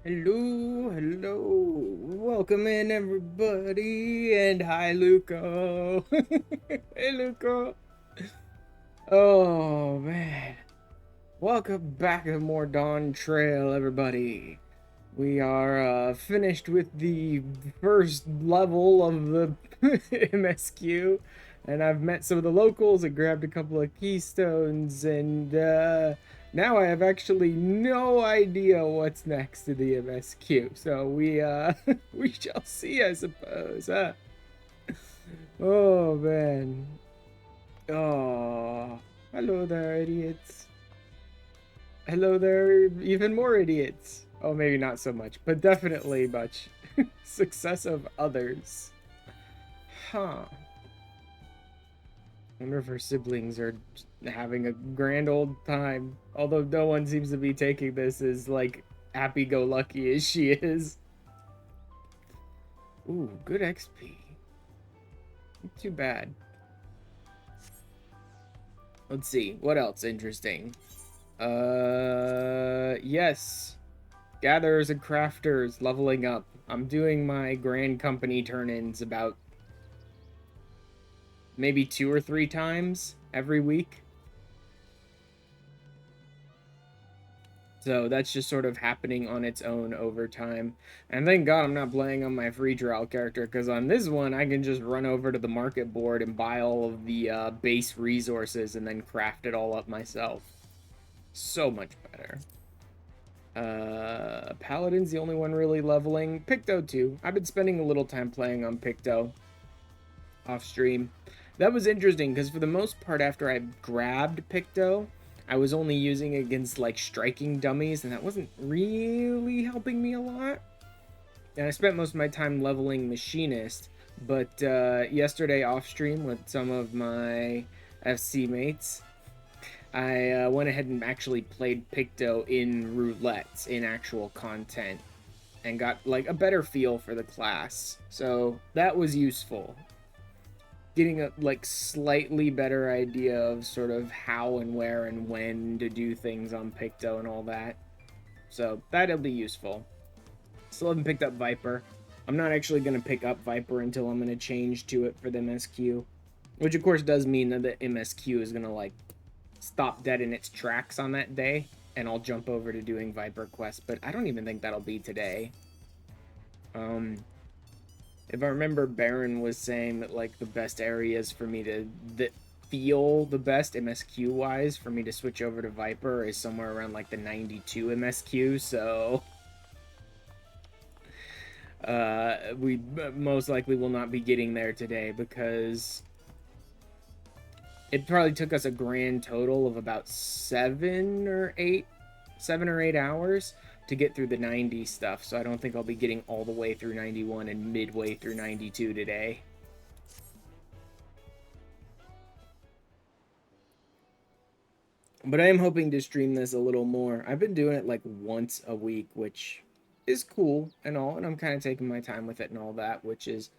Hello. Welcome in, everybody. And hi, Luco. Hey, Luco. Oh, man. Welcome back to more Dawntrail, everybody. We are finished with the first level of the MSQ, and I've met some of the locals and grabbed a couple of keystones, and now I have actually no idea what's next to the MSQ. So we we shall see, I suppose. Huh? Oh man. Oh, hello there, idiots. Hello there, even more idiots. Oh, maybe not so much, but definitely much. Success of others. Huh. Wonder if her siblings are having a grand old time. Although no one seems to be taking this as, like, happy-go-lucky as she is. Ooh, good XP. Not too bad. Let's see. What else interesting? Yes. Gatherers and crafters leveling up. I'm doing my grand company turn-ins about maybe 2 or 3 times every week. So that's just sort of happening on its own over time. And thank God I'm not playing on my free trial character, because on this one I can just run over to the market board and buy all of the base resources and then craft it all up myself. So much better. Paladin's the only one really leveling. Picto too. I've been spending a little time playing on Picto off stream. That was interesting because for the most part, after I grabbed Picto, I was only using it against like striking dummies, and that wasn't really helping me a lot. And I spent most of my time leveling Machinist, but yesterday off stream with some of my FC mates, I went ahead and actually played Picto in roulettes in actual content and got like a better feel for the class. So that was useful. Getting a like slightly better idea of sort of how and where and when to do things on Picto and all that. So that'll be useful. Still haven't picked up Viper. I'm not actually going to pick up Viper until I'm going to change to it for the MSQ. Which of course does mean that the MSQ is going to like stop dead in its tracks on that day. And I'll jump over to doing Viper Quest. But I don't even think that'll be today. If I remember, Baron was saying that like the best areas for me to that feel the best MSQ wise for me to switch over to Viper is somewhere around like the 92 MSQ. So we most likely will not be getting there today because it probably took us a grand total of about 7 or 8 hours to get through the 90 stuff, so I don't think I'll be getting all the way through 91 and midway through 92 today. But I am hoping to stream this a little more. I've been doing it like once a week, which is cool and all, and I'm kind of taking my time with it and all that, which is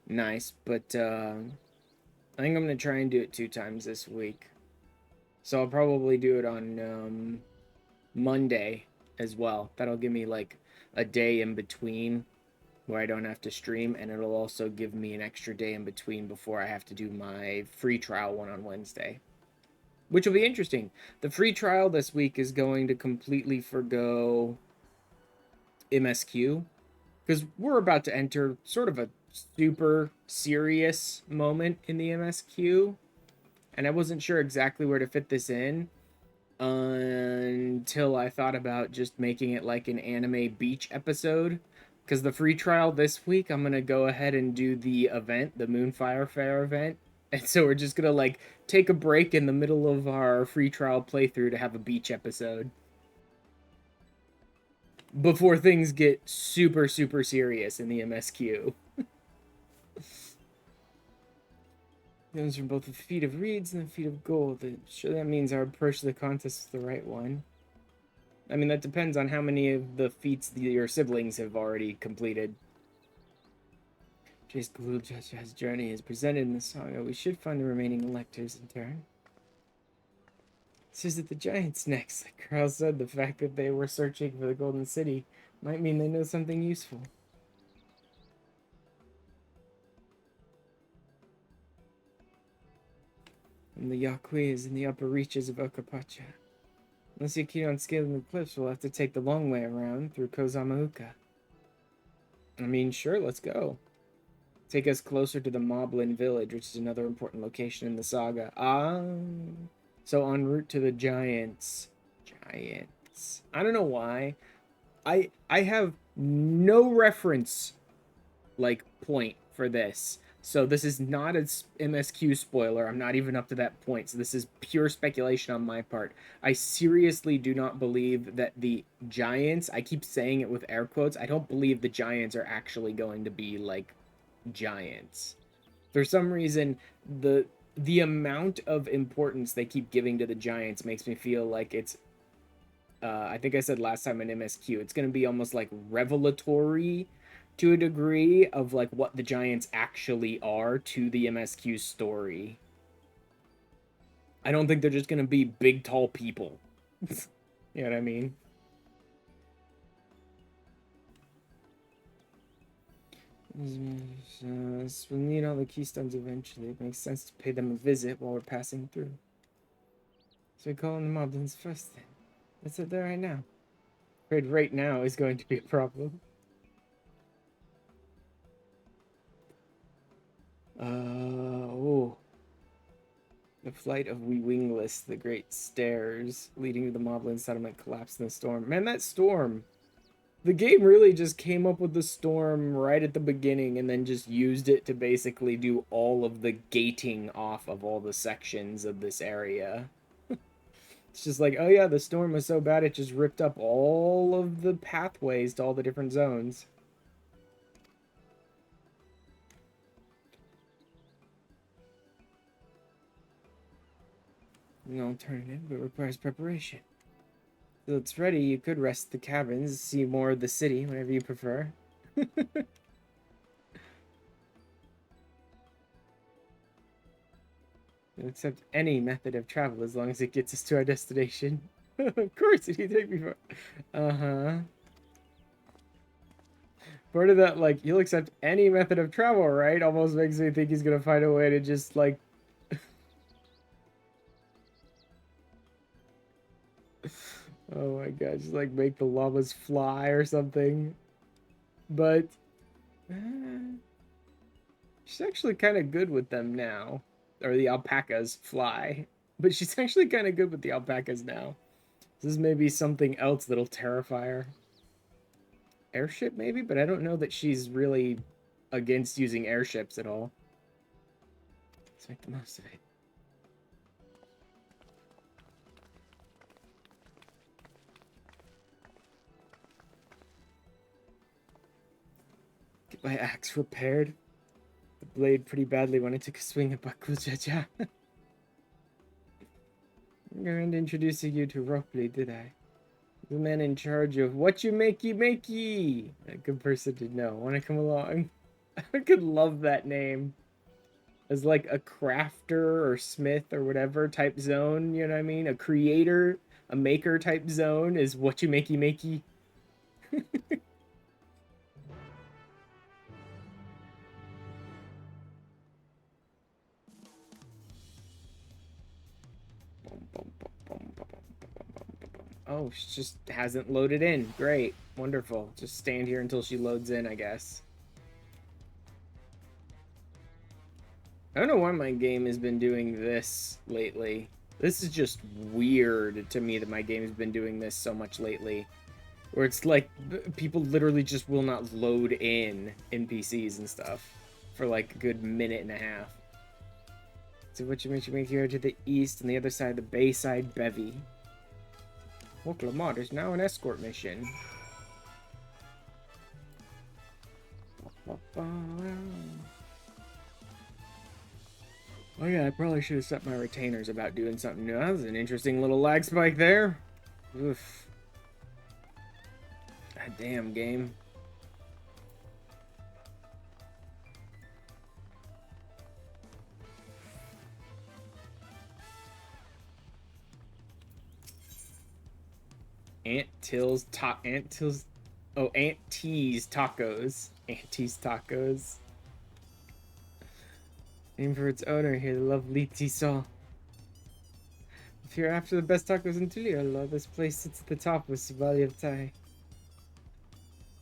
nice. But I think I'm going to try and do it 2 times this week. So I'll probably do it on Monday as well. That'll give me like a day in between where I don't have to stream, and it'll also give me an extra day in between before I have to do my free trial one on Wednesday, which will be interesting. The free trial this week is going to completely forgo MSQ because we're about to enter sort of a super serious moment in the MSQ, and I wasn't sure exactly where to fit this in until I thought about just making it like an anime beach episode. Because the free trial this week, I'm going to go ahead and do the event, the Moonfire Fair event. And so we're just going to like take a break in the middle of our free trial playthrough to have a beach episode. Before things get super, super serious in the MSQ. Those from both the feat of reeds and the feat of gold. Sure, that means our approach to the contest is the right one. I mean, that depends on how many of the feats your siblings have already completed. Jace Gulja's journey is presented in the saga. We should find the remaining electors in turn. It says that the giants next. Like Carl said, the fact that they were searching for the Golden City Might mean they know something useful. And the Yaqui is in the upper reaches of Okapacha. Unless you're keen on scaling the cliffs, we'll have to take the long way around through Kozamauka. I mean, sure, let's go. Take us closer to the Moblin village, which is another important location in the saga. Ah, so en route to the giants. Giants. I don't know why. I have no reference like point for this. So this is not a MSQ spoiler. I'm not even up to that point. So this is pure speculation on my part. I seriously do not believe that the giants, I keep saying it with air quotes, I don't believe the giants are actually going to be like giants. For some reason, the amount of importance they keep giving to the giants makes me feel like it's I think I said last time in MSQ, it's going to be almost like revelatory to a degree of like what the giants actually are to the MSQ story. I don't think they're just going to be big, tall people. You know what I mean? We'll need all the keystones eventually. It makes sense to pay them a visit while we're passing through. So we call in the Moblins first then. Let's head there right now. Afraid right now is going to be a problem. Oh. The flight of we wingless, the great stairs leading to the Moblin settlement collapsed in the storm. Man, that storm. The game really just came up with the storm right at the beginning and then just used it to basically do all of the gating off of all the sections of this area. It's just like, oh yeah, the storm was so bad it just ripped up all of the pathways to all the different zones. An alternative, but requires preparation. So it's ready, you could rest the cabins, see more of the city, whenever you prefer. You'll accept any method of travel as long as it gets us to our destination. Of course, if you take me for... Uh-huh. Part of that, like, you'll accept any method of travel, right? Almost makes me think he's gonna find a way to just, like... Oh my god, just, like, make the llamas fly or something. But... she's actually kind of good with them now. Or the alpacas fly. But she's actually kind of good with the alpacas now. This is maybe something else that'll terrify her. Airship, maybe? But I don't know that she's really against using airships at all. Let's make the most of it. Get my axe repaired. The blade pretty badly when I took a swing at Bakujaja. I didn't introduce you to Ropley, did I? The man in charge of what you makey. A good person to know. Want to come along? I could love that name. As like a crafter or smith or whatever type zone, you know what I mean? A creator, a maker type zone is what you makey. Oh, she just hasn't loaded in. Great. Wonderful. Just stand here until she loads in, I guess. I don't know why my game has been doing this lately. This is just weird to me that my game has been doing this so much lately. Where it's like, people literally just will not load in NPCs and stuff for like a good minute and a half. So what you make here to the east and the other side of the Bayside Bevy. Lamont is now an escort mission. Oh yeah, I probably should have set my retainers about doing something new. That was an interesting little lag spike there. Oof. God damn, game. Ant Till's Oh, Auntie's Tacos. Auntie's Tacos. Name for its owner here, the lovely Tisol. If you're after the best tacos in Tuliyolaal, this place sits at the top of Sibali of Thai.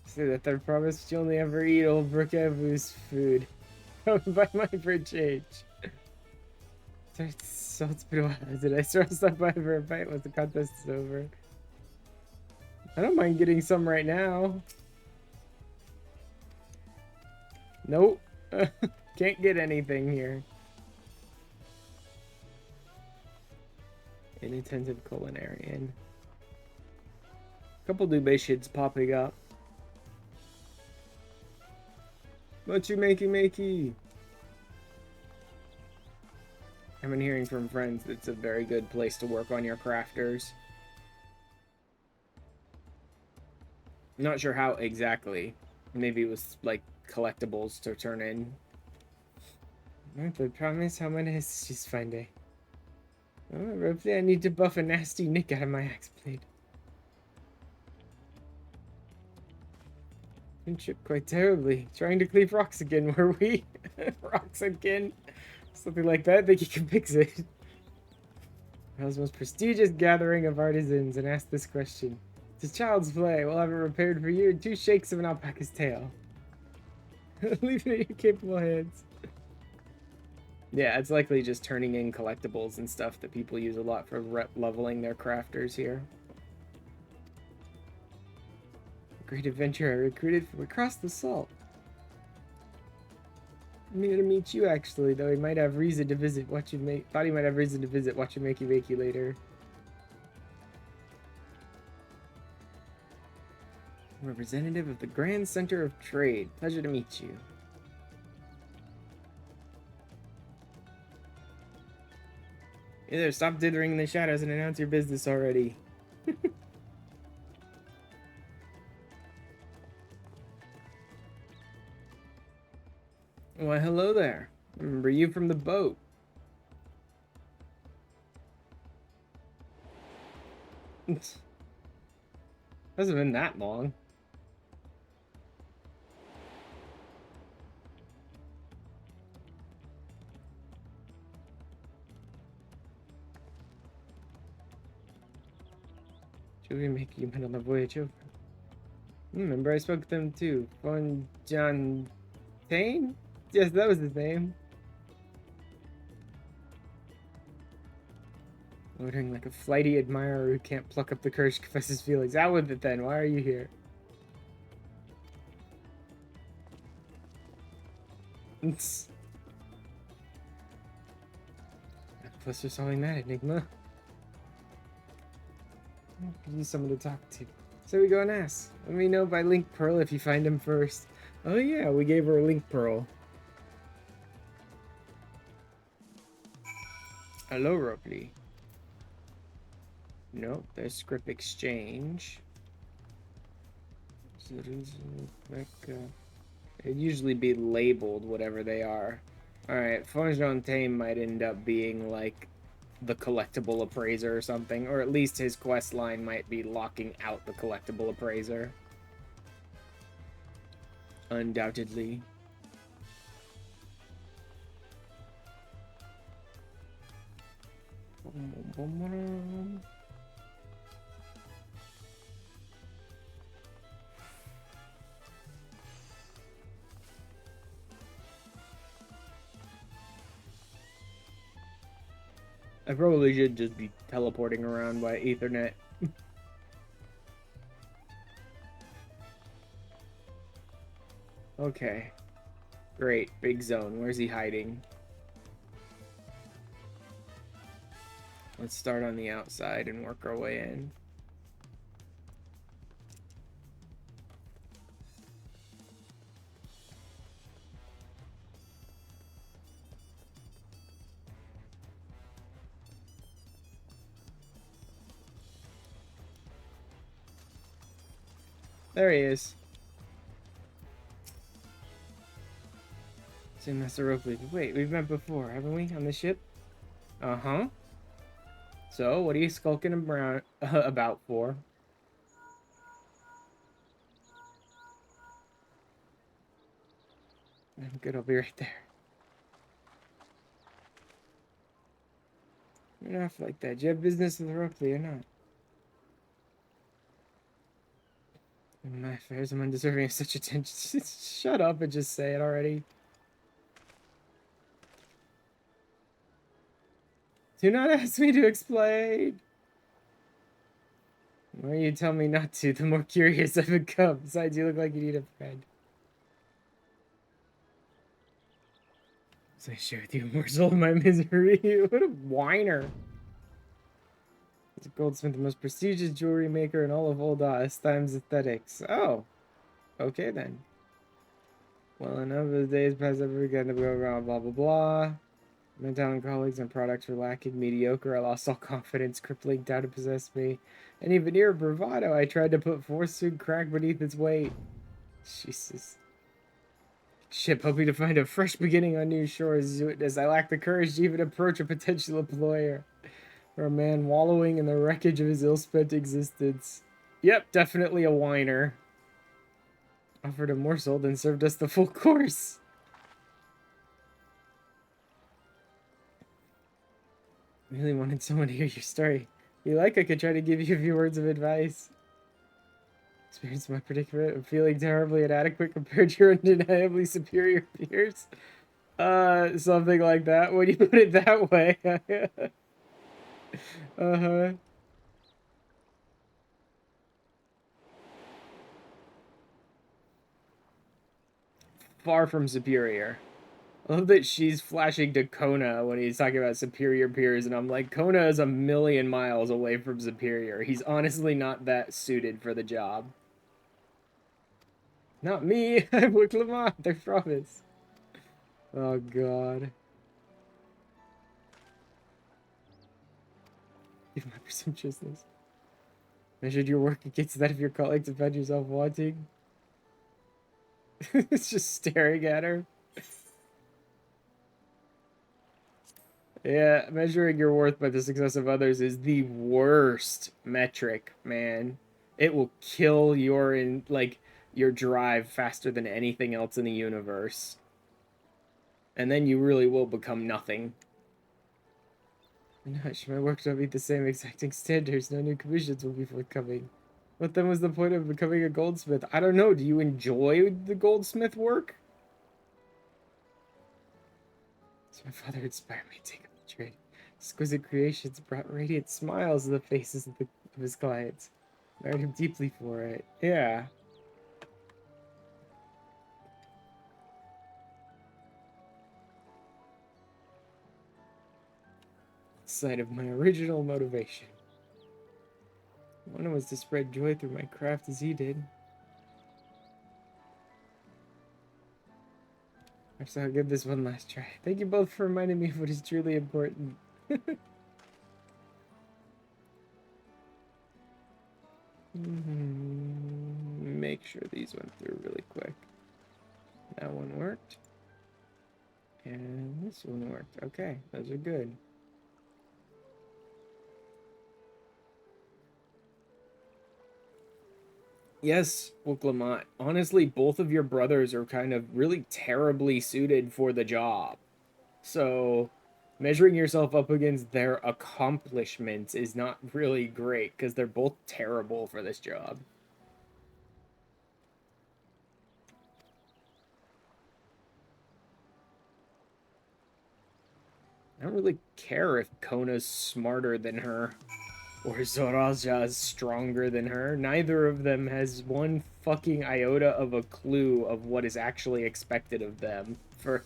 Say that I promise you only ever eat old Brookhavu's food. By my for a change. So it's been a while. Did I stop by for a bite once the contest is over? I don't mind getting some right now. Nope. Can't get anything here. Inattentive culinarian. Couple new shids popping up. What you makey? I've been hearing from friends that it's a very good place to work on your crafters. I'm not sure how exactly. Maybe it was like collectibles to turn in. I promise how many is she's finding. Oh, roughly I need to buff a nasty nick out of my axe blade. Been chipped quite terribly. Trying to cleave rocks again, were we? Rocks again? Something like that. I think you can fix it. Hell's most prestigious gathering of artisans, and ask this question. It's a child's play. We'll have it repaired for you in 2 shakes of an alpaca's tail. Leave it in your capable hands. Yeah, it's likely just turning in collectibles and stuff that people use a lot for leveling their crafters here. Great adventure I recruited from across the salt. I'm here to meet you actually, though he might have reason to visit what you make. Thought he might have reason to visit what you makey later. Representative of the Grand Center of Trade. Pleasure to meet you. Hey there, stop dithering in the shadows and announce your business already. Why, hello there. Remember you from the boat. Hasn't been that long. Should we make you on the voyage over? Remember, I spoke to them too. Von John Tane? Yes, that was his name. Loitering like a flighty admirer who can't pluck up the courage to confess his feelings. Out with it then. Why are you here? Plus, we're solving that enigma. Use someone to talk to. So we go and ask. Let me know by Link Pearl if you find him first. Oh yeah, we gave her a Link Pearl. Hello, Ropley. Nope, there's script exchange. It'd usually be labeled whatever they are. Alright, Fonjon Tame might end up being like the collectible appraiser or something, or at least his quest line might be locking out the collectible appraiser. Undoubtedly. I probably should just be teleporting around by Ethernet. Okay. Great. Big zone. Where's he hiding? Let's start on the outside and work our way in. There he is. See Master Ropley. Wait, we've met before, haven't we? On the ship? Uh-huh. So, what are you skulking around about for? I'm good, I'll be right there. You're not like that. Do you have business with Ripley or not? In my affairs, I'm undeserving of such attention. Shut up and just say it already. Do not ask me to explain. The more you tell me not to, the more curious I become. Besides, you look like you need a friend. So I share with you a morsel of my misery. What a whiner. He's a goldsmith, the most prestigious jewelry maker in all of Old times aesthetics. Oh, okay then. Well, enough of the days past ever began to go around, blah, blah, blah. My talent colleagues and products were lacking, mediocre. I lost all confidence, crippling doubt possessed me. And even near bravado, I tried to put forth soon crack beneath its weight. Jesus. Ship, hoping to find a fresh beginning on new shores, as I lack the courage to even approach a potential employer. Or a man wallowing in the wreckage of his ill-spent existence. Yep, definitely a whiner. Offered a morsel, then served us the full course. I really wanted someone to hear your story. If you like, I could try to give you a few words of advice. Experience my predicament of feeling terribly inadequate compared to your undeniably superior peers. Something like that. When you put it that way. Uh-huh. Far from superior. I love that she's flashing to Kona when he's talking about superior peers, and I'm like, Kona is a million miles away from superior. He's honestly not that suited for the job. Not me. I'm with Lamont, I promise. Oh, God. Give my presumptuousness. Measured your work against that of your colleagues and found yourself wanting. It's just staring at her. Yeah, measuring your worth by the success of others is the worst metric, man. It will kill your your drive faster than anything else in the universe. And then you really will become nothing. Gosh, my work don't meet the same exacting standards. No new commissions will be forthcoming. What then was the point of becoming a goldsmith? I don't know. Do you enjoy the goldsmith work? So my father inspired me to take up the trade. Exquisite creations brought radiant smiles to the faces of his clients. I admired him deeply for it. Yeah. Sight of my original motivation. One was to spread joy through my craft as he did. So I'll give this one last try. Thank you both for reminding me of what is truly important. Make sure these went through really quick. That one worked. And this one worked. Okay, those are good. Yes, Wuklamot. Honestly, both of your brothers are kind of really terribly suited for the job. So, measuring yourself up against their accomplishments is not really great because they're both terrible for this job. I don't really care if Kona's smarter than her or Zoraja's stronger than her. Neither of them has one fucking iota of a clue of what is actually expected of them for,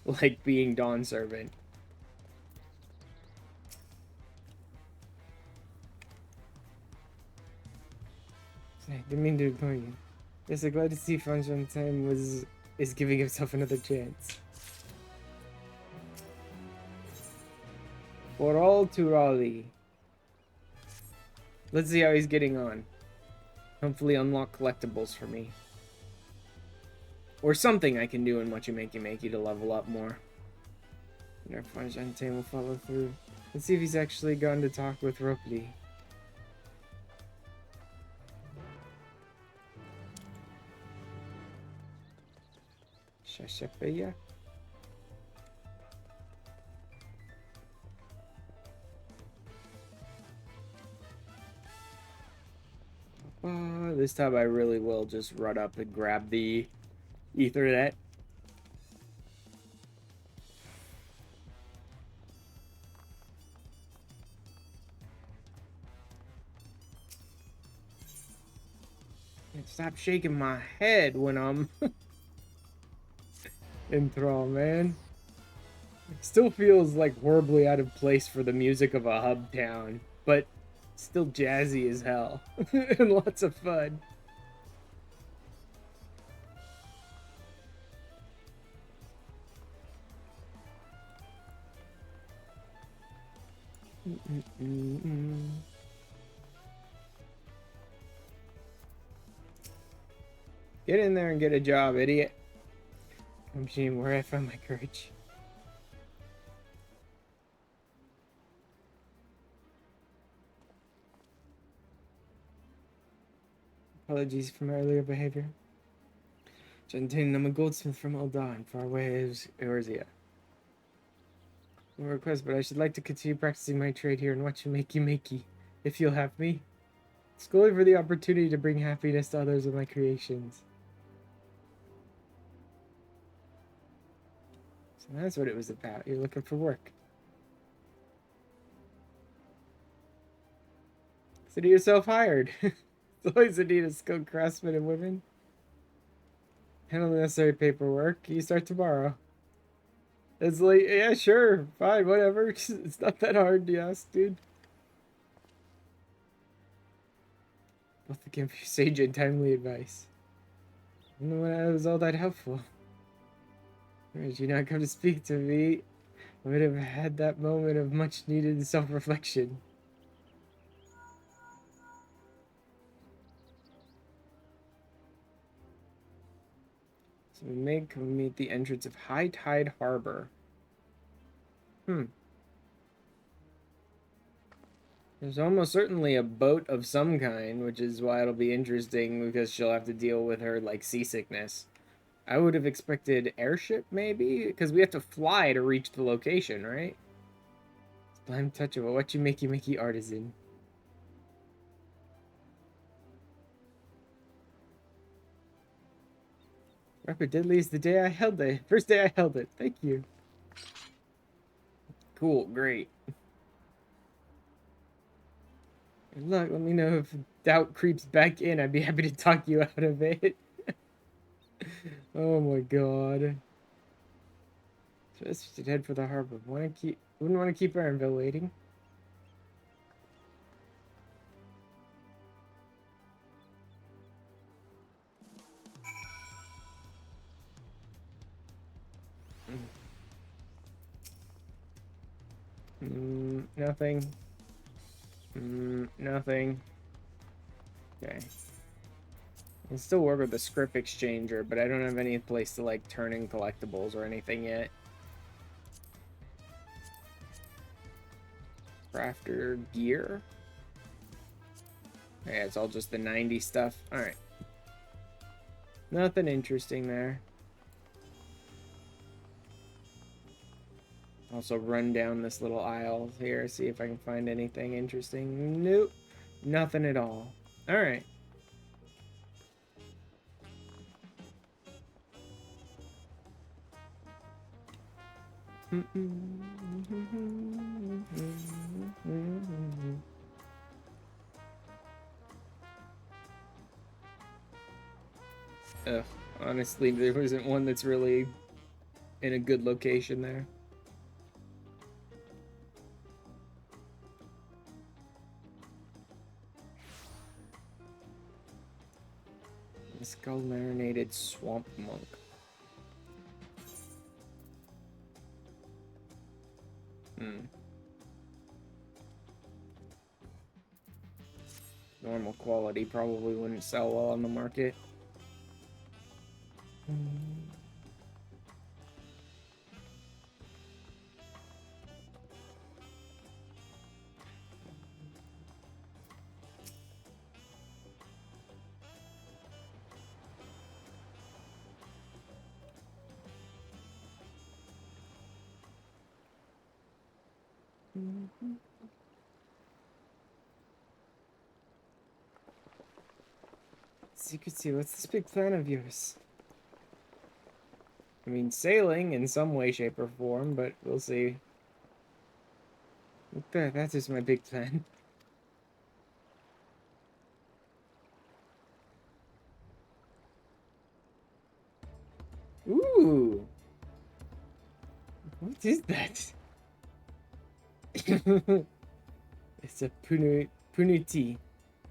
like, being Dawn Servant. I didn't mean to ignore you. Yes, I'm glad to see Funshine Time is giving himself another chance. For all to Raleigh. Let's see how he's getting on. Hopefully unlock collectibles for me. Or something I can do in Muchy Makey Makey to level up more. And our Funshine Time will follow through. Let's see if he's actually gone to talk with Ropli. Shashapaya. This time I really will just run up and grab the Ethernet. Stop shaking my head when I'm in thrall, man. It still feels like horribly out of place for the music of a hub town, but still jazzy as hell and lots of fun. Get in there and get a job, idiot. I'm seeing where I found my courage. Apologies for my earlier behavior. Gentine, I'm a goldsmith from Eldan, far away as Eorzea. No request, but I should like to continue practicing my trade here and watch you makey, if you'll have me. Schooling for the opportunity to bring happiness to others with my creations. So that's what it was about. You're looking for work. Consider yourself hired. It's always a need of skilled craftsmen and women. Handle the necessary paperwork. You start tomorrow. It's like, yeah, sure, fine, whatever. It's not that hard to ask, dude. Both again for your sage and timely advice. I don't know when I was all that helpful. Did you not come to speak to me? I would have had that moment of much needed self-reflection. So we may come meet the entrance of High Tide Harbor. There's almost certainly a boat of some kind, which is why it'll be interesting because she'll have to deal with her, like, seasickness. I would have expected airship, maybe? Because we have to fly to reach the location, right? Sublime touch of a what you makey artisan. Rapid Deadly is the day I held it. First day I held it. Thank you. Cool, great. Good luck. Let me know if doubt creeps back in. I'd be happy to talk you out of it. Oh my god. So I should head for the harbor. Wouldn't want to keep Ironville waiting. Nothing. Nothing. Okay. I can still work with the script exchanger, but I don't have any place to, like, turn in collectibles or anything yet. Crafter gear. Yeah, it's all just the 90 stuff. Alright. Nothing interesting there. Also run down this little aisle here, see if I can find anything interesting. Nope. Nothing at all. Alright. Ugh, honestly, there isn't one that's really in a good location there. Skull marinated swamp monk. Normal quality probably wouldn't sell well on the market. Secrecy, what's this big plan of yours? I mean, sailing in some way, shape, or form, but we'll see. That is my big plan. Ooh! What is that? It's a puniti.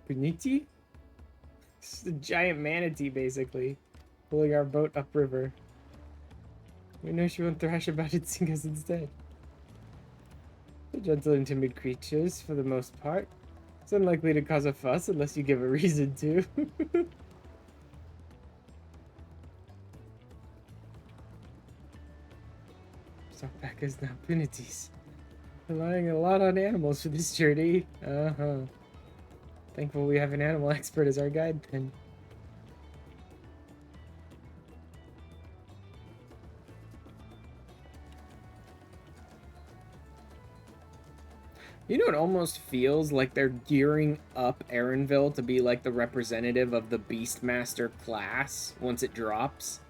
Puniti? It's a giant manatee, basically, pulling our boat upriver. We know she won't thrash about it, sing us instead. They're gentle and timid creatures, for the most part. It's unlikely to cause a fuss unless you give a reason to. Alpacas, now punities. Relying a lot on animals for this journey. Uh-huh. Thankful we have an animal expert as our guide, then. You know, it almost feels like they're gearing up Erenville to be like the representative of the Beastmaster class once it drops.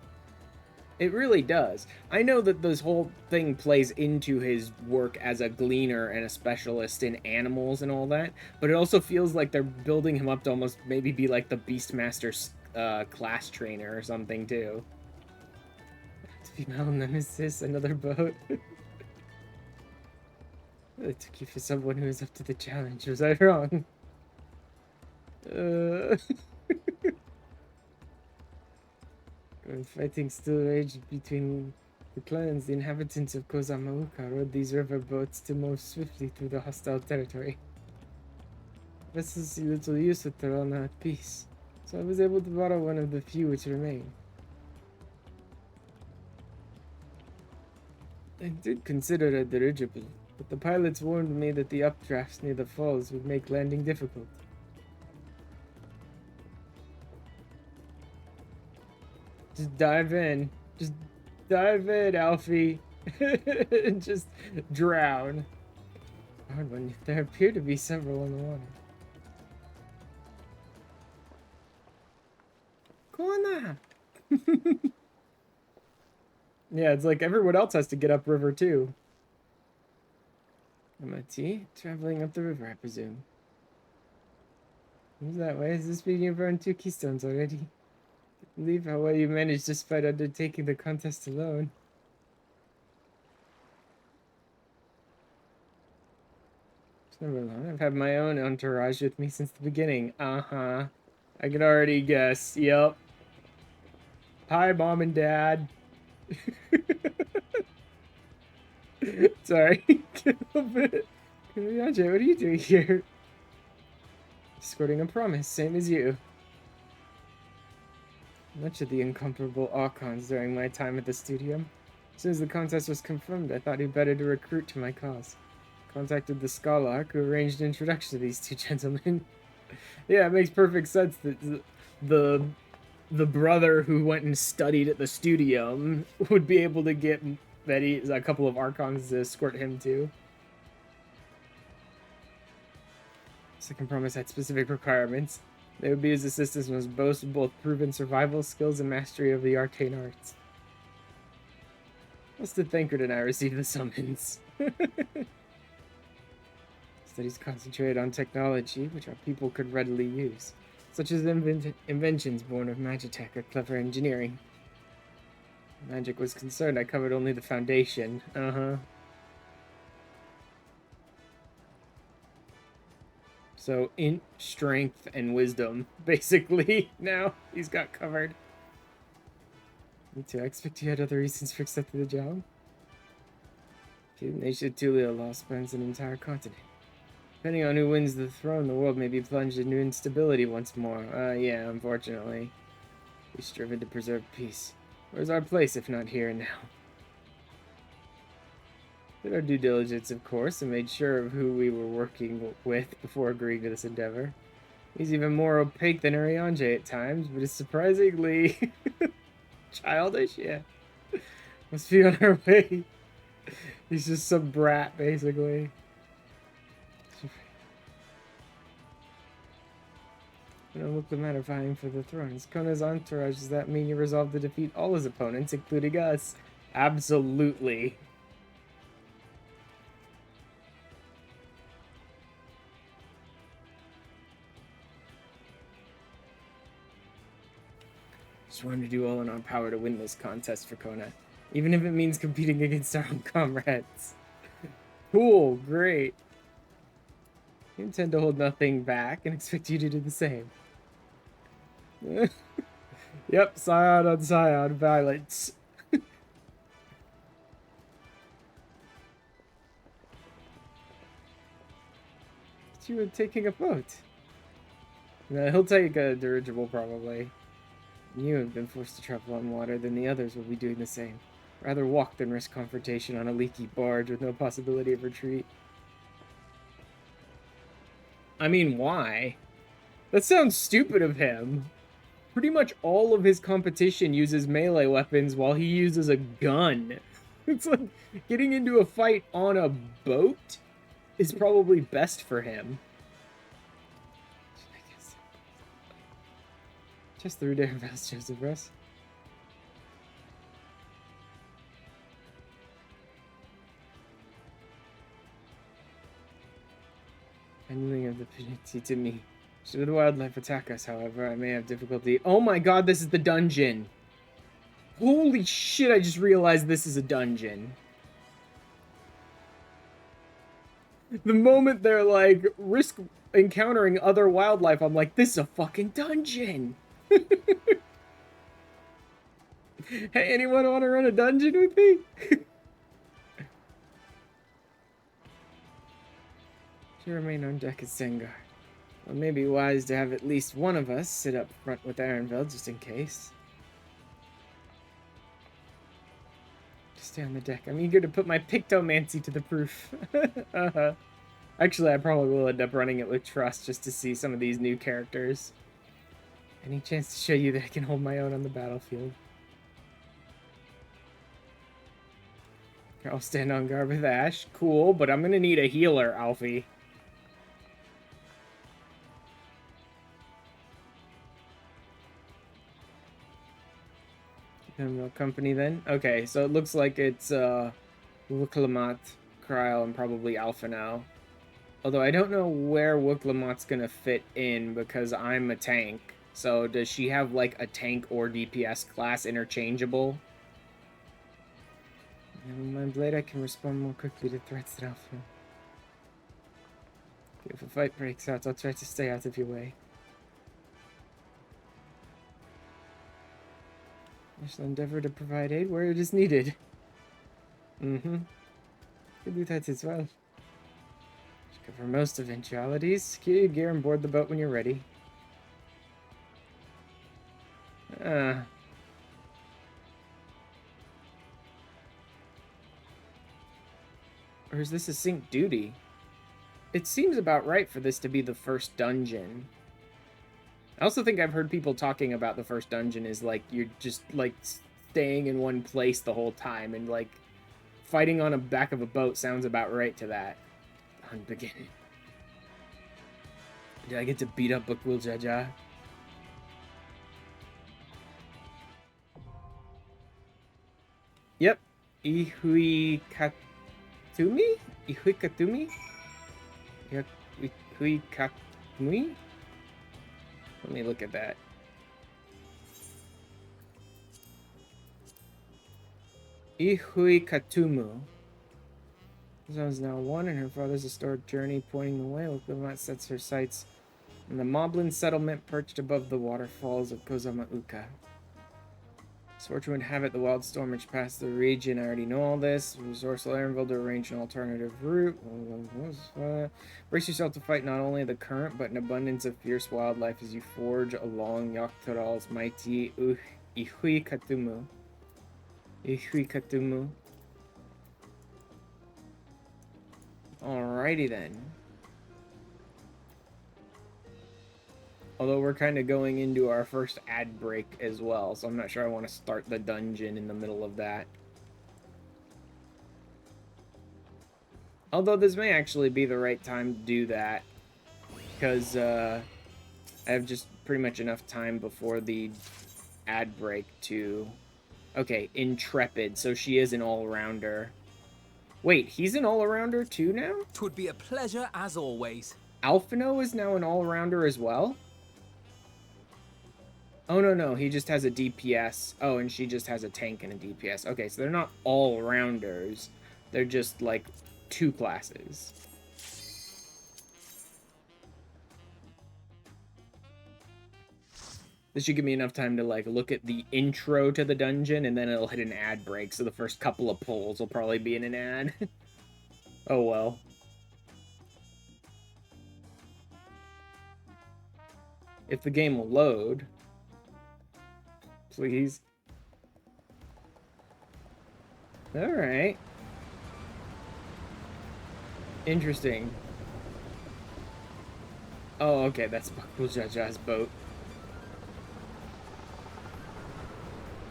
It really does. I know that this whole thing plays into his work as a gleaner and a specialist in animals and all that, but it also feels like they're building him up to almost maybe be like the Beastmaster's class trainer or something, too. Female nemesis, another boat. I took you for someone who is up to the challenge. Was I wrong? When fighting still raged between the clans, the inhabitants of Kozamauka rode these river boats to move swiftly through the hostile territory. Vessels see little use with their now at peace, so I was able to borrow one of the few which remain. I did consider a dirigible, but the pilots warned me that the updrafts near the falls would make landing difficult. Just dive in. Just dive in, Alfie. And just drown. Hard one. There appear to be several in the water. Kona! Yeah, it's like everyone else has to get upriver too. MIT? Traveling up the river, I presume. Who's that way? Is this being you've earned 2 keystones already? Believe how well you managed despite undertaking the contest alone. It's never long. I've had my own entourage with me since the beginning. Uh-huh. I can already guess. Yep. Hi, Mom and Dad. Sorry. Get a little bit. Ajay, what are you doing here? Escorting a promise, same as you. Much of the incomparable Archons during my time at the studio. As soon as the contest was confirmed, I thought it better to recruit to my cause. Contacted the Scholarch, who arranged an introduction to these 2 gentlemen. Yeah, it makes perfect sense that the brother who went and studied at the studio would be able to get a couple of Archons to escort him too. Second promise had specific requirements. They would be his assistants and must boast both proven survival skills and mastery of the arcane arts. Must have Thankred and I received the summons. Studies concentrated on technology, which our people could readily use, such as inventions born of magitech or clever engineering. Magic was concerned, I covered only the foundation. Uh-huh. So, int, strength, and wisdom, basically, now he's got covered. Me too. I expect you had other reasons for accepting the job. The nation of Tuliyolaal spans an entire continent. Depending on who wins the throne, the world may be plunged into instability once more. Yeah, unfortunately. We've striven to preserve peace. Where's our place if not here and now? Did our due diligence, of course, and made sure of who we were working with before agreeing to this endeavor. He's even more opaque than Arianje at times, but is surprisingly childish, yeah. Must be on our way. He's just some brat, basically. Don't look the matter vying for the throne. As Kona's entourage, does that mean you resolve to defeat all his opponents, including us? Absolutely. Just wanted to do all in our power to win this contest for Kona, even if it means competing against our own comrades. Cool, great. We intend to hold nothing back and expect you to do the same. Yep, scion on scion violence. You were taking a boat. No, he'll take a dirigible probably. You have been forced to travel on water, then the others will be doing the same. Rather walk than risk confrontation on a leaky barge with no possibility of retreat. I mean, why? That sounds stupid of him. Pretty much all of his competition uses melee weapons while he uses a gun. It's like getting into a fight on a boat is probably best for him. Just through there, Vast Joseph Russ. Handling of the penalty to me. Should the wildlife attack us, however, I may have difficulty. Oh my god, this is the dungeon. Holy shit, I just realized this is a dungeon. The moment they're like, risk encountering other wildlife, I'm like, this is a fucking dungeon. Hey, anyone want to run a dungeon with me? To remain on deck as Sengar. Well, it may be wise to have at least one of us sit up front with Arenville, just in case. Just stay on the deck. I'm eager to put my pictomancy to the proof. Actually, I probably will end up running it with Trust just to see some of these new characters. Any chance to show you that I can hold my own on the battlefield? I'll stand on guard with Ash. Cool, but I'm gonna need a healer, Alfie. Keep him no company then. Okay, so it looks like it's Wooklamat, Kryl, and probably Alpha now. Although I don't know where Wooklamat's gonna fit in because I'm a tank. So does she have like a tank or DPS class interchangeable? And my blade, I can respond more quickly to threats than Alpha. If a fight breaks out, I'll try to stay out of your way. I shall endeavor to provide aid where it is needed. Can do that as well. For most eventualities, secure your gear and board the boat when you're ready. Or is this a sync duty? It seems about right for this to be the first dungeon. I also think I've heard people talking about the first dungeon is like you're just like staying in one place the whole time, and like fighting on the back of a boat sounds about right to that. On begin. Did I get to beat up Bukul Jaja? Yep. Ihui Katumi? Ihui Katumi? Ihui Katumi? Let me look at that. Ihui Katumu. Zone is now 1, and her father's historic journey pointing the way. Wooklamat sets her sights on the Moblin settlement perched above the waterfalls of Kozamauka. Misfortune would have it, the wild storm which passed the region. I already know all this. Resourceful Arenville to arrange an alternative route. Brace yourself to fight not only the current, but an abundance of fierce wildlife as you forge along Yaktoral's mighty Ihui Katumu. Ihui Katumu. Alrighty then. Although we're kind of going into our first ad break as well, so I'm not sure I want to start the dungeon in the middle of that. Although this may actually be the right time to do that, because I have just pretty much enough time before the ad break to... Okay, Intrepid, so she is an all-rounder. Wait, he's an all-rounder too now? 'Twould be a pleasure as always. Alphino is now an all-rounder as well? Oh, no, he just has a DPS. Oh, and she just has a tank and a DPS. Okay, so they're not all-rounders. They're just, like, 2 classes. This should give me enough time to, like, look at the intro to the dungeon, and then it'll hit an ad break, so the first couple of pulls will probably be in an ad. Oh, well. If the game will load. Please. Alright. Interesting. Oh, okay, that's Jaja's boat.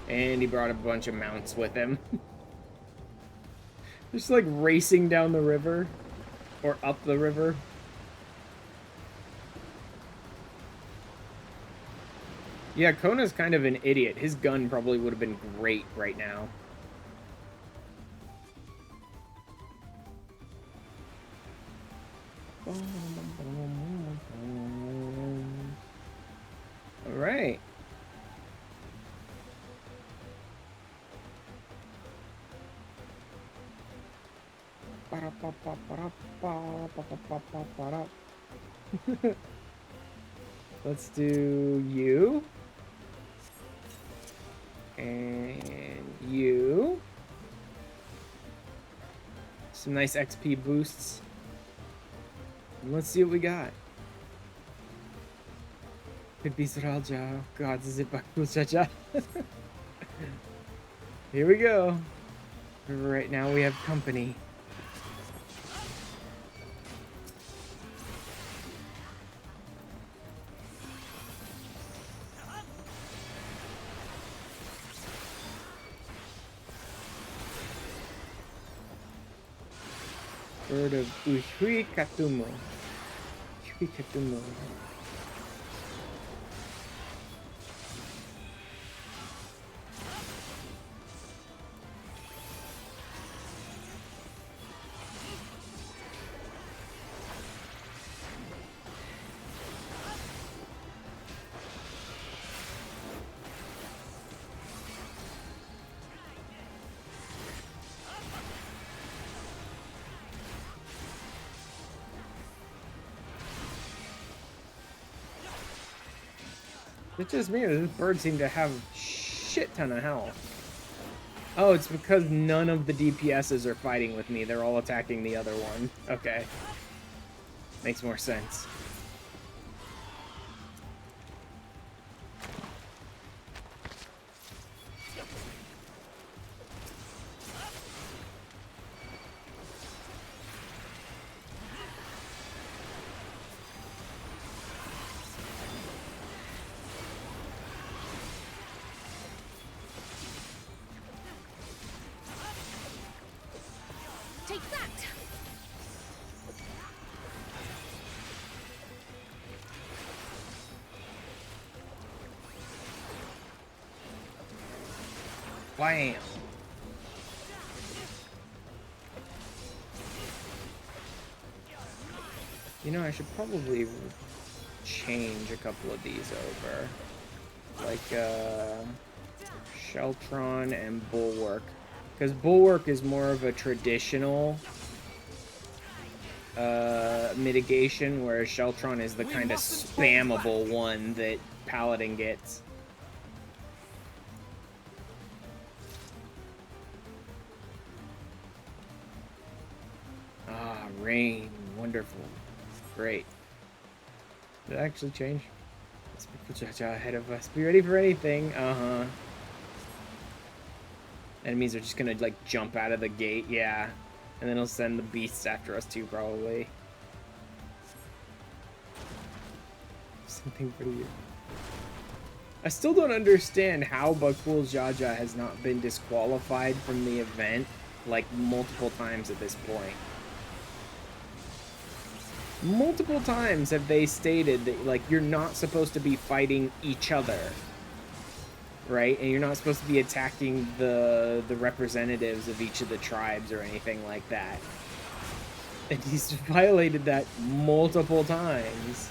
And he brought a bunch of mounts with him. Just like racing down the river. Or up the river. Yeah, Kona's kind of an idiot. His gun probably would have been great right now. Alright. Let's do you. And you. Some nice XP boosts. And let's see what we got. God, this is it. Here we go. Right now we have company. Bird of Ushui Katumo. Ushui Katumo. It's just me, this bird seemed to have a shit ton of health. Oh, it's because none of the DPSs are fighting with me. They're all attacking the other one. Okay. Makes more sense. Take that! Bam! You know, I should probably change a couple of these over. Like, Sheltron and Bulwark. Because Bulwark is more of a traditional mitigation, whereas Sheltron is the kind of spammable one that Paladin gets. Ah, rain. Wonderful. Great. Did it actually change? Let's put Jaja ahead of us. Be ready for anything. Uh-huh. Enemies are just gonna, like, jump out of the gate, yeah. And then he'll send the beasts after us, too, probably. Something for you. I still don't understand how Bakul Jaja has not been disqualified from the event, like, multiple times at this point. Multiple times have they stated that, like, you're not supposed to be fighting each other, right? And you're not supposed to be attacking the representatives of each of the tribes or anything like that. And he's violated that multiple times.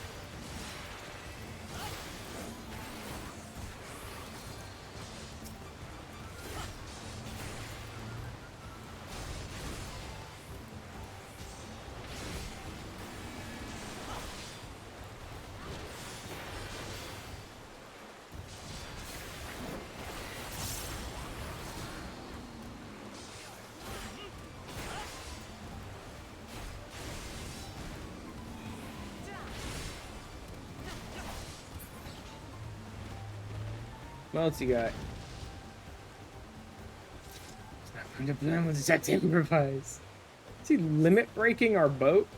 What else you got? It's not going to blend with Zet's improvise. Is he limit breaking our boat?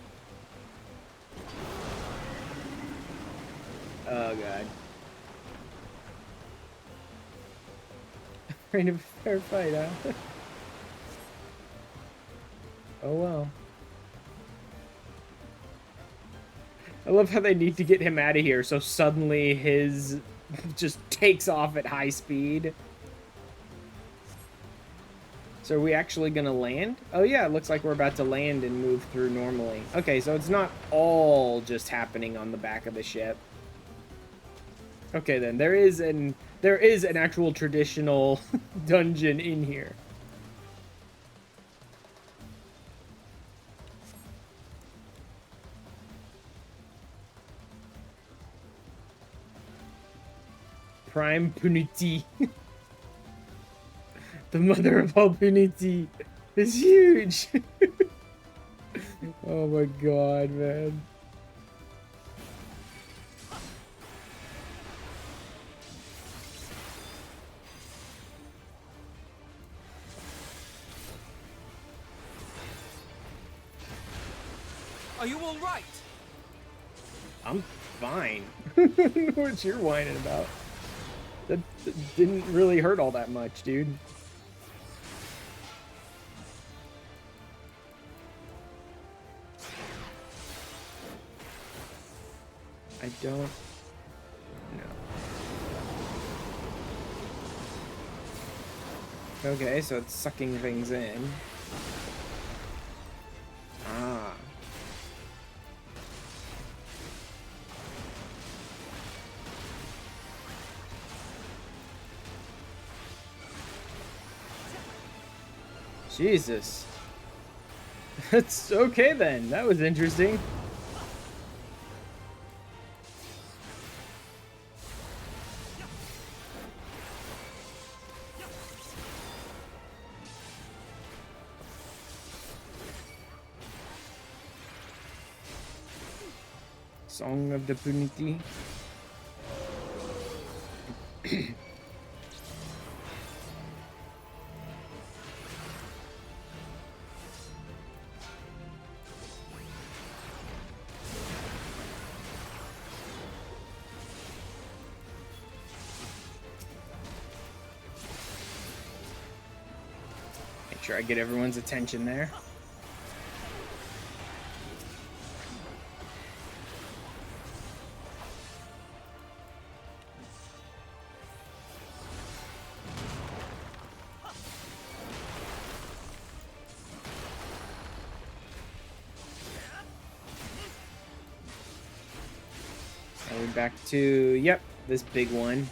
Oh god. Afraid of a fair fight, huh? Oh well. I love how they need to get him out of here, so suddenly his just takes off at high speed. So are we actually gonna land? Oh yeah, it looks like we're about to land and move through normally. Okay, so it's not all just happening on the back of the ship. Okay then, there is an actual traditional dungeon in here. Prime Puniti. The mother of all Puniti is huge. Oh my god, man. Are you all right? I'm fine. I don't know what you're whining about. That didn't really hurt all that much, dude. I don't know. Okay, so it's sucking things in. Ah. Jesus. That's okay then. That was interesting. Song of the Puniti. Make sure I get everyone's attention there. And we're back to, yep, this big one.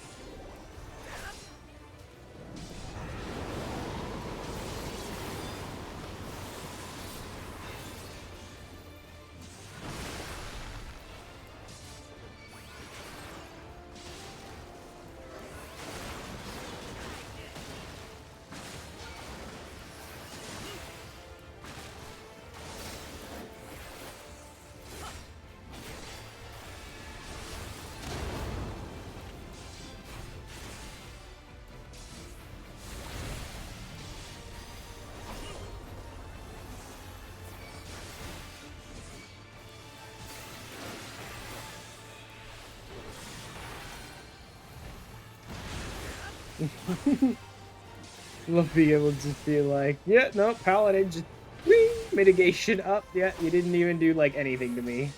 Love being able to just be like, yeah, no, paladin, just whee, mitigation up. Yeah, you didn't even do like anything to me.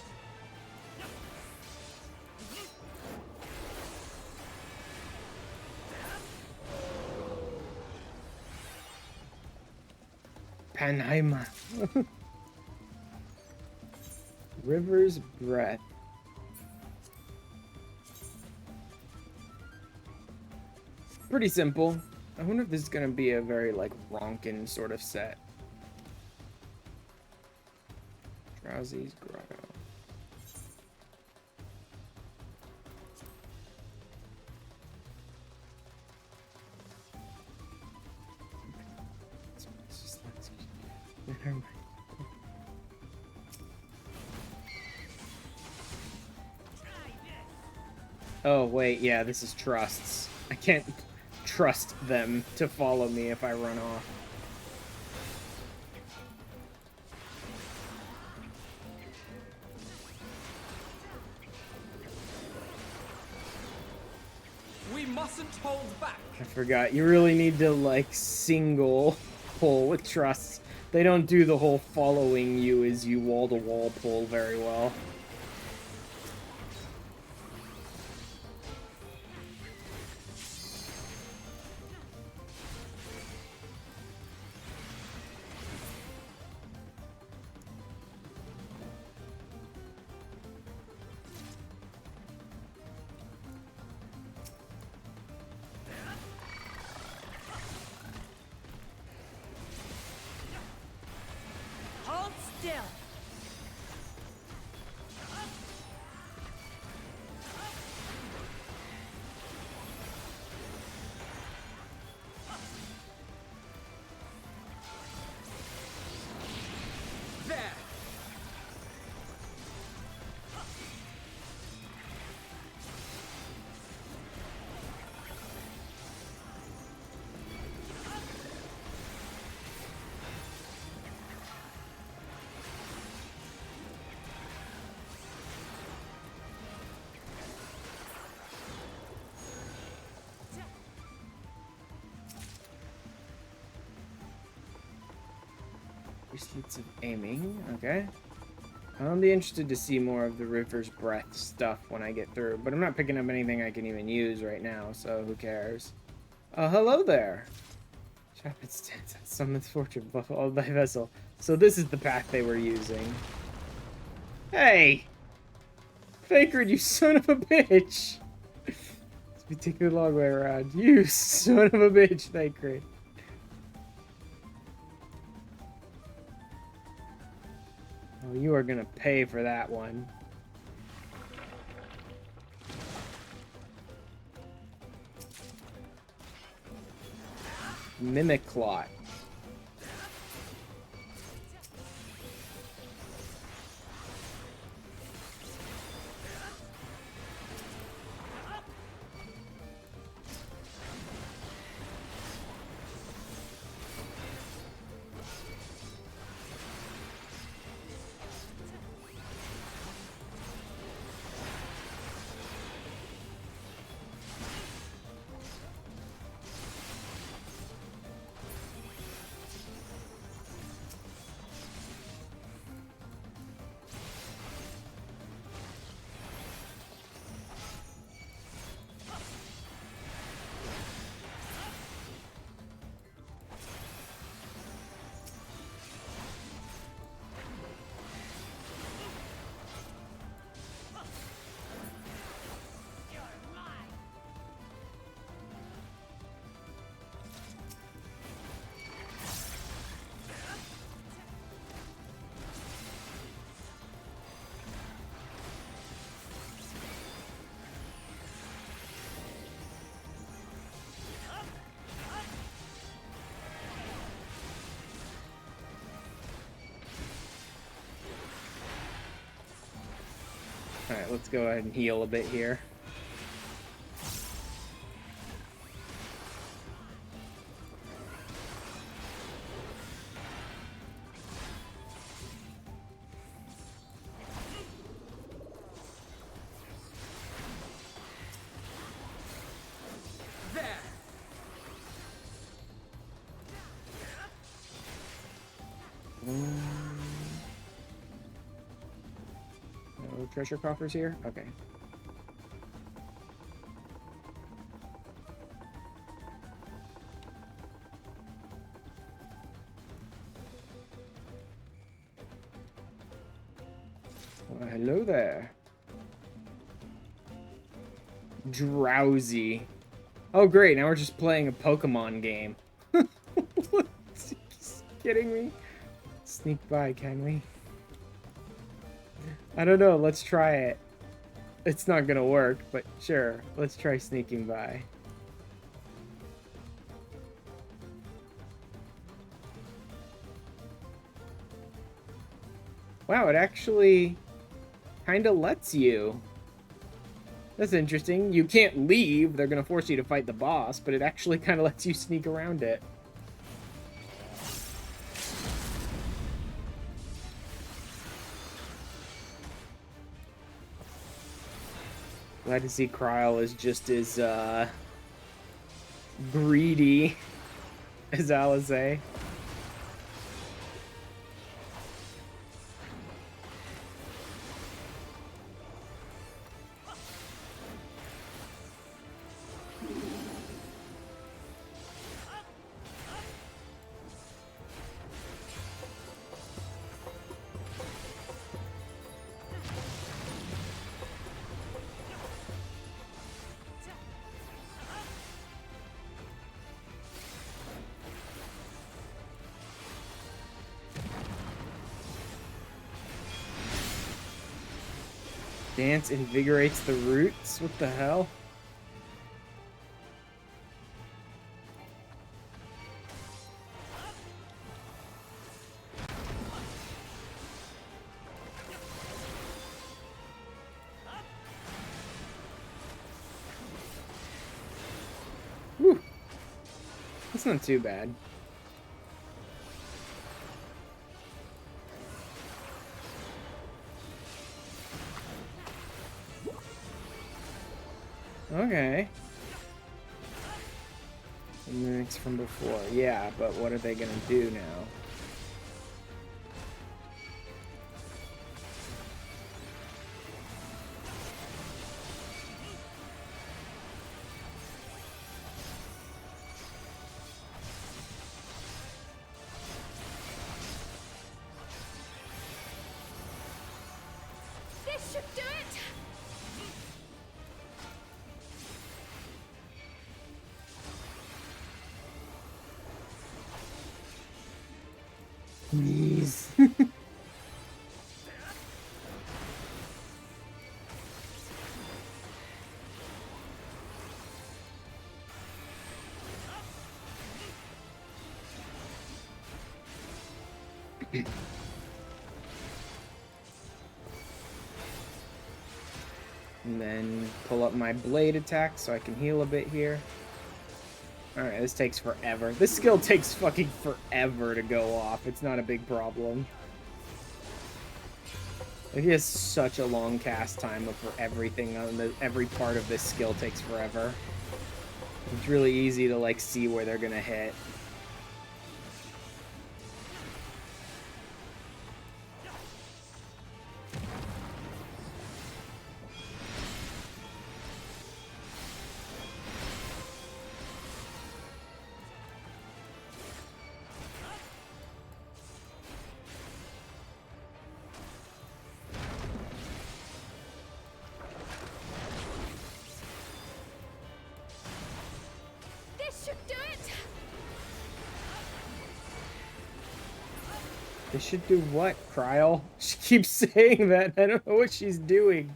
Panheima. River's Breath. Pretty simple. I wonder if this is gonna be a very like ronkin sort of set. Drowsy's Grotto. Never mind. Oh wait, yeah, this is trusts. I can't trust them to follow me if I run off. We mustn't hold back. I forgot. You really need to like single pull with trusts. They don't do the whole following you as you wall-to-wall pull very well. Hold still. There. Bracelets of aiming, okay. I'll be interested to see more of the River's Breath stuff when I get through, but I'm not picking up anything I can even use right now, so who cares? Hello there! Shepard stands at Summon's Fortune, followed by Vessel. So this is the path they were using. Hey! Fakrid, you son of a bitch! Let's be taking the long way around. You son of a bitch, Fakrid. Oh, you are gonna pay for that one. Mimiclot. Alright, let's go ahead and heal a bit here. There. No treasure coffers here? Okay. Hello there. Drowsy. Oh, great. Now we're just playing a Pokemon game. What? Are you kidding me? Sneak by, can we? I don't know. Let's try it. It's not gonna work, but sure. Let's try sneaking by. Wow, it actually kind of lets you. That's interesting. You can't leave. They're going to force you to fight the boss, but it actually kind of lets you sneak around it. Glad to see Kryl is just as greedy as Alizé. Dance invigorates the roots? What the hell? Whew. That's not too bad. Okay. The mimics from before. Yeah, but what are they gonna do now? This should do it! Please. And then pull up my blade attack so I can heal a bit here. Alright, this takes forever. This skill takes fucking forever to go off. It's not a big problem. It has such a long cast time for everything on every part of this skill takes forever. It's really easy to like see where they're gonna hit. They should do what, Kryl? She keeps saying that. I don't know what she's doing.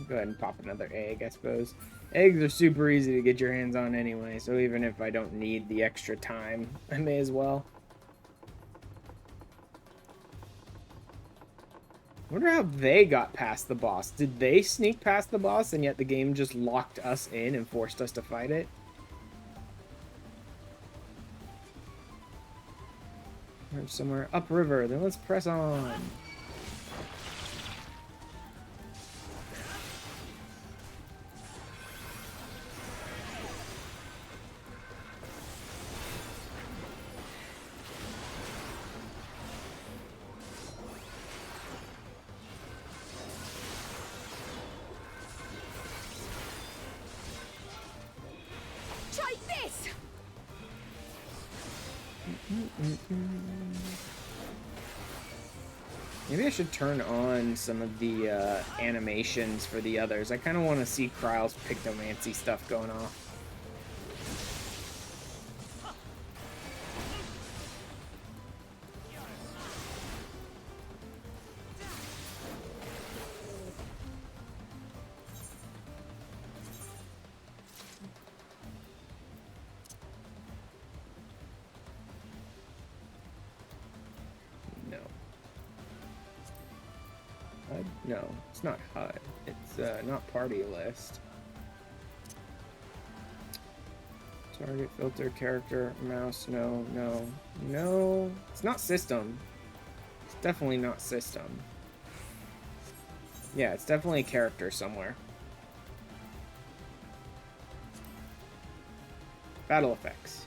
Go ahead and pop another egg, I suppose. Eggs are super easy to get your hands on anyway, so even if I don't need the extra time, I may as well. I wonder how they got past the boss. Did they sneak past the boss and yet the game just locked us in and forced us to fight it? Or somewhere upriver, then let's press on. Maybe I should turn on some of the animations for the others. I kind of want to see Kryle's Pictomancy stuff going off. No, it's not HUD. It's not party list. Target, filter, character, mouse, no. It's not system. It's definitely not system. Yeah, it's definitely a character somewhere. Battle effects.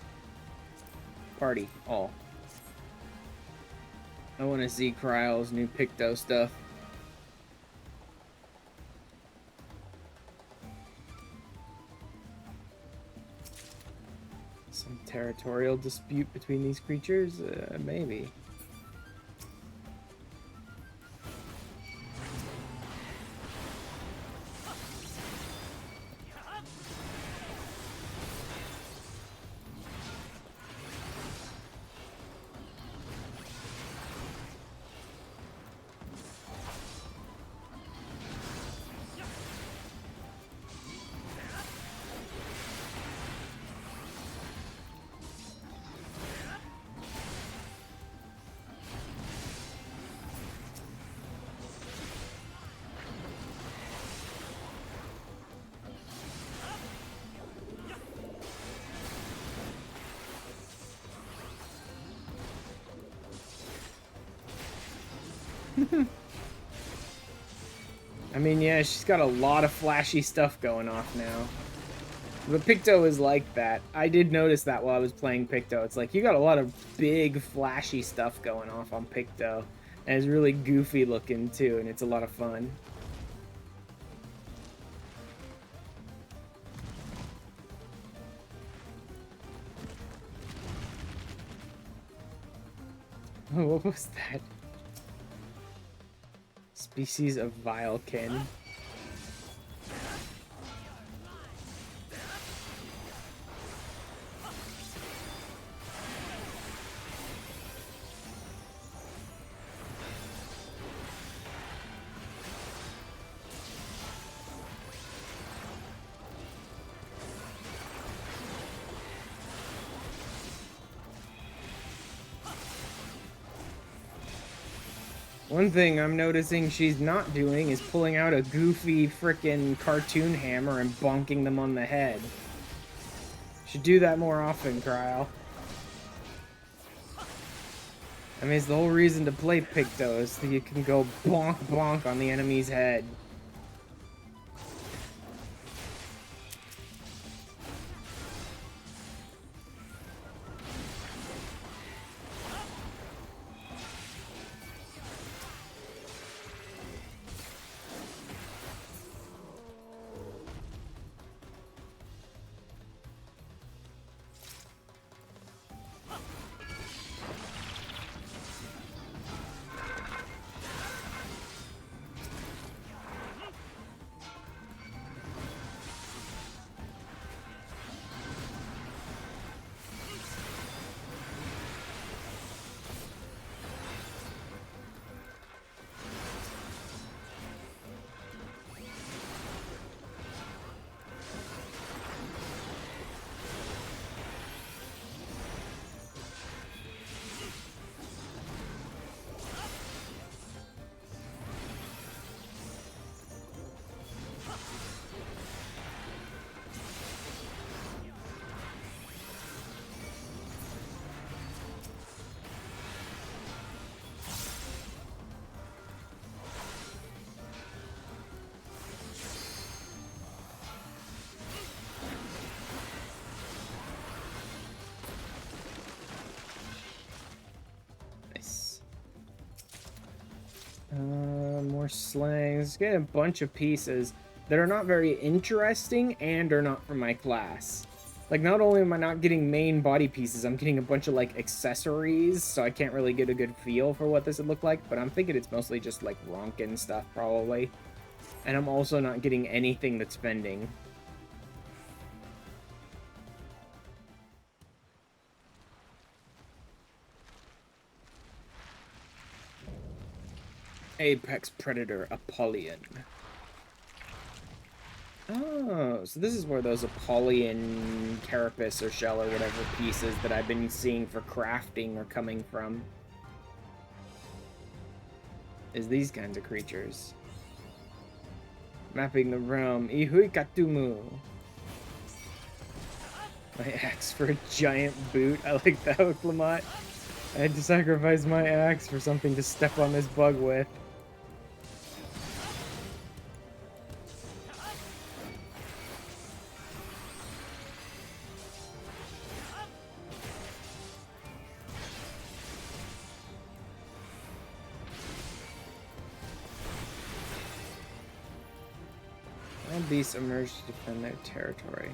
Party, all. I want to see Kryle's new Picto stuff. Some territorial dispute between these creatures? Maybe. I mean, yeah, she's got a lot of flashy stuff going off now. But Picto is like that. I did notice that while I was playing Picto. It's like, you got a lot of big, flashy stuff going off on Picto. And it's really goofy looking, too, and it's a lot of fun. Oh, what was that? Species of Vilekin. One thing I'm noticing she's not doing is pulling out a goofy frickin' cartoon hammer and bonking them on the head. Should do that more often, Kryle. I mean, it's the whole reason to play Picto is that you can go bonk bonk on the enemy's head. More slings. Get a bunch of pieces that are not very interesting and are not from my class. Like, not only am I not getting main body pieces, I'm getting a bunch of, like, accessories, so I can't really get a good feel for what this would look like, but I'm thinking it's mostly just, like, Ronkin stuff, probably. And I'm also not getting anything that's vending. Apex Predator Apollyon. Oh, so this is where those Apollyon carapace or shell or whatever pieces that I've been seeing for crafting are coming from. Is these kinds of creatures. Mapping the realm. Ihui Katumu. My axe for a giant boot. I like that with Lamont. I had to sacrifice my axe for something to step on this bug with. All beasts emerge to defend their territory.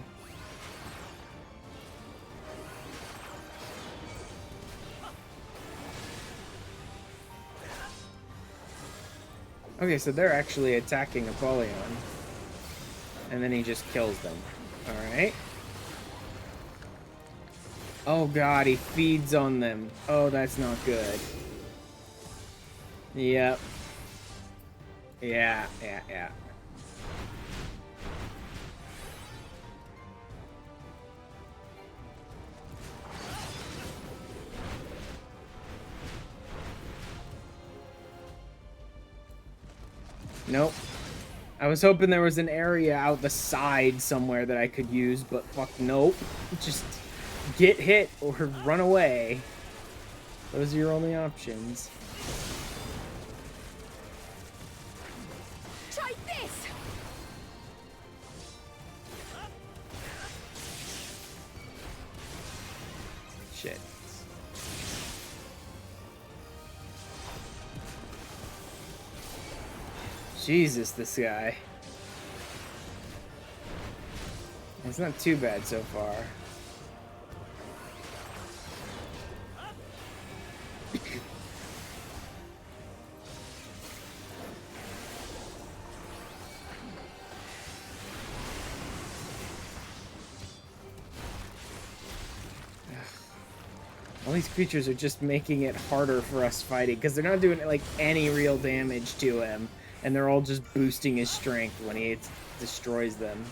Okay, so they're actually attacking Apollyon. And then he just kills them. Alright. Oh god, he feeds on them. Oh, that's not good. Yep. Yeah. Nope. I was hoping there was an area out the side somewhere that I could use, but fuck nope. Just get hit or run away. Those are your only options. Try this. Shit. Jesus, this guy. It's not too bad so far. All these creatures are just making it harder for us fighting because they're not doing like any real damage to him, and they're all just boosting his strength when he destroys them.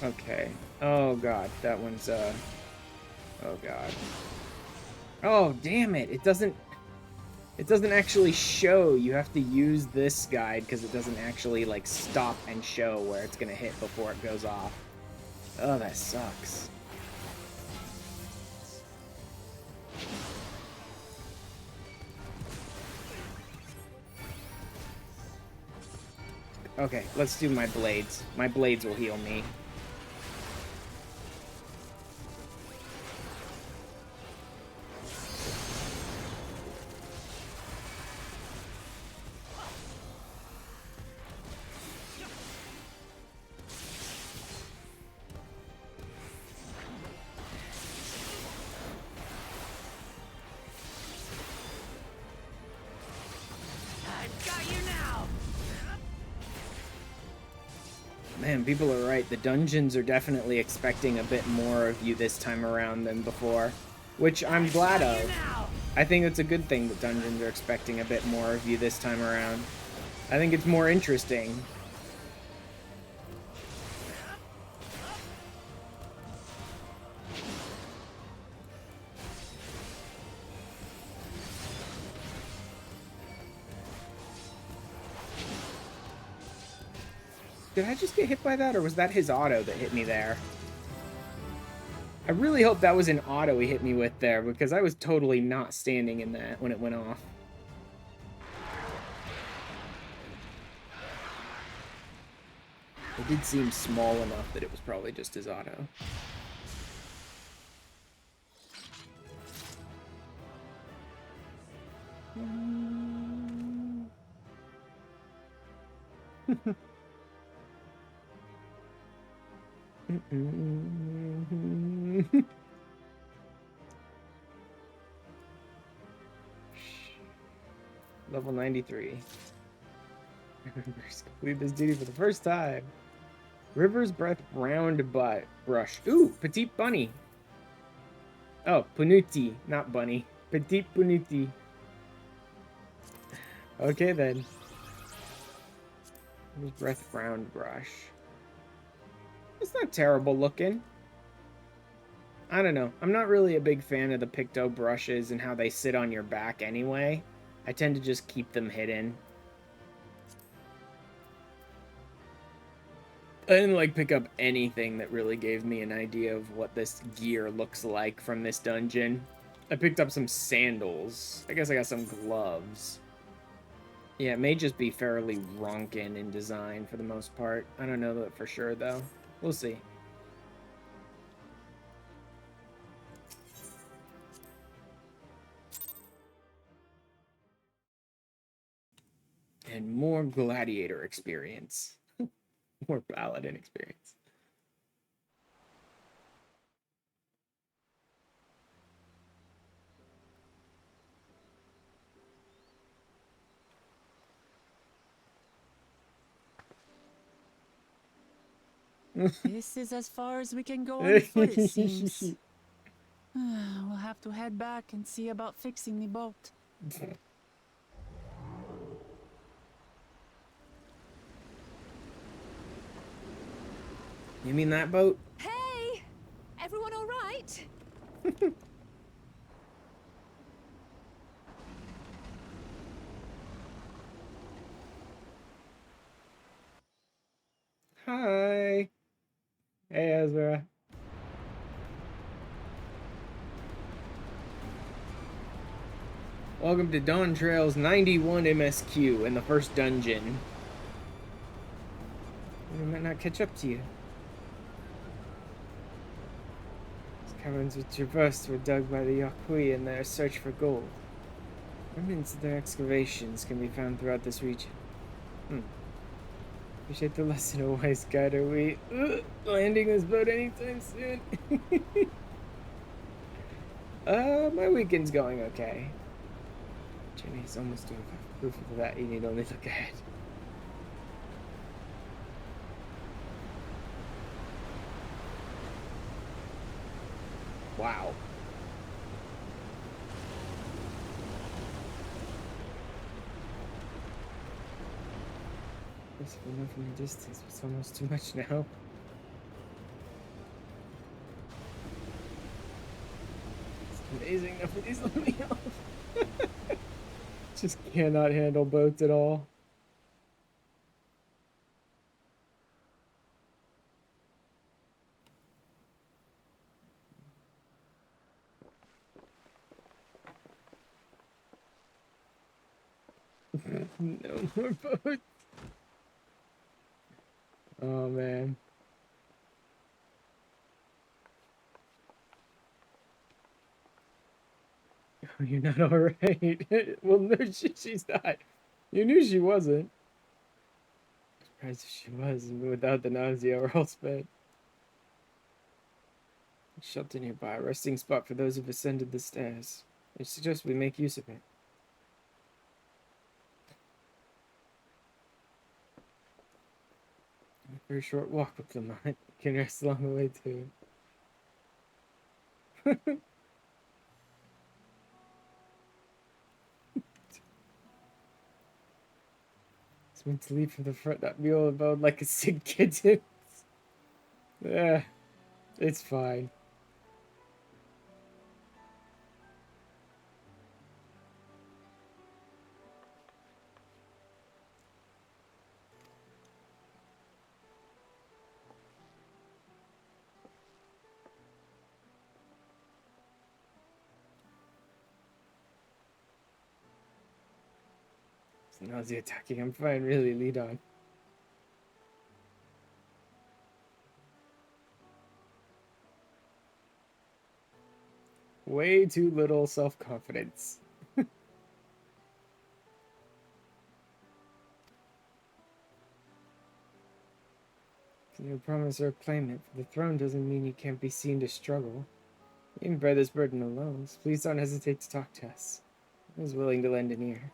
Okay. Oh god, that one's oh god. Oh damn it! It doesn't actually show. You have to use this guide because it doesn't actually like stop and show where it's gonna hit before it goes off. Oh, that sucks. Okay, let's do my blades. My blades will heal me. Man, people are right. The dungeons are definitely expecting a bit more of you this time around than before, which I'm glad of. I think it's a good thing that dungeons are expecting a bit more of you this time around. I think it's more interesting. Did I just get hit by that, or was that his auto that hit me there? I really hope that was an auto he hit me with there, because I was totally not standing in that when it went off. It did seem small enough that it was probably just his auto. Level 93. Rivers complete this duty for the first time. River's Breath Round Brush. Ooh, Petite Bunny. Oh, Punuti, not Bunny. Petite Punuti. Okay then. River's Breath Round Brush. It's not terrible looking. I don't know. I'm not really a big fan of the Picto brushes and how they sit on your back anyway. I tend to just keep them hidden. I didn't like pick up anything that really gave me an idea of what this gear looks like from this dungeon. I picked up some sandals. I guess I got some gloves. Yeah, it may just be fairly ronkin in design for the most part. I don't know that for sure though. We'll see. And more gladiator experience. More paladin experience. This is as far as we can go on foot, it seems. We'll have to head back and see about fixing the boat. You mean that boat? Hey! Everyone all right? Hi. Hey, Ezra. Welcome to Dawntrail's 91 MSQ in the first dungeon. I might not catch up to you. These caverns we traversed were dug by the Yakui in their search for gold. Remnants of their excavations can be found throughout this region. Appreciate the lesson, a wise guide. Are we landing this boat anytime soon? My weekend's going okay. Jimmy's almost over. Proof of that, you need only look ahead. Wow. This enough from the distance, it's almost too much now. It's amazing nobody's let me off. Just cannot handle boats at all. No more boats. Oh man. Oh, you're not alright. Well, no, she's not. You knew she wasn't. Surprised if she was, and without the nausea, we're all spent. Shelter nearby, a resting spot for those who've ascended the stairs. I suggest we make use of it. A very short walk up the mine. You can rest along the way too. It's meant to lead from the front, not mule about like a sick kitten. Yeah, it's fine. Nausea attacking. I'm fine, really. Lead on. Way too little self-confidence. You promise or claim it. The throne doesn't mean you can't be seen to struggle. You can bear this burden alone. So please don't hesitate to talk to us. I was willing to lend an ear.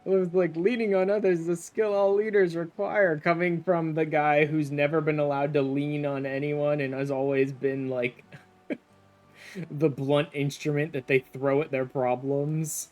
It was like leaning on others is a skill all leaders require, coming from the guy who's never been allowed to lean on anyone and has always been like the blunt instrument that they throw at their problems.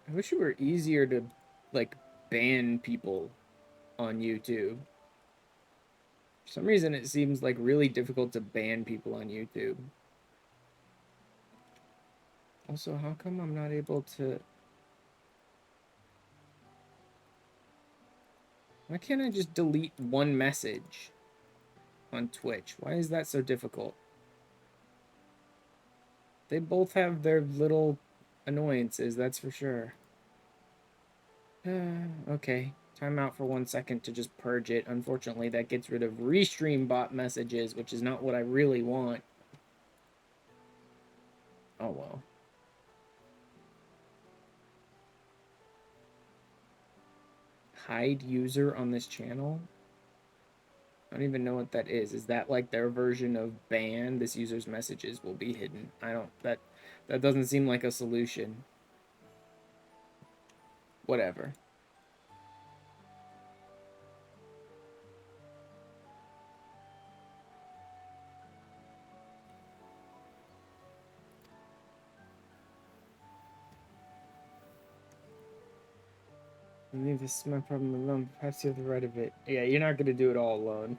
I wish it were easier to, like, ban people on YouTube. For some reason, it seems, like, really difficult to ban people on YouTube. Also, how come I'm not able to... Why can't I just delete one message on Twitch? Why is that so difficult? They both have their little annoyances, that's for sure. Okay, time out for 1 second to just purge it. Unfortunately, that gets rid of restream bot messages, which is not what I really want. Oh well. Hide user on this channel? I don't even know what that is. Is that like their version of ban? This user's messages will be hidden. That doesn't seem like a solution. Whatever. Leave this is my problem alone. Perhaps you have the right of it. Yeah, you're not gonna do it all alone.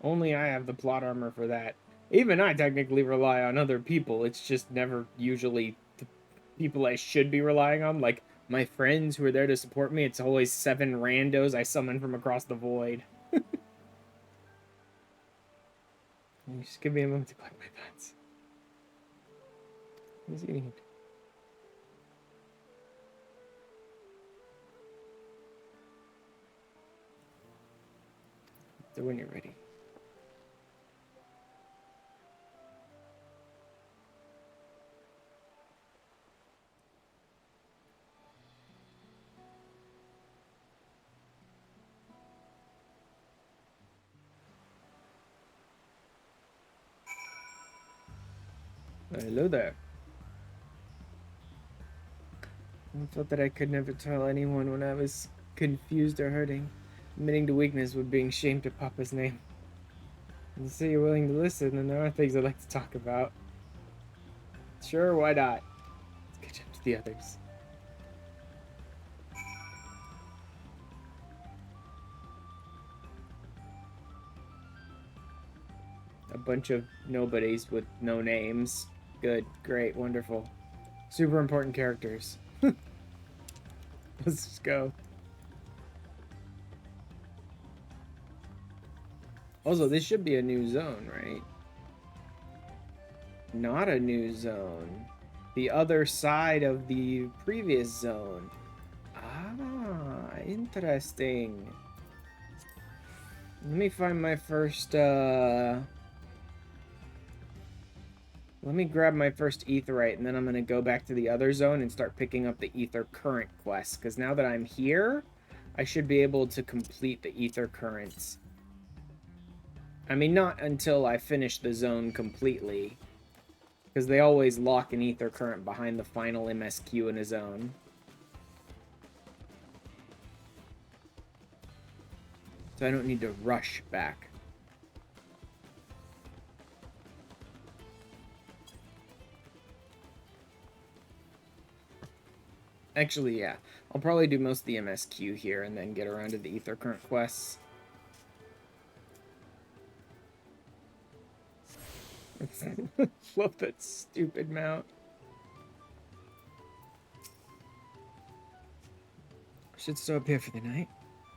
Only I have the plot armor for that. Even I technically rely on other people. It's just never usually the people I should be relying on. Like, my friends who are there to support me, it's always 7 randos I summon from across the void. Just give me a moment to collect my pets. What does he need? So when you're ready. Hello there. I thought that I could never tell anyone when I was confused or hurting, admitting to weakness would being shamed to Papa's name. You say you're willing to listen, and there are things I'd like to talk about. Sure, why not? Let's catch up to the others. A bunch of nobodies with no names. Good, great, wonderful. Super important characters. Let's just go. Also, this should be a new zone, right? Not a new zone. The other side of the previous zone. Ah, interesting. Let me find my first, Let me grab my first Aetheryte, and then I'm going to go back to the other zone and start picking up the Aether Current quests. Because now that I'm here, I should be able to complete the Aether Currents. I mean, not until I finish the zone completely. Because they always lock an Aether Current behind the final MSQ in a zone. So I don't need to rush back. Actually, yeah. I'll probably do most of the MSQ here and then get around to the Ether Current quests. Love that stupid mount. Should stop here for the night.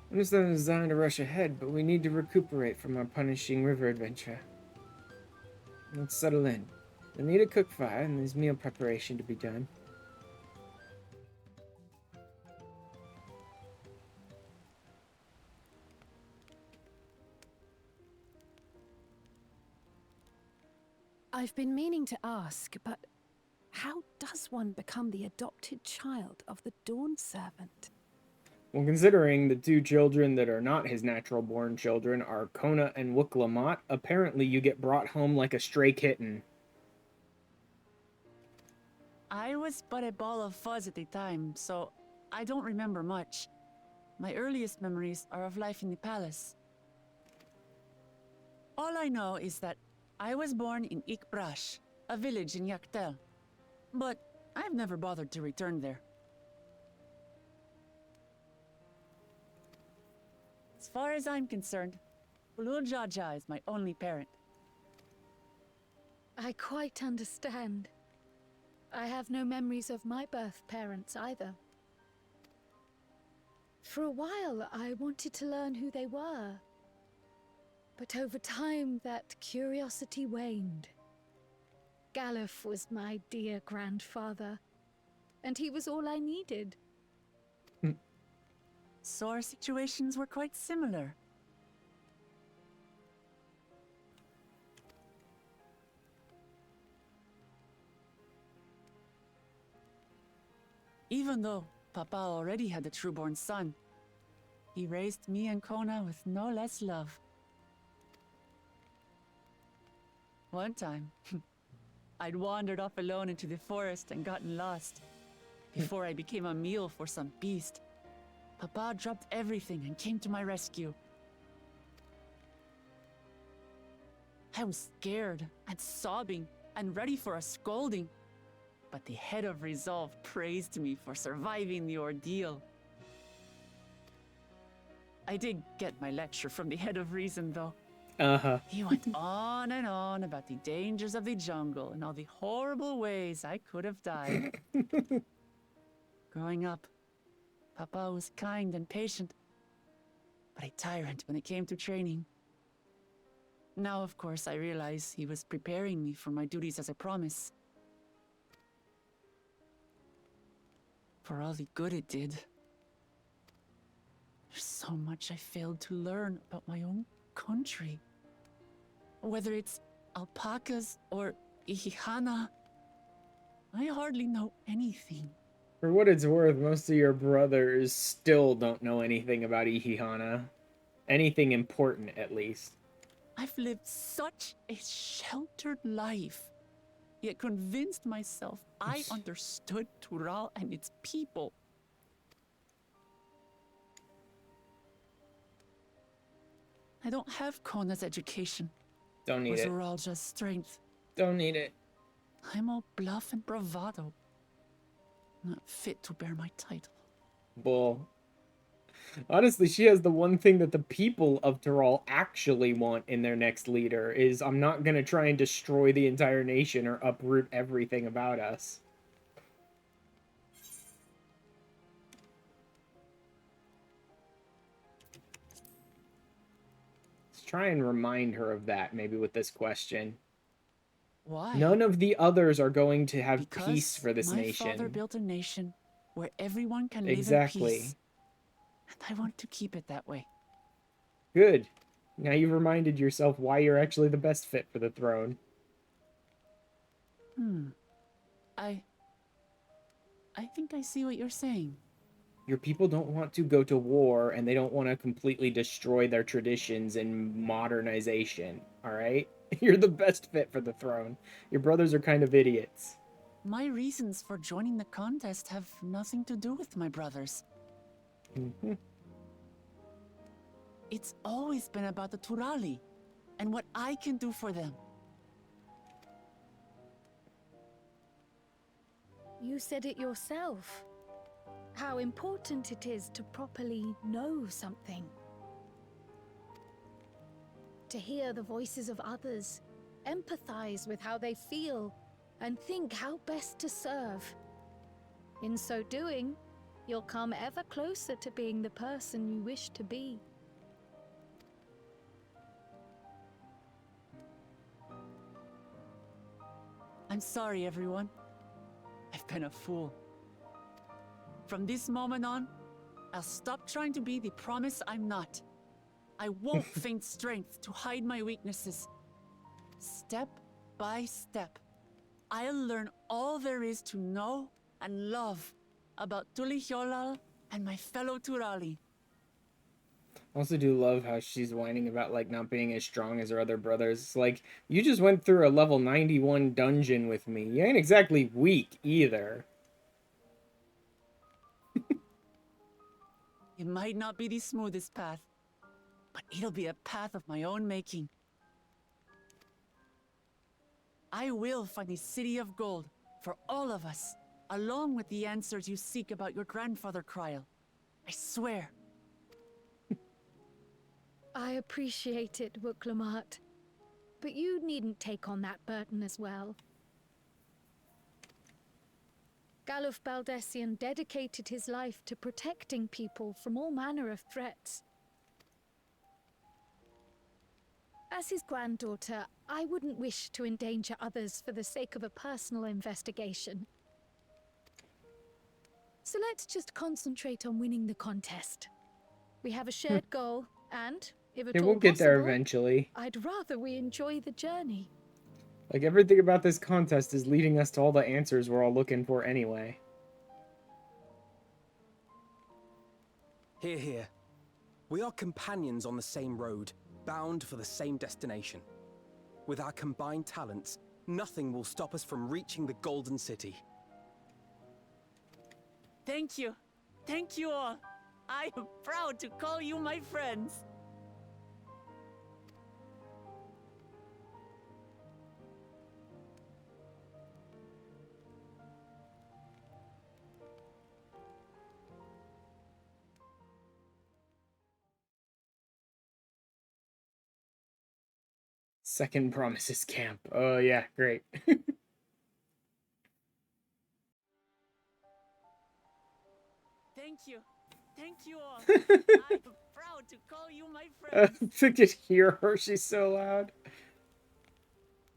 I understand it's designed to rush ahead, but we need to recuperate from our punishing river adventure. Let's settle in. We'll need a cook fire and there's meal preparation to be done. I've been meaning to ask, but how does one become the adopted child of the Dawn Servant? Well, considering the two children that are not his natural-born children are Kona and Wuklamot, apparently you get brought home like a stray kitten. I was but a ball of fuzz at the time, so I don't remember much. My earliest memories are of life in the palace. All I know is that I was born in Ikbrash, a village in Yaktel. But I've never bothered to return there. As far as I'm concerned, Ulul Jaja is my only parent. I quite understand. I have no memories of my birth parents either. For a while, I wanted to learn who they were. But over time, that curiosity waned. Galuf was my dear grandfather, and he was all I needed. So our situations were quite similar. Even though Papa already had a true-born son, he raised me and Kona with no less love. One time, I'd wandered off alone into the forest and gotten lost. Before I became a meal for some beast, Papa dropped everything and came to my rescue. I was scared and sobbing and ready for a scolding, but the head of resolve praised me for surviving the ordeal. I did get my lecture from the head of reason, though. He went on and on about the dangers of the jungle and all the horrible ways I could have died. Growing up, Papa was kind and patient, but a tyrant when it came to training. Now, of course, I realize he was preparing me for my duties as a promise. For all the good it did. There's so much I failed to learn about my own country. Whether it's alpacas or Ihihana, I hardly know anything. For what it's worth, most of your brothers still don't know anything about Ihihana. Anything important, at least. I've lived such a sheltered life, yet convinced myself I understood Tural and its people. I don't have Kona's education. Don't need or it. Zoralja's strength. Don't need it. I'm all bluff and bravado. Not fit to bear my title. Bull. Honestly, she has the one thing that the people of Tural actually want in their next leader is I'm not gonna try and destroy the entire nation or uproot everything about us. Let's try and remind her of that, maybe with this question. Why? None of the others are going to have Because peace for this my nation. father built a nation where everyone can Exactly. live in peace. And I want to keep it that way. Good. Now you've reminded yourself why you're actually the best fit for the throne. I think I see what you're saying. Your people don't want to go to war, and they don't want to completely destroy their traditions and modernization, alright? You're the best fit for the throne. Your brothers are kind of idiots. My reasons for joining the contest have nothing to do with my brothers. It's always been about the Turali and what I can do for them. You said it yourself. How important it is to properly know something. To hear the voices of others, empathize with how they feel, and think how best to serve. In so doing, you'll come ever closer to being the person you wish to be. I'm sorry, everyone. I've been a fool. From this moment on, I'll stop trying to be the promise I'm not. I won't feign strength to hide my weaknesses. Step by step, I'll learn all there is to know and love about Tuliyolaal and my fellow Turali. I also do love how she's whining about, like, not being as strong as her other brothers. It's like, you just went through a level 91 dungeon with me. You ain't exactly weak, either. It might not be the smoothest path, but it'll be a path of my own making. I will find the City of Gold for all of us, along with the answers you seek about your grandfather, Kryl. I swear. I appreciate it, Wuklamart. But you needn't take on that burden as well. Galuf Baldessian dedicated his life to protecting people from all manner of threats. As his granddaughter, I wouldn't wish to endanger others for the sake of a personal investigation. So let's just concentrate on winning the contest. We have a shared goal, and, if at Yeah, all we'll get there possible, eventually. I'd rather we enjoy the journey. Like, everything about this contest is leading us to all the answers we're all looking for anyway. Hear, hear. We are companions on the same road, bound for the same destination. With our combined talents, nothing will stop us from reaching the Golden City. Thank you. Thank you all. I am proud to call you my friends. Second Promises Camp. Oh, yeah, great. Thank you. Thank you all. I am proud to call you my friends. To just hear her, she's so loud.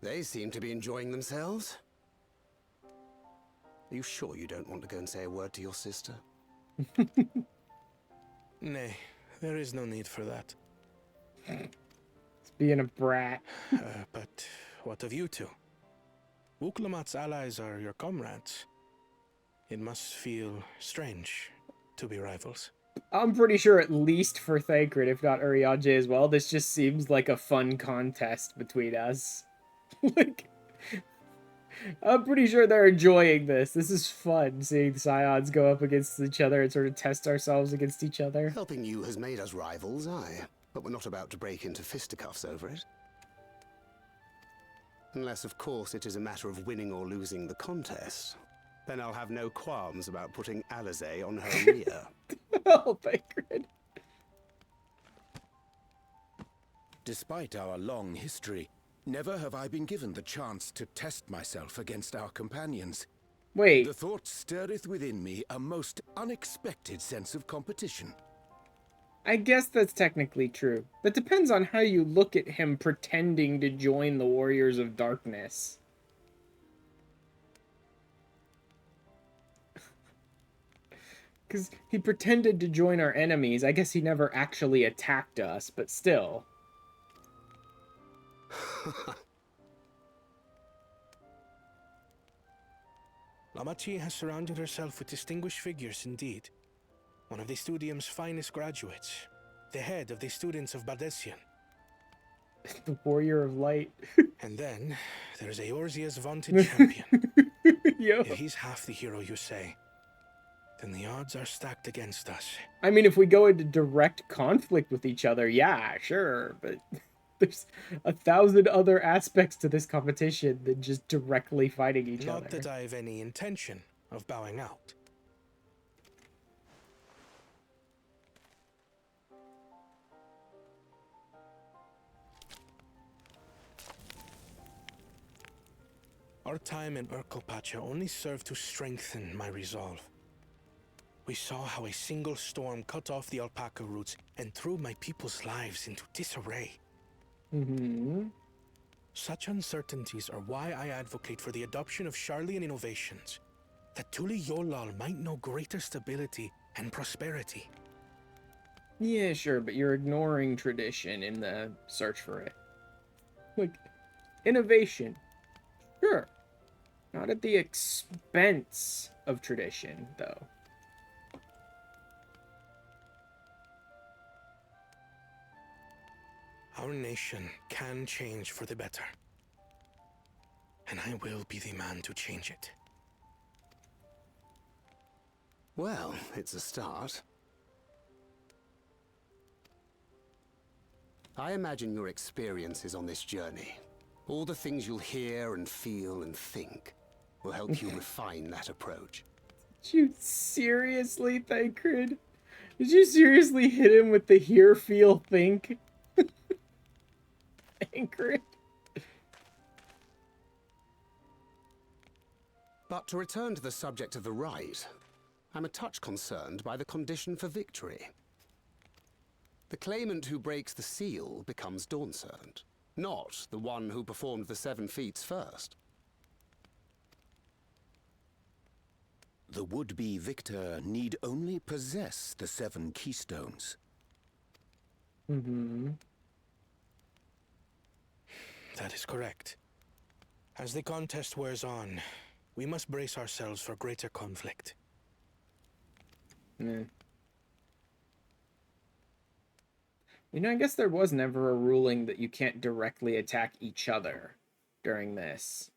They seem to be enjoying themselves. Are you sure you don't want to go and say a word to your sister? Nay, there is no need for that. It's being a brat. But what of you two? Wuklamat's allies are your comrades. It must feel strange to be rivals. I'm pretty sure at least for Thacred, if not Uriaje as well, this just seems like a fun contest between us. Like, I'm pretty sure they're enjoying this. This is fun, seeing Scions go up against each other and sort of test ourselves against each other. Helping you has made us rivals, aye. But we're not about to break into fisticuffs over it. Unless, of course, it is a matter of winning or losing the contest. Then I'll have no qualms about putting Alizé on her rear. Oh, Thacred. Despite our long history, never have I been given the chance to test myself against our companions. Wait. The thought stirreth within me a most unexpected sense of competition. I guess that's technically true. That depends on how you look at him pretending to join the Warriors of Darkness. Because he pretended to join our enemies. I guess he never actually attacked us, but still. Lamachi has surrounded herself with distinguished figures indeed. One of the Studium's finest graduates. The head of the students of Bardessian. The Warrior of Light. And then, there's Eorzea's vaunted champion. Yo. If he's half the hero you say, then the odds are stacked against us. I mean, if we go into direct conflict with each other, yeah, sure, but there's 1,000 other aspects to this competition than just directly fighting each Not other. that I have any intention of bowing out. Our time in Urkelpacha only served to strengthen my resolve. We saw how a single storm cut off the alpaca roots and threw my people's lives into disarray. Mm-hmm. Such uncertainties are why I advocate for the adoption of Sharlayan innovations, that Tuliyolaal might know greater stability and prosperity. Yeah, sure, but you're ignoring tradition in the search for it. Like, innovation. Sure. Not at the expense of tradition, though. Our nation can change for the better. And I will be the man to change it. Well, it's a start. I imagine your experiences on this journey, all the things you'll hear and feel and think, will help you refine that approach. Did you seriously, Thancred? Did you seriously hit him with the hear, feel, think? Thancred? But to return to the subject of the rite, I'm a touch concerned by the condition for victory. The claimant who breaks the seal becomes Dawn Servant, not the one who performed the 7 feats first. The would-be victor need only possess the 7 keystones. Mm-hmm. That is correct. As the contest wears on, we must brace ourselves for greater conflict. Yeah. You know, I guess there was never a ruling that you can't directly attack each other during this.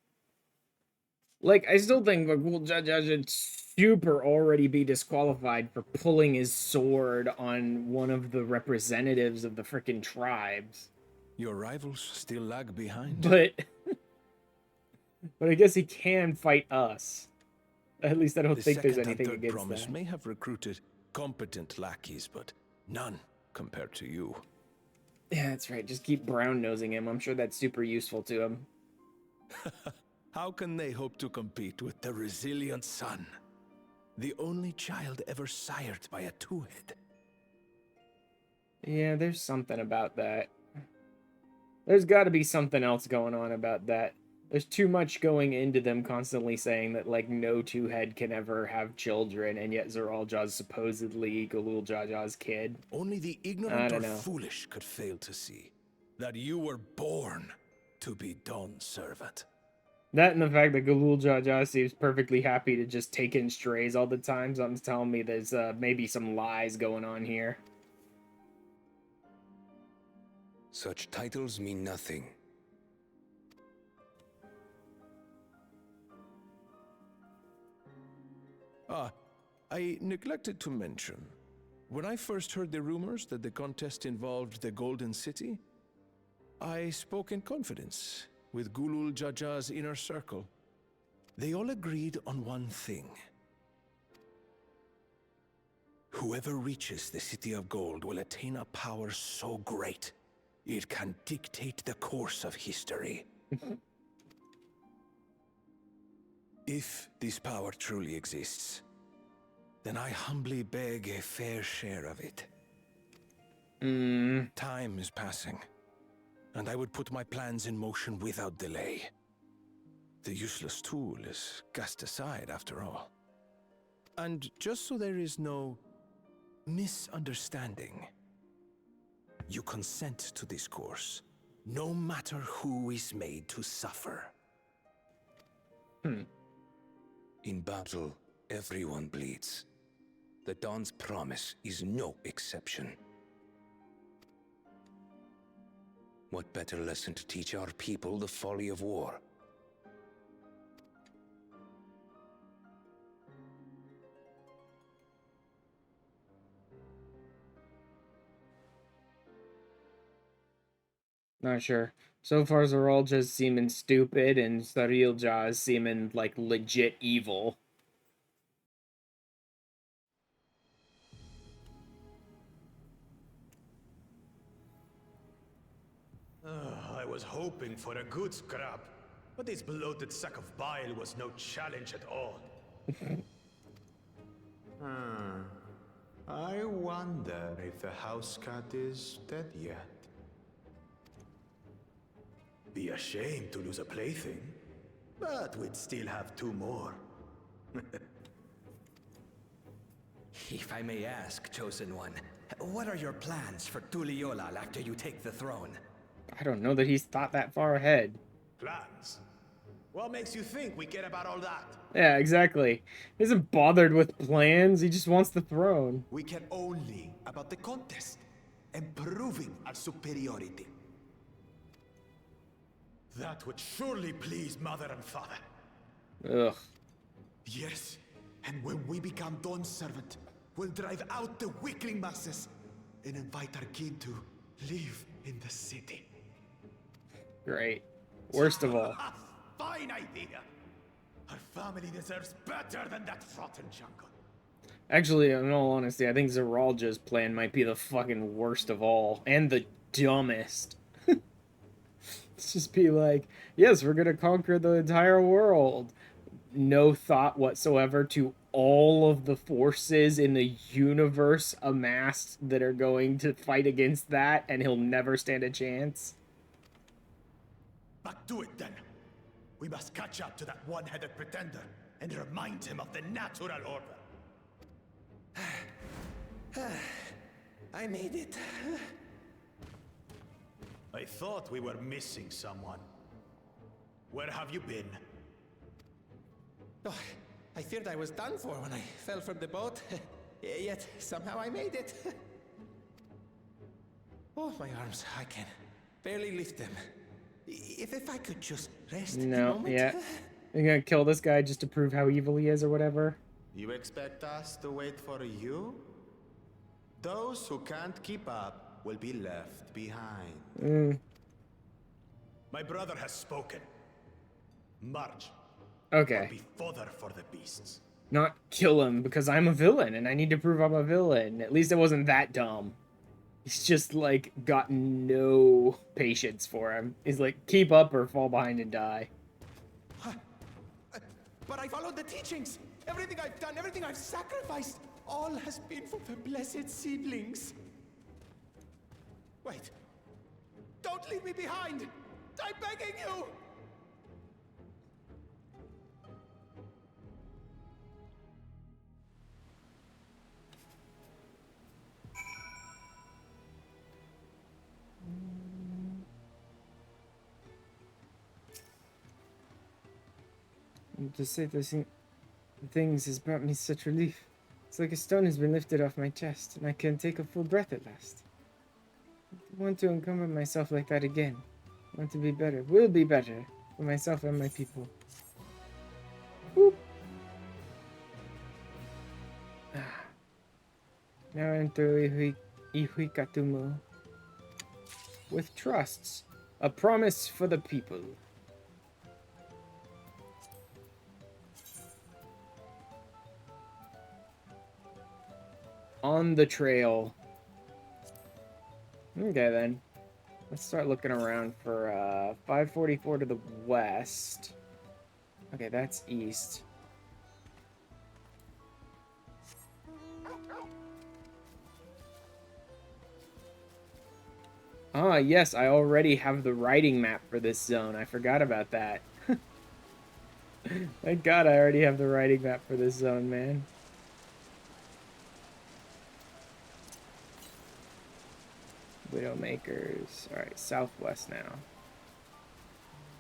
Like, I still think Gulul Jaja should super already be disqualified for pulling his sword on one of the representatives of the frickin' tribes. Your rivals still lag behind. But I guess he can fight us. At least I don't think there's anything against promise that. may have recruited competent lackeys, but none compared to you. Yeah, that's right. Just keep brown-nosing him. I'm sure that's super useful to him. How can they hope to compete with the resilient sun? The only child ever sired by a two-head. Yeah, there's something about that. There's got to be something else going on about that. There's too much going into them constantly saying that, like, no two-head can ever have children, and yet Zeralja's supposedly Gulul Jaja's kid. Only the I ignorant don't or know. foolish could fail to see that you were born to be Dawn's servant. That and the fact that Gulul Jaja seems perfectly happy to just take in strays all the time. Something's telling me there's maybe some lies going on here. Such titles mean nothing. I neglected to mention, when I first heard the rumors that the contest involved the Golden City, I spoke in confidence with Gulul Jaja's inner circle. They all agreed on one thing. Whoever reaches the City of Gold will attain a power so great, it can dictate the course of history. If this power truly exists, then I humbly beg a fair share of it. Time is passing, and I would put my plans in motion without delay. The useless tool is cast aside after all. And just so there is no misunderstanding, you consent to this course, no matter who is made to suffer. In battle, everyone bleeds. The Dawn's promise is no exception. What better lesson to teach our people the folly of war? Not sure. So far, Zoralja's seeming stupid, and Sarilja is seeming like legit evil. I was hoping for a good scrap, but this bloated sack of bile was no challenge at all. I wonder if the house cat is dead yet. Be a shame to lose a plaything, but we'd still have 2 more. If I may ask, Chosen One, what are your plans for Tuliyolaal after you take the throne? I don't know that he's thought that far ahead. Plans? What makes you think we care about all that? Yeah, exactly. He isn't bothered with plans, he just wants the throne. We care only about the contest and proving our superiority. That would surely please Mother and Father. Ugh. Yes, and when we become Dawn's servant, we'll drive out the weakling masses and invite our king to live in the city. Great. Worst of all. Fine idea! Our family deserves better than that rotten jungle. Actually, in all honesty, I think Zoralja's plan might be the fucking worst of all. And the dumbest. Let's just be like, yes, we're gonna conquer the entire world. No thought whatsoever to all of the forces in the universe amassed that are going to fight against that, and he'll never stand a chance. But do it then. We must catch up to that one-headed pretender and remind him of the natural order. I made it. I thought we were missing someone. Where have you been? Oh, I feared I was done for when I fell from the boat. Yet somehow I made it. Oh, my arms, I can barely lift them. If I could just rest a moment. Yeah. You're gonna kill this guy just to prove how evil he is or whatever? You expect us to wait for you? Those who can't keep up will be left behind. My brother has spoken. March. Okay. Be fodder for the beasts. Not kill him because I'm a villain and I need to prove I'm a villain. At least it wasn't that dumb. He's just, like, got no patience for him. He's like, keep up or fall behind and die. But I followed the teachings. Everything I've done, everything I've sacrificed, all has been for the blessed seedlings. Wait. Don't leave me behind! I'm begging you! To say those things has brought me such relief. It's like a stone has been lifted off my chest, and I can take a full breath at last. I want to encumber myself like that again. I want to be better, will be better, for myself and my people. Boop. Now enter Ihuikatumu. With trusts, a promise for the people. On the trail. Okay then. Let's start looking around for 544 to the west. Okay, that's east. Ah, yes, I already have the riding map for this zone. I forgot about that. Thank God I already have the riding map for this zone, man. Widowmakers. Alright, southwest now.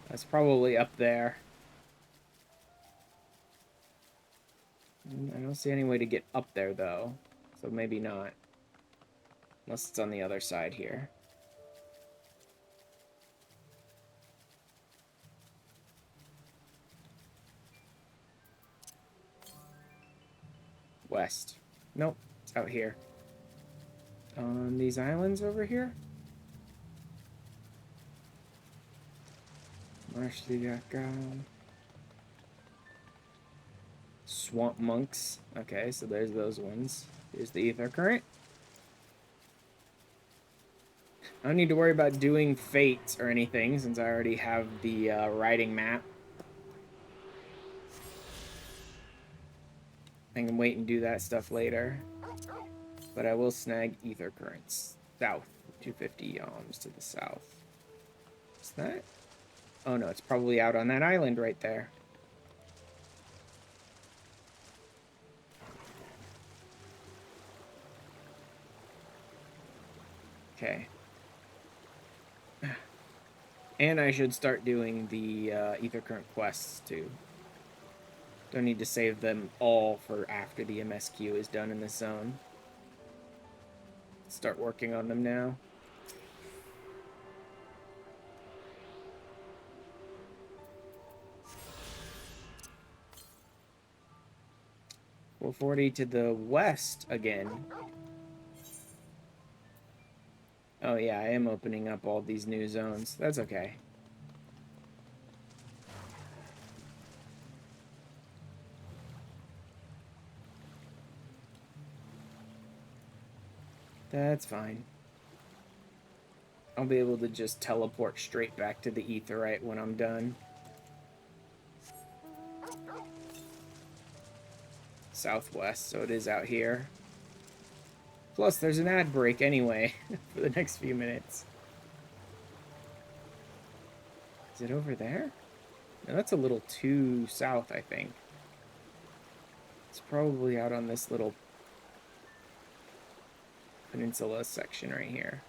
That's probably up there. I don't see any way to get up there, though. So maybe not. Unless it's on the other side here. West. Nope, it's out here. On these islands over here? Marshly.com. Swamp monks. Okay, so there's those ones. Here's the ether current. I don't need to worry about doing fates or anything since I already have the riding map. I can wait and do that stuff later. But I will snag ether currents. South. 250 yalms to the south. What's that? Oh no, it's probably out on that island right there. Okay. And I should start doing the ether current quests too. Don't need to save them all for after the MSQ is done in this zone. Start working on them now. .440 to the west again. Oh yeah, I am opening up all these new zones. That's okay. That's fine. I'll be able to just teleport straight back to the Aetheryte when I'm done. Southwest, so it is out here. Plus, there's an ad break anyway for the next few minutes. Is it over there? No, that's a little too south, I think. It's probably out on this little peninsula section right here.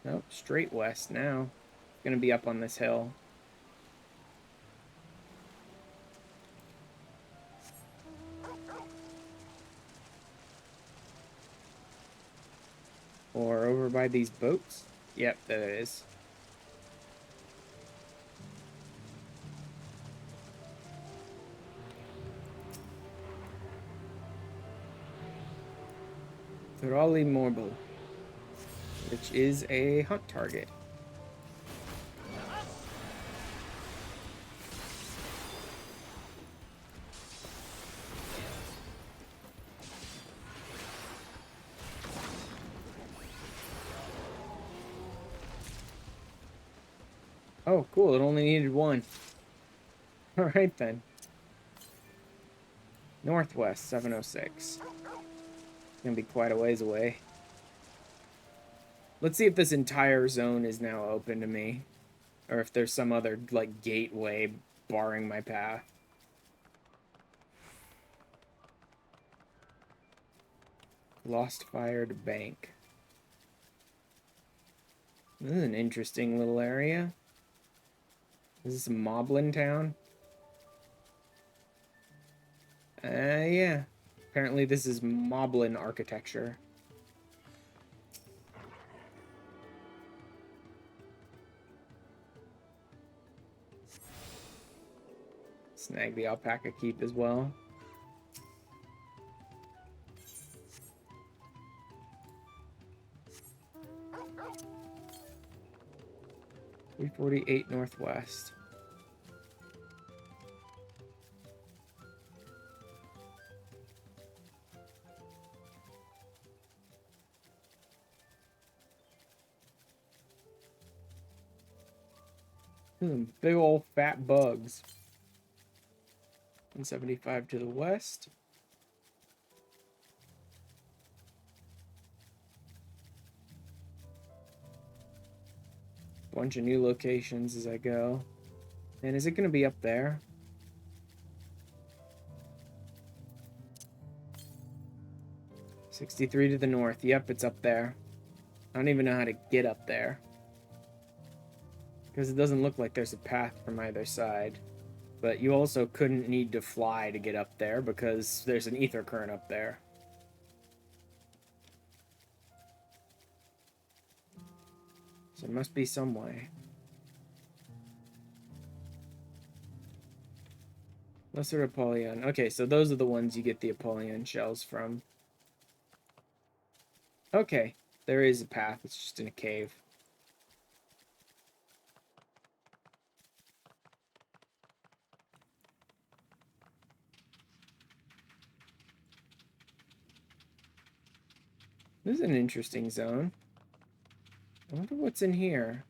Nope, straight west now. It's gonna be up on this hill. Or over by these boats? Yep, there it is. Tuliyolaal, which is a hunt target. Oh, cool. It only needed one. Alright then. Northwest, 706. It's gonna be quite a ways away. Let's see if this entire zone is now open to me. Or if there's some other, like, gateway barring my path. Lost Fired Bank. This is an interesting little area. Is this a Moblin town? Yeah. Apparently this is Moblin architecture. Snag the alpaca keep as well. .348 northwest. Big old fat bugs. 175 to the west. Bunch of new locations as I go. And is it going to be up there? .63 to the north. Yep, it's up there. I don't even know how to get up there. Because it doesn't look like there's a path from either side. But you also couldn't need to fly to get up there because there's an ether current up there. So there must be some way. Lesser Apollyon. Okay, so those are the ones you get the Apollyon shells from. Okay. there is a path. It's just in a cave. This is an interesting zone. I wonder what's in here.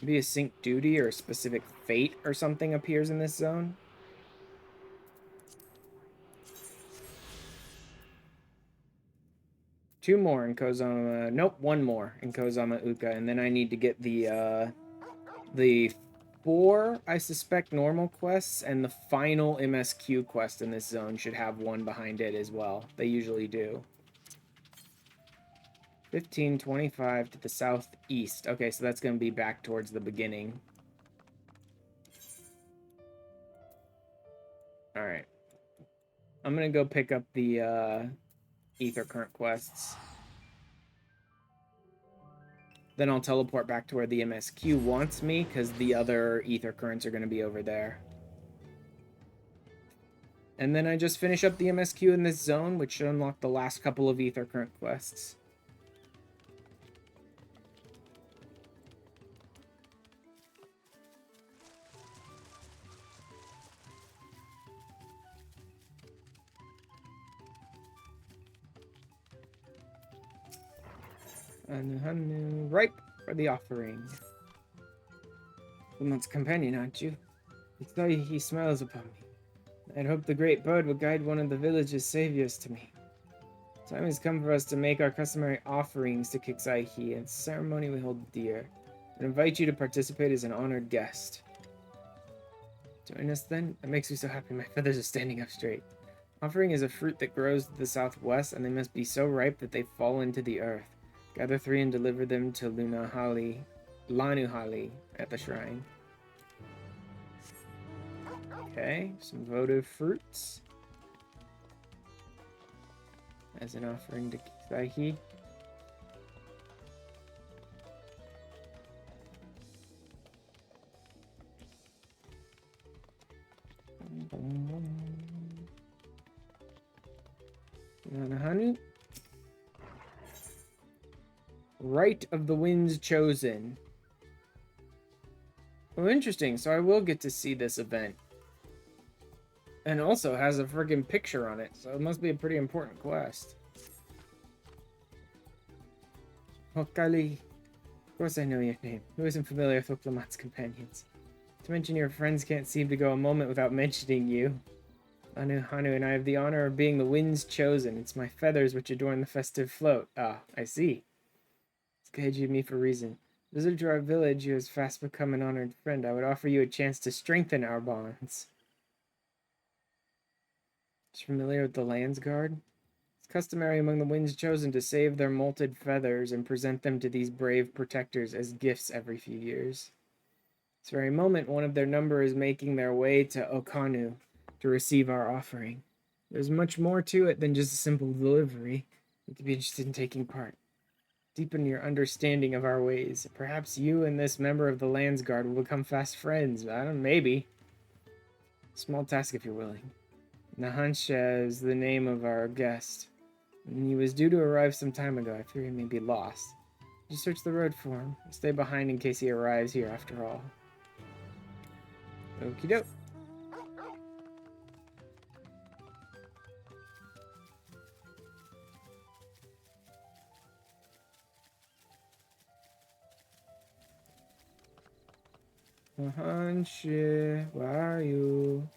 Maybe a sync duty or a specific fate or something appears in this zone. Two more in Kozama. Nope, one more in Kozama Uka, and then I need to get the 4, I suspect, normal quests, and the final MSQ quest in this zone should have one behind it as well. They usually do. 1525 to the southeast. Okay, so that's going to be back towards the beginning. Alright. I'm going to go pick up the Ether Current quests. Then I'll teleport back to where the MSQ wants me, because the other Ether Currents are going to be over there. And then I just finish up the MSQ in this zone, which should unlock the last couple of Ether Current quests. And ripe for the offering. Someone's companion, aren't you? It's though he smiles upon me. I'd hope the great bird will guide one of the village's saviors to me. Time has come for us to make our customary offerings to ffxiv, a ceremony we hold dear. I invite you to participate as an honored guest. Join us then? That makes me so happy my feathers are standing up straight. Offering is a fruit that grows to the southwest, and they must be so ripe that they fall into the earth. Gather 3 and deliver them to Lanuhali at the shrine. Okay, some votive fruits. As an offering to ffxiv. Honey. Right of the Winds Chosen. Oh, interesting. So I will get to see this event. And also has a friggin' picture on it, so it must be a pretty important quest. Hokali. Of course I know your name. Who isn't familiar with Oklamat's companions? To mention your friends can't seem to go a moment without mentioning you. Hanu and I have the honor of being the Wind's Chosen. It's my feathers which adorn the festive float. Ah, I see. It's guided me for a reason. Visit to our village, you has fast become an honored friend. I would offer you a chance to strengthen our bonds. Is familiar with the Land's Guard? It's customary among the Winds Chosen to save their molted feathers and present them to these brave protectors as gifts every few years. This very moment, one of their number is making their way to Okanu to receive our offering. There's much more to it than just a simple delivery. You have to be interested in taking part. Deepen your understanding of our ways. Perhaps you and this member of the Land's Guard will become fast friends. I don't know, maybe. Small task if you're willing. Nahansha is the name of our guest. He was due to arrive some time ago. I fear he may be lost. Just search the road for him. Stay behind in case he arrives here after all. Okie doke. Nahansha, where are you?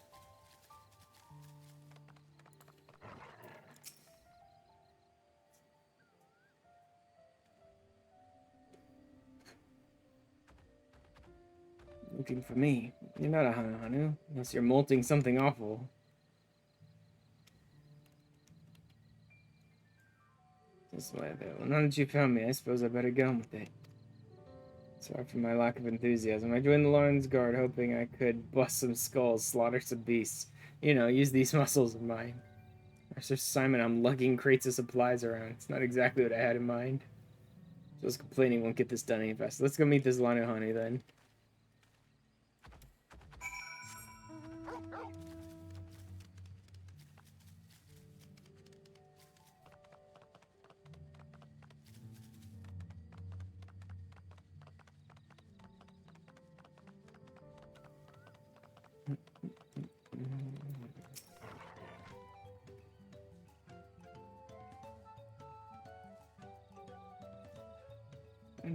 Looking for me. You're not a Hanu, unless you're molting something awful. This way, though. Well, now that you found me, I suppose I better get on with it. Sorry for my lack of enthusiasm. I joined the Lawrence Guard hoping I could bust some skulls, slaughter some beasts. You know, use these muscles of mine. Master Simon, I'm lugging crates of supplies around. It's not exactly what I had in mind. Just complaining won't get this done any faster. Let's go meet this Lanuhani then.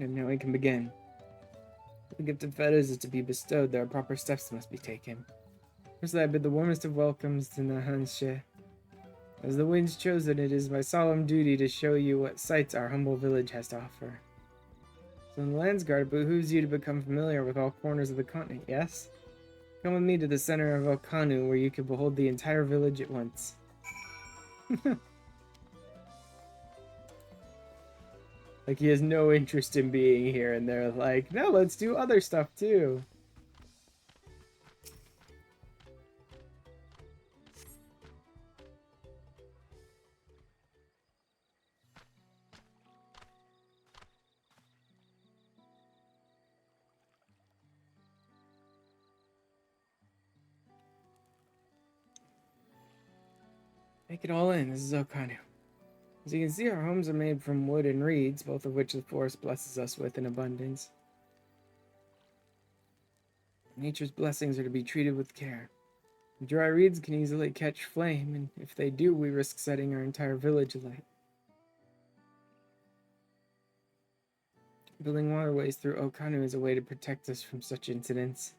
And now we can begin. The gift of feathers is to be bestowed. There are proper steps must be taken. Firstly, I bid the warmest of welcomes to Nahanshe. As the wind's chosen, it is my solemn duty to show you what sights our humble village has to offer. So in the Landsguard, it behooves you to become familiar with all corners of the continent, yes? Come with me to the center of Okanu, where you can behold the entire village at once. Like, he has no interest in being here, and they're like, no, let's do other stuff, too. Take it all in. This is Okanu. As you can see, our homes are made from wood and reeds, both of which the forest blesses us with in abundance. Nature's blessings are to be treated with care. The dry reeds can easily catch flame, and if they do, we risk setting our entire village alight. Building waterways through Okanu is a way to protect us from such incidents.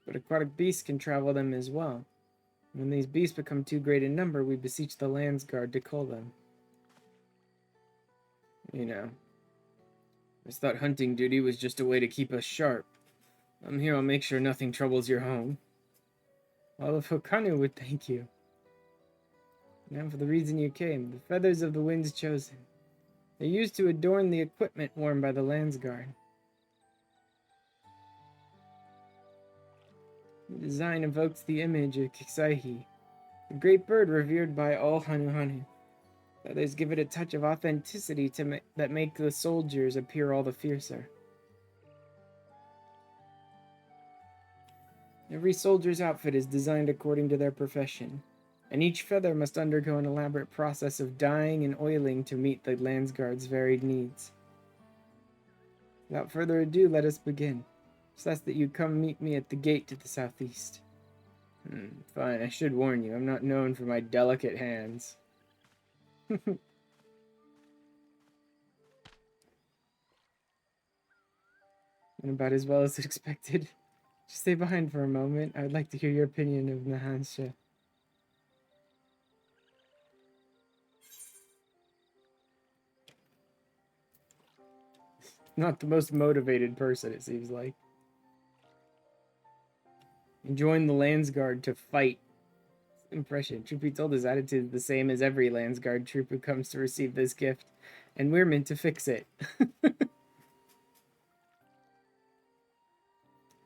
But aquatic beasts can travel them as well. When these beasts become too great in number, we beseech the Landsguard to cull them. You know, I just thought hunting duty was just a way to keep us sharp. I'm here, I'll make sure nothing troubles your home. All of Okanu would thank you. Now for the reason you came, the feathers of the wind's chosen. They're used to adorn the equipment worn by the Landsguard. The design evokes the image of ffxiv, a great bird revered by all Hanuhanu. Feathers give it a touch of authenticity that make the soldiers appear all the fiercer. Every soldier's outfit is designed according to their profession, and each feather must undergo an elaborate process of dyeing and oiling to meet the Landsguard's varied needs. Without further ado, let us begin. Just ask that you come meet me at the gate to the southeast. Fine, I should warn you, I'm not known for my delicate hands. And about as well as expected. Just stay behind for a moment. I'd like to hear your opinion of Nahansha. Not the most motivated person, it seems like. You join the Landsguard to fight. Impression. Truth be told, his attitude is the same as every Landsguard troop who comes to receive this gift, and we're meant to fix it.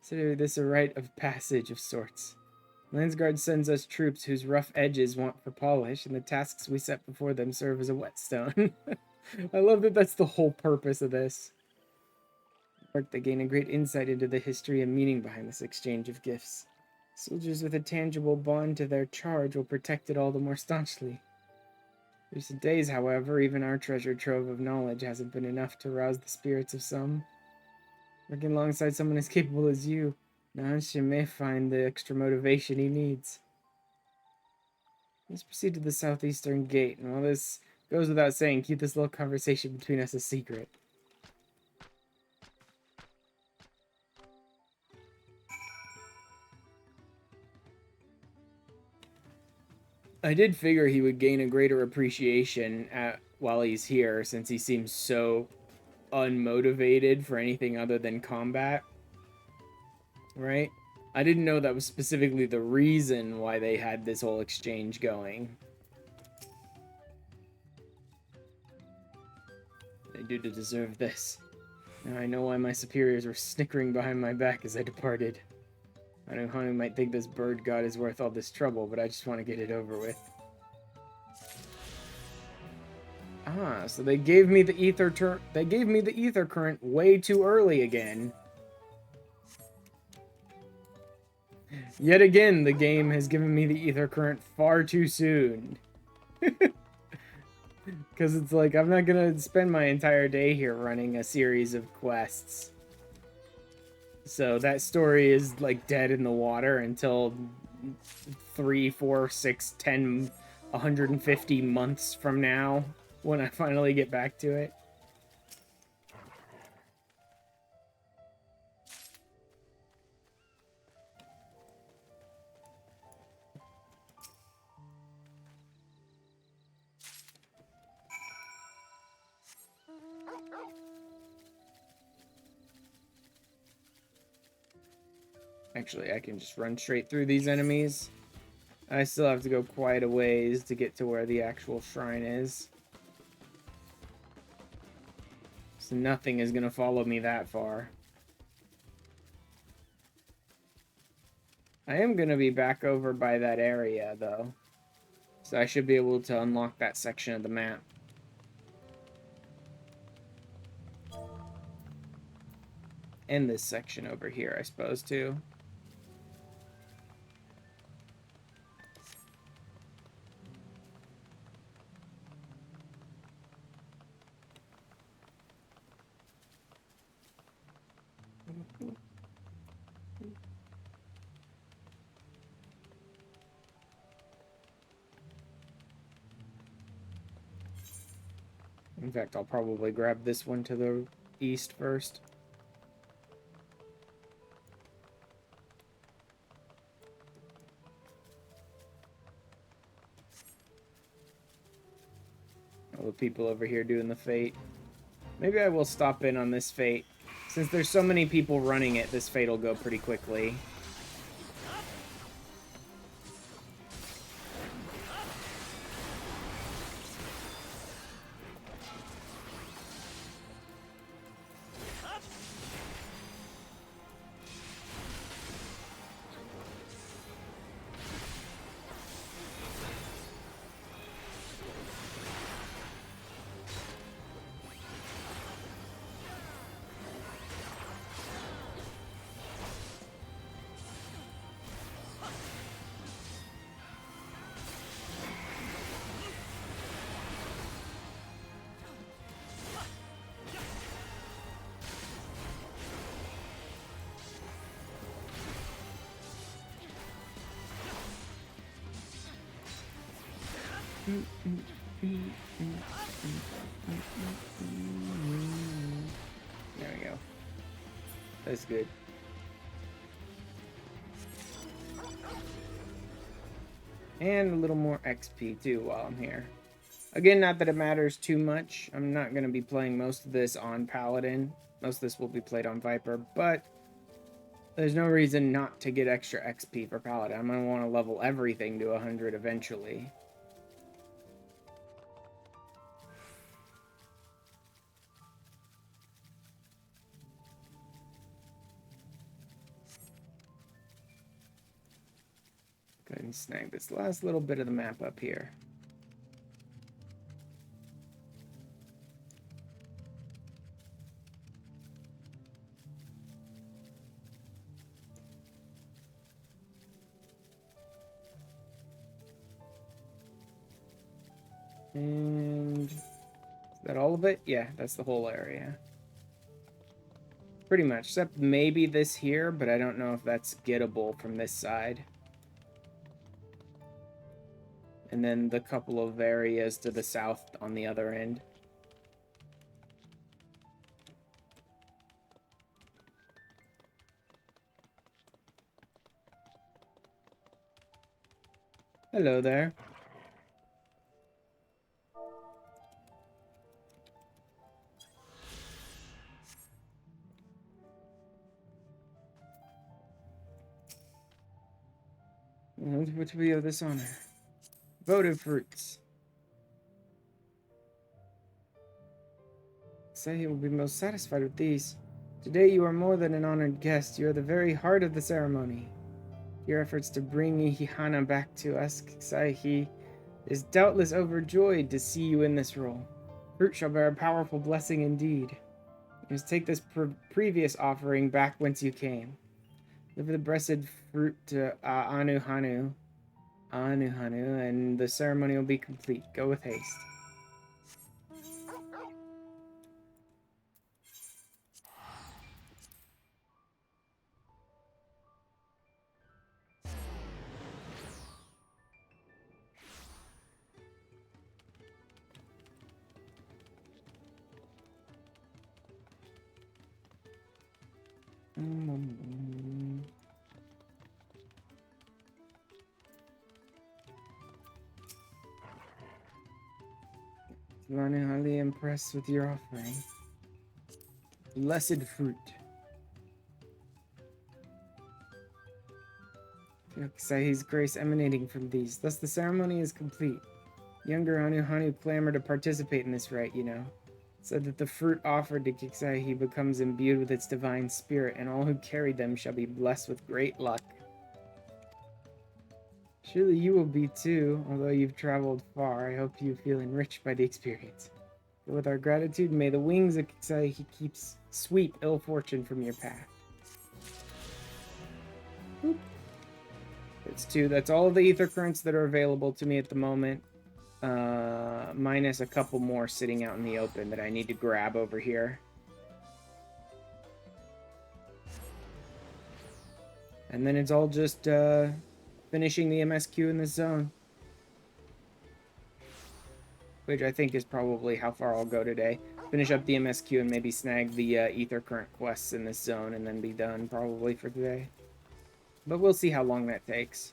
Consider this a rite of passage of sorts. Landsguard sends us troops whose rough edges want for polish, and the tasks we set before them serve as a whetstone. I love that that's the whole purpose of this. They gain a great insight into the history and meaning behind this exchange of gifts. Soldiers with a tangible bond to their charge will protect it all the more staunchly. Recent days, however, even our treasure trove of knowledge hasn't been enough to rouse the spirits of some. Working alongside someone as capable as you, Nahansha may find the extra motivation he needs. Let's proceed to the southeastern gate, and while this goes without saying, keep this little conversation between us a secret. I did figure he would gain a greater appreciation while he's here, since he seems so unmotivated for anything other than combat. Right? I didn't know that was specifically the reason why they had this whole exchange going. They do to deserve this. Now I know why my superiors were snickering behind my back as I departed. I know Hanu might think this bird god is worth all this trouble, but I just want to get it over with. Ah, so they gave me the ether current way too early again. Yet again, the game has given me the ether current far too soon. Because it's like, I'm not gonna spend my entire day here running a series of quests. So that story is like dead in the water until 3, 4, 6, 10, 150 months from now when I finally get back to it. Actually, I can just run straight through these enemies. I still have to go quite a ways to get to where the actual shrine is. So nothing is going to follow me that far. I am going to be back over by that area, though. So I should be able to unlock that section of the map. And this section over here, I suppose, too. In fact, I'll probably grab this one to the east first. All the people over here doing the fate. Maybe I will stop in on this fate. Since there's so many people running it, this fate will go pretty quickly. There we go. That's good. And a little more XP too while I'm here. Again, not that it matters too much. I'm not going to be playing most of this on Paladin. Most of this will be played on Viper, but there's no reason not to get extra XP for Paladin. I'm going to want to level everything to 100 eventually. Go ahead and snag this last little bit of the map up here. And is that all of it? Yeah, that's the whole area. Pretty much, except maybe this here, but I don't know if that's gettable from this side. And then the couple of areas to the south on the other end. Hello there. Which will be of this honor? Votive fruits. Say he will be most satisfied with these. Today you are more than an honored guest. You are the very heart of the ceremony. Your efforts to bring Ihana back to us, Saihi, is doubtless overjoyed to see you in this role. Fruit shall bear a powerful blessing indeed. You must take this previous offering back whence you came. Deliver the blessed fruit to Anuhanu, and the ceremony will be complete. Go with haste. I'm highly impressed with your offering. Blessed fruit. Feel Ffxi's grace emanating from these. Thus the ceremony is complete. Younger Hanu clamor to participate in this rite, you know. Said that the fruit offered to Ffxi becomes imbued with its divine spirit, and all who carry them shall be blessed with great luck. Surely you will be too, although you've traveled far. I hope you feel enriched by the experience. But with our gratitude, may the wings of Ffxi keeps sweep ill fortune from your path. Boop. That's 2. That's all of the ether currents that are available to me at the moment. Minus a couple more sitting out in the open that I need to grab over here. And then it's all just finishing the MSQ in this zone. Which I think is probably how far I'll go today. Finish up the MSQ and maybe snag the ether current quests in this zone and then be done probably for today. But we'll see how long that takes.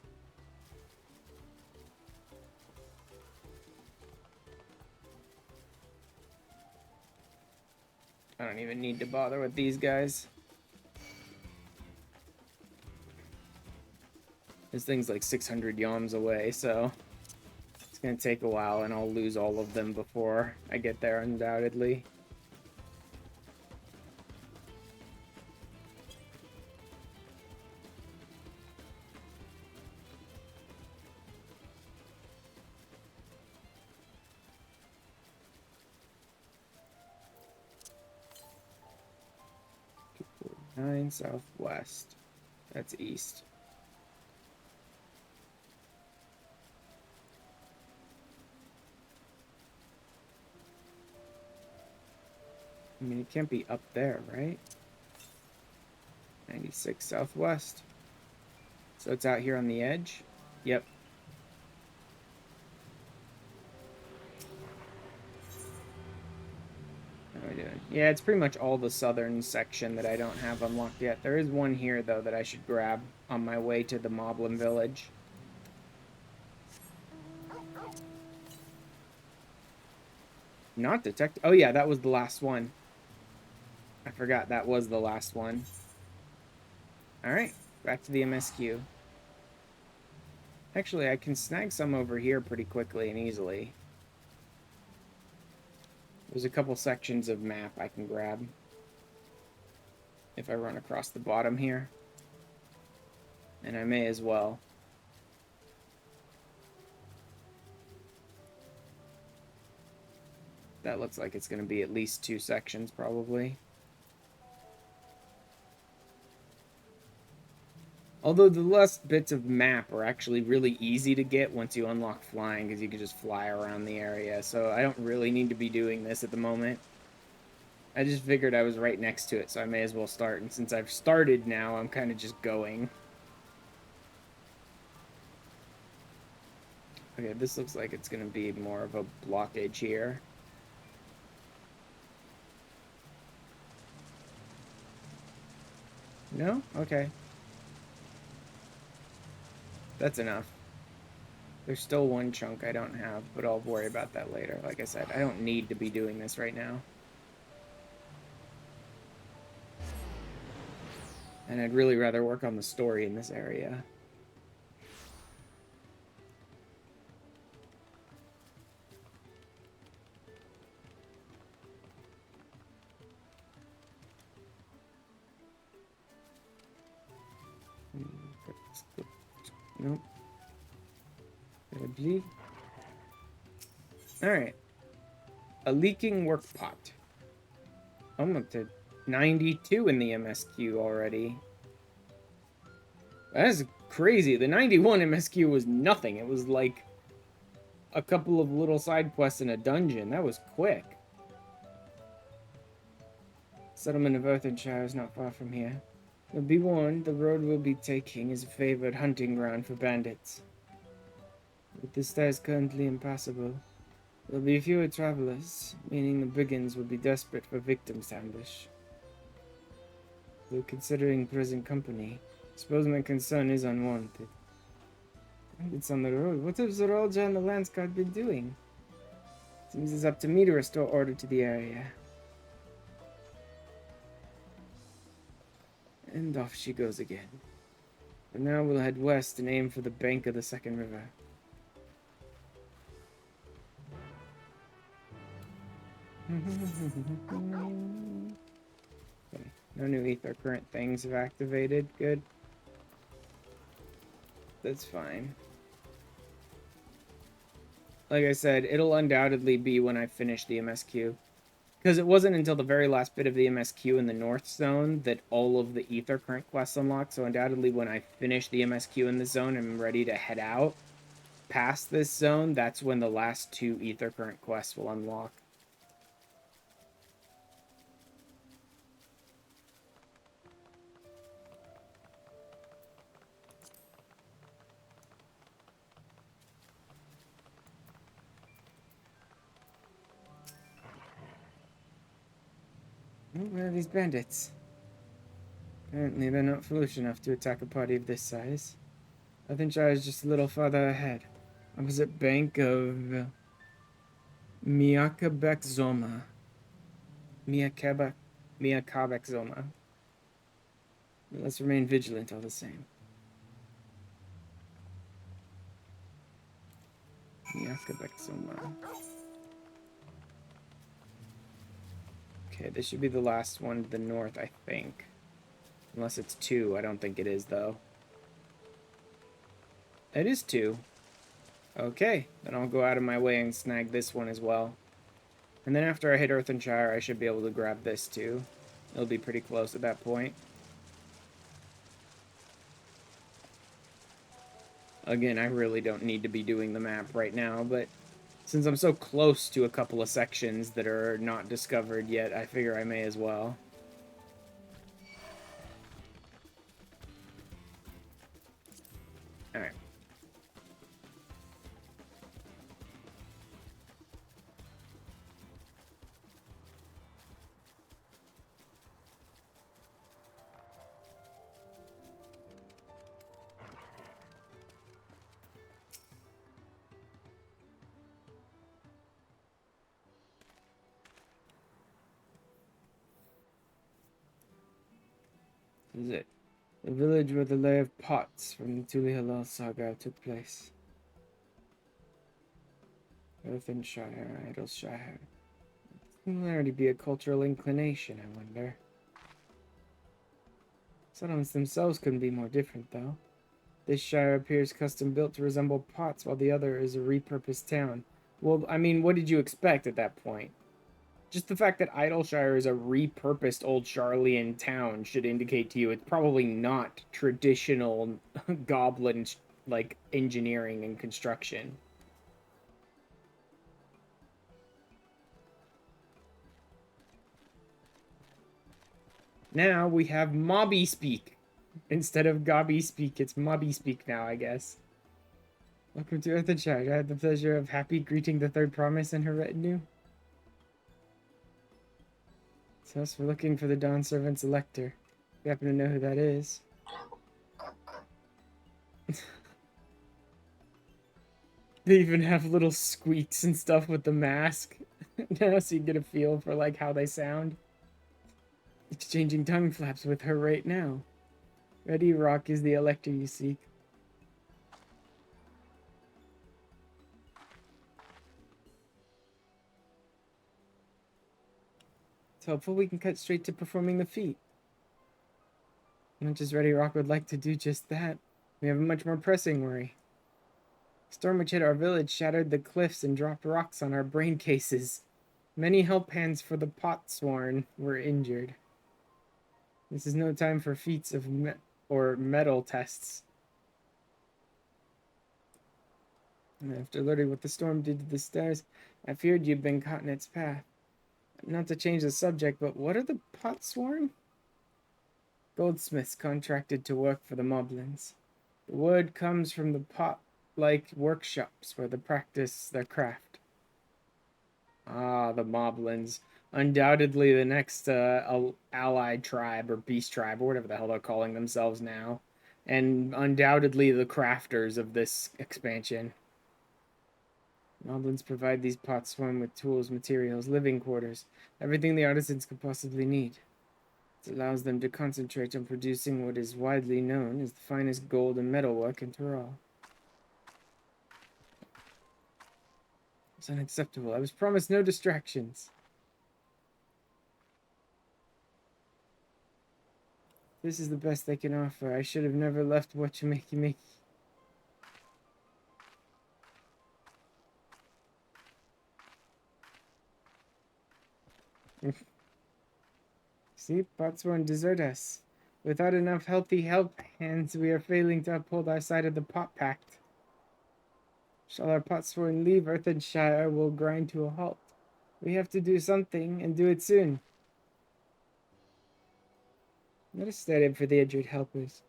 I don't even need to bother with these guys. This thing's like 600 yalms away, so it's gonna take a while, and I'll lose all of them before I get there, undoubtedly. Nine southwest. That's east. I mean, it can't be up there, right? 96 southwest. So it's out here on the edge? Yep. How are we doing? Yeah, it's pretty much all the southern section that I don't have unlocked yet. There is one here, though, that I should grab on my way to the Moblin village. Not detect. Oh, yeah, that was the last one. I forgot that was the last one. Alright, back to the MSQ. Actually, I can snag some over here pretty quickly and easily. There's a couple sections of map I can grab. If I run across the bottom here. And I may as well. That looks like it's going to be at least 2 sections, probably. Although the last bits of map are actually really easy to get once you unlock flying, because you can just fly around the area, so I don't really need to be doing this at the moment. I just figured I was right next to it, so I may as well start, and since I've started now, I'm kind of just going. Okay, this looks like it's going to be more of a blockage here. No? Okay. That's enough. There's still one chunk I don't have, but I'll worry about that later. Like I said, I don't need to be doing this right now. And I'd really rather work on the story in this area. Nope. Alright. A leaking work pot. I'm up to 92 in the MSQ already. That's crazy. The 91 MSQ was nothing. It was like a couple of little side quests in a dungeon. That was quick. Settlement of Earthenshire is not far from here. But be warned, the road we'll be taking is a favored hunting ground for bandits. But this star is currently impassable. There'll be fewer travelers, meaning the brigands will be desperate for victims to ambush. Though considering present company, I suppose my concern is unwarranted. Bandits on the road. What has the Rolja and the Lance Guard been doing? Seems it's up to me to restore order to the area. And off she goes again. But now we'll head west and aim for the bank of the second river. Okay. No new ether current things have activated. Good. That's fine. Like I said, it'll undoubtedly be when I finish the MSQ. Because it wasn't until the very last bit of the MSQ in the North Zone that all of the ether current quests unlocked. So undoubtedly when I finish the MSQ in the zone and I'm ready to head out past this zone, that's when the last 2 ether current quests will unlock. Oh, where are these bandits? Apparently they're not foolish enough to attack a party of this size. I think I was just a little farther ahead. Opposite bank of Miakabek Zoma. Miakabek Zoma. Let's remain vigilant all the same. Miakabek Zoma. Okay, this should be the last one to the north, I think. Unless it's 2. I don't think it is, though. It is 2. Okay, then I'll go out of my way and snag this one as well. And then after I hit Earthenshire, I should be able to grab this too. It'll be pretty close at that point. Again, I really don't need to be doing the map right now, but since I'm so close to a couple of sections that are not discovered yet, I figure I may as well. Alright. This is it. The village where the Lay of Pots from the Tuliyolaal saga took place. Earthenshire, Idleshire. Similarity be a cultural inclination, I wonder. Settlements themselves couldn't be more different, though. This shire appears custom-built to resemble Pots, while the other is a repurposed town. Well, I mean, what did you expect at that point? Just the fact that Idleshire is a repurposed old Charlian town should indicate to you it's probably not traditional goblin, like, engineering and construction. Now we have Mobby speak. Instead of Gobby speak, it's Mobby speak now, I guess. Welcome to Earthenshire. I had the pleasure of happy greeting the third promise and her retinue. So us we're looking for the Dawn Servant's Elector. You happen to know who that is? They even have little squeaks and stuff with the mask. Now so you get a feel for like how they sound. Exchanging tongue flaps with her right now. Ready Rock is the Elector you seek. It's helpful we can cut straight to performing the feat. Much as Ready Rock would like to do just that, we have a much more pressing worry. Storm which hit our village shattered the cliffs and dropped rocks on our brain cases. Many help hands for the Potsworn were injured. This is no time for feats of metal tests. After learning what the storm did to the stars, I feared you'd been caught in its path. Not to change the subject, but what are the Potsworn? Goldsmiths contracted to work for the Moblins. The word comes from the pot-like workshops where they practice their craft. Ah, the Moblins. Undoubtedly the next allied tribe or beast tribe or whatever the hell they're calling themselves now. And undoubtedly the crafters of this expansion. Moblins provide these Potsworn with tools, materials, living quarters, everything the artisans could possibly need. It allows them to concentrate on producing what is widely known as the finest gold and metalwork in Tyrol. It's unacceptable. I was promised no distractions. This is the best they can offer. I should have never left Whatchamakey. See, pots won't desert us. Without enough healthy help hands, we are failing to uphold our side of the pot pact. Shall our potsworn leave Earthenshire, will grind to a halt. We have to do something, and do it soon. Let us stand in for the injured helpers.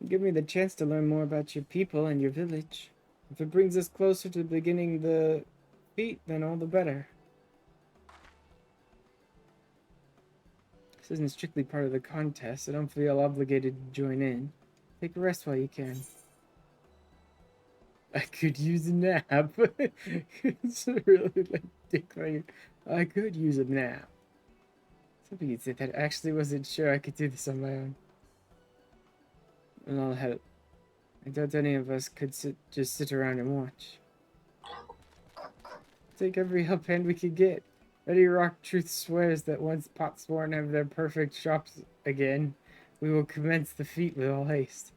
Give me the chance to learn more about your people and your village. If it brings us closer to beginning the feat, then all the better. This isn't strictly part of the contest. I don't feel obligated to join in. Take a rest while you can. I could use a nap. It's really like declaring, I could use a nap. Something you'd say that I actually wasn't sure I could do this on my own. And I'll help. I doubt any of us could just sit around and watch. Take every help hand we could get. Ready Rock Truth swears that once Potsworn have their perfect shops again, we will commence the feat with all haste.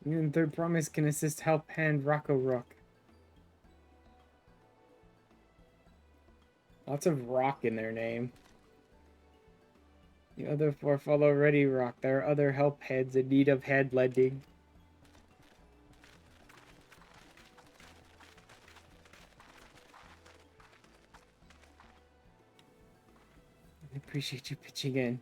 You and Third Promise can assist help hand Rocco Rock. Lots of rock in their name. The other four follow Ready Rock. There are other help heads in need of head lending. I appreciate you pitching in.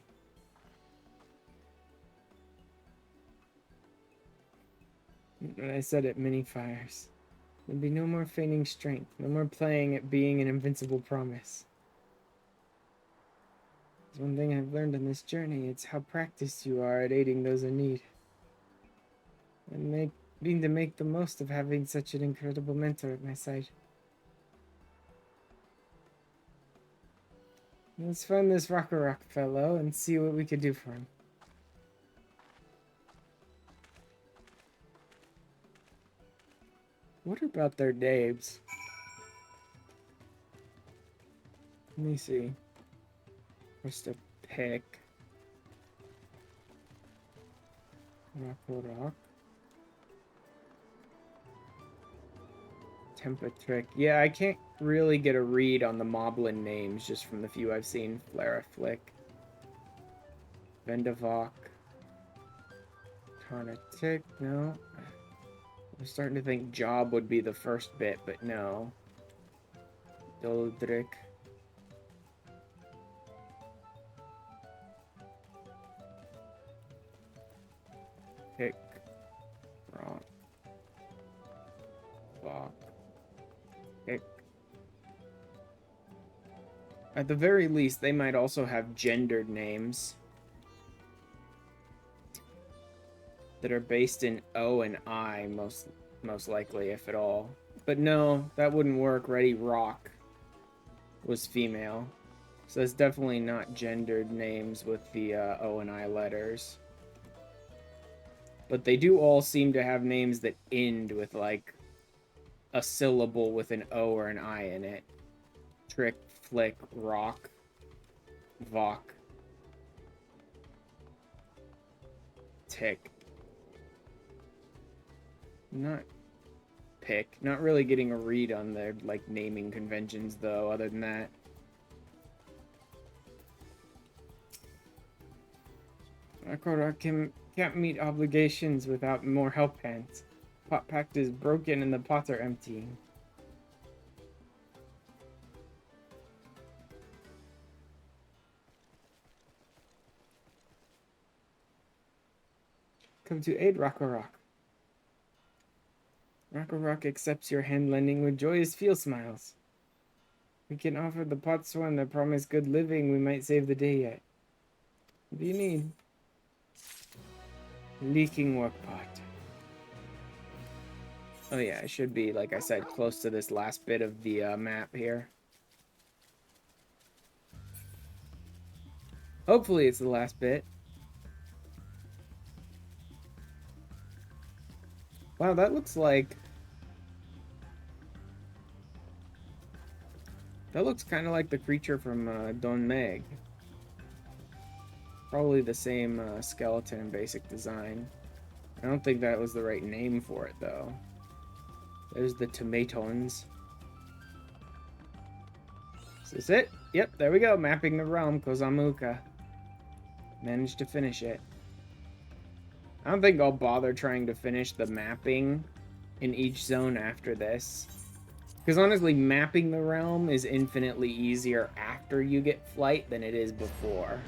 When I said it, many fires. There'll be no more feigning strength, no more playing at being an invincible promise. There's one thing I've learned on this journey, it's how practiced you are at aiding those in need. And being to make the most of having such an incredible mentor at my side. Let's find this Rock fellow and see what we could do for him. What about their names? Let me see. What's the pick? Rock. Tempatrick. Yeah, I can't really get a read on the Moblin names just from the few I've seen. Flaraflick. Vendavok. Tarnatic. No. I'm starting to think Job would be the first bit, but no. Doldrick. Pick. Rock. Vok. Pick. At the very least, they might also have gendered names that are based in O and I, most likely, if at all. But no, that wouldn't work. Ready Rock was female. So it's definitely not gendered names with the O and I letters. But they do all seem to have names that end with, like, a syllable with an O or an I in it. Trick, Flick, Rock, Vok, Tick. Not Pick. Not really getting a read on their, like, naming conventions, though, other than that. Rock can't meet obligations without more help hands. Pot pact is broken and the pots are emptying. Come to aid Rock. Rock accepts your hand lending with joyous field smiles. We can offer the potsworn that promise good living. We might save the day yet. What do you need? Leaking work pot. Oh yeah, I should be, like I said, close to this last bit of the map here. Hopefully it's the last bit. Wow, that looks like... That looks kind of like the creature from Don Meg. Probably the same skeleton and basic design. I don't think that was the right name for it, though. There's the tomatoes. Is this it? Yep, there we go. Mapping the realm, Kozamuka. Managed to finish it. I don't think I'll bother trying to finish the mapping in each zone after this. Because honestly, mapping the realm is infinitely easier after you get flight than it is before.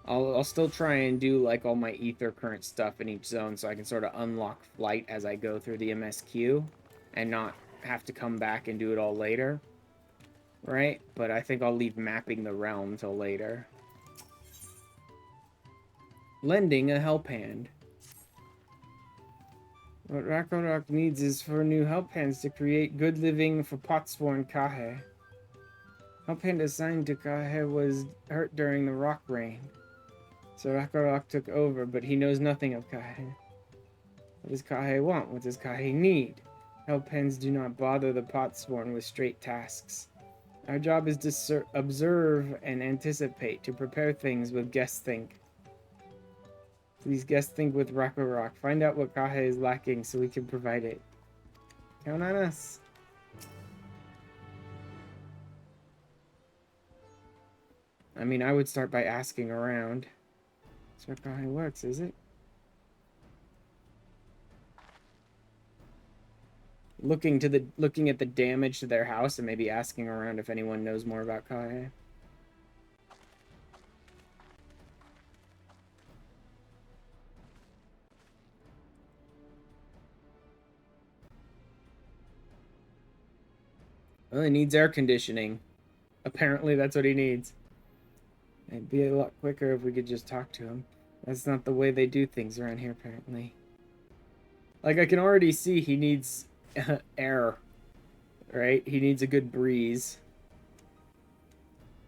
I'll still try and do like all my ether current stuff in each zone so I can sort of unlock flight as I go through the MSQ and not have to come back and do it all later. Right? But I think I'll leave mapping the realm till later. Lending a help hand. What Ragnarok needs is for new help hands to create good living for Potsworn Kahe. Help hand assigned to Kahe was hurt during the rock rain. So Ragnarok took over, but he knows nothing of Kahe. What does Kahe want? What does Kahe need? Help hands do not bother the Potsworn with straight tasks. Our job is to observe and anticipate, to prepare things with guess think. Please guess think with Ragnarok. Find out what Kahe is lacking so we can provide it. Count on us. I mean, I would start by asking around. That's how Kahe works, is it? Looking at the damage to their house and maybe asking around if anyone knows more about Kahe. Well, he needs air conditioning. Apparently that's what he needs. It'd be a lot quicker if we could just talk to him. That's not the way they do things around here, apparently. Like, I can already see he needs air. Right? He needs a good breeze.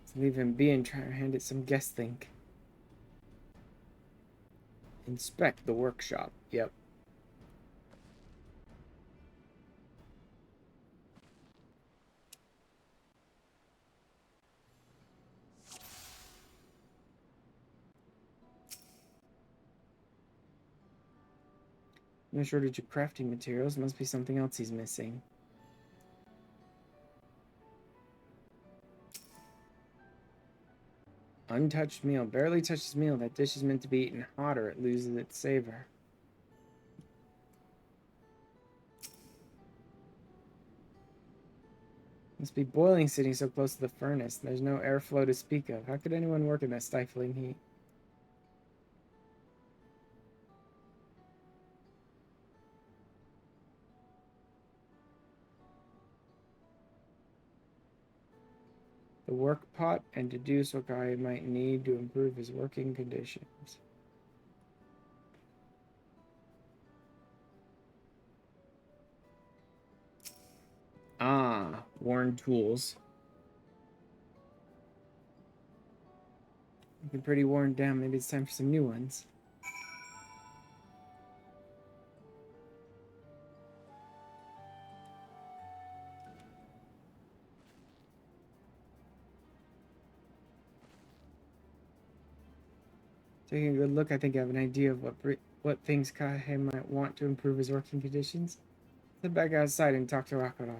Let's leave him be and try to hand it some guess think. Inspect the workshop. Yep. No shortage of crafting materials. Must be something else he's missing. Untouched meal. Barely touches meal. That dish is meant to be eaten hot or it loses its savor. Must be boiling sitting so close to the furnace. There's no airflow to speak of. How could anyone work in that stifling heat? The work pot and deduce what guy might need to improve his working conditions. Ah, worn tools. Looking pretty worn down. Maybe it's time for some new ones. Taking a good look, I think I have an idea of what things Kahe might want to improve his working conditions. Head back outside and talk to Rakarok.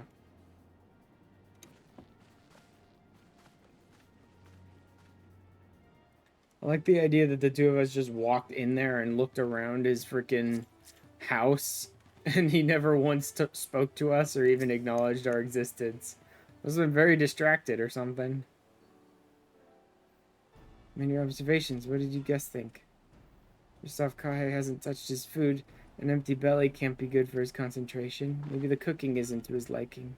I like the idea that the two of us just walked in there and looked around his freaking house, and he never once spoke to us or even acknowledged our existence. I was very distracted or something. In your observations, what did you guess think? First off, Kahe hasn't touched his food. An empty belly can't be good for his concentration. Maybe the cooking isn't to his liking.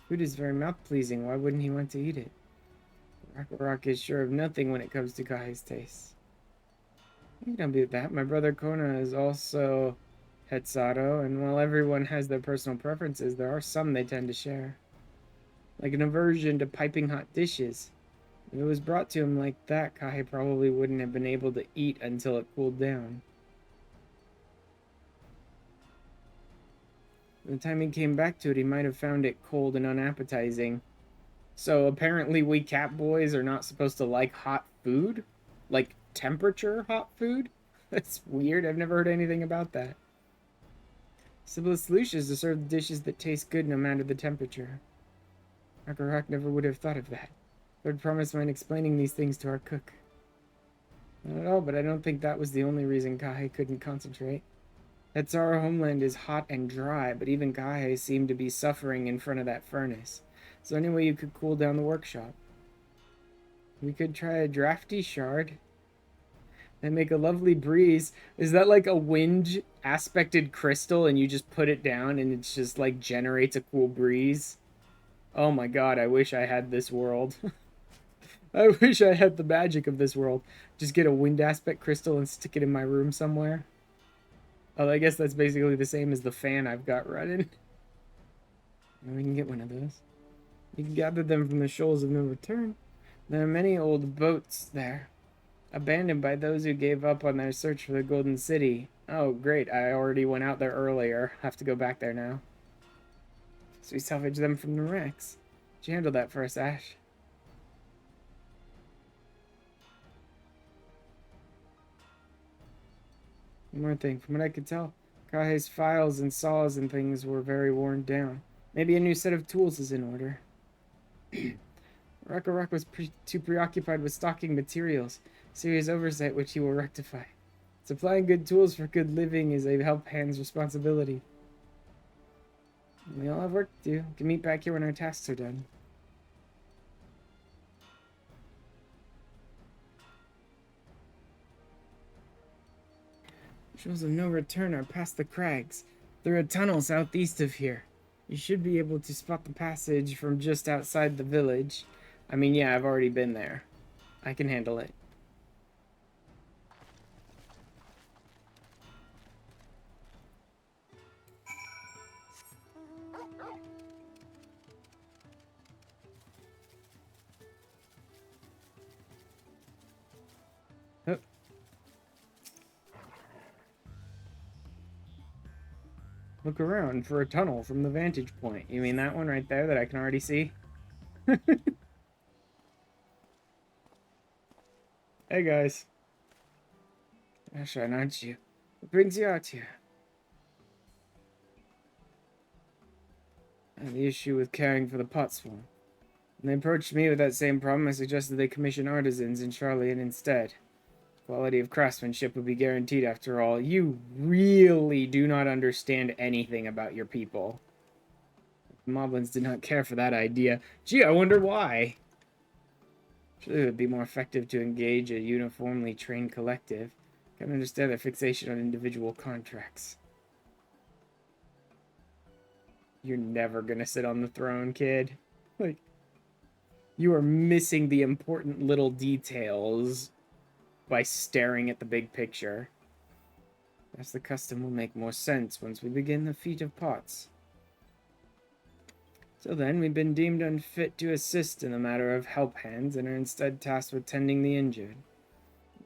Food is very mouth-pleasing. Why wouldn't he want to eat it? Rakarok is sure of nothing when it comes to Kahe's taste. You don't be that. My brother Kona is also Hetsaro, and while everyone has their personal preferences, there are some they tend to share. Like an aversion to piping hot dishes. If it was brought to him like that, Kahe probably wouldn't have been able to eat until it cooled down. By the time he came back to it, he might have found it cold and unappetizing. So apparently we cat boys are not supposed to like hot food? Like temperature hot food? That's weird. I've never heard anything about that. Simplest solution is to serve dishes that taste good no matter the temperature. Akarak never would have thought of that. Lord promised mine explaining these things to our cook. Not at all, but I don't think that was the only reason Kahe couldn't concentrate. That Tsara homeland is hot and dry, but even Kahe seemed to be suffering in front of that furnace. Is there any way you could cool down the workshop? We could try a drafty shard. And make a lovely breeze. Is that like a wind aspected crystal and you just put it down and it's just like generates a cool breeze? Oh my god, I wish I had this world. I wish I had the magic of this world. Just get a wind aspect crystal and stick it in my room somewhere. Oh, I guess that's basically the same as the fan I've got running. And we can get one of those. You can gather them from the shoals of no return. There are many old boats there, abandoned by those who gave up on their search for the Golden City. Oh, great. I already went out there earlier. Have to go back there now. So we salvage them from the wrecks. Did you handle that for us, Ash? One more thing. From what I could tell, Kahe's files and saws and things were very worn down. Maybe a new set of tools is in order. Rakarok was too preoccupied with stocking materials. Serious oversight which he will rectify. Supplying good tools for good living is a help hand's responsibility. We all have work to do. We can meet back here when our tasks are done. Shoals of no return are past the crags. Through a tunnel southeast of here. You should be able to spot the passage from just outside the village. I mean, yeah, I've already been there. I can handle it. Oh. Look around for a tunnel from the vantage point. You mean that one right there that I can already see? Hey guys. Ashan, aren't you? What brings you out here? I had the issue with caring for the pot swarm. When they approached me with that same problem, I suggested they commission artisans in Charlian instead. Quality of craftsmanship would be guaranteed after all. You really do not understand anything about your people. The Moblins did not care for that idea. Gee, I wonder why. Surely it would be more effective to engage a uniformly trained collective. Can't understand their fixation on individual contracts. You're never gonna sit on the throne, kid. Like, you are missing the important little details by staring at the big picture. Perhaps the custom will make more sense once we begin the feat of pots. Till then, we've been deemed unfit to assist in the matter of help hands and are instead tasked with tending the injured.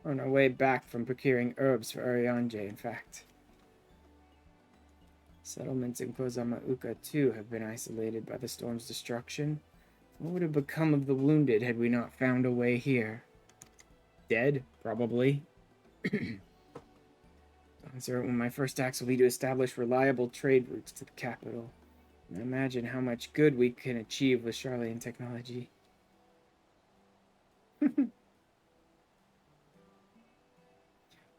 We're on our way back from procuring herbs for Urianger, in fact. Settlements in Kozamauka, too, have been isolated by the storm's destruction. What would have become of the wounded had we not found a way here? Dead, probably. Sir, one of my first acts will be to establish reliable trade routes to the capital. And imagine how much good we can achieve with Charlian technology.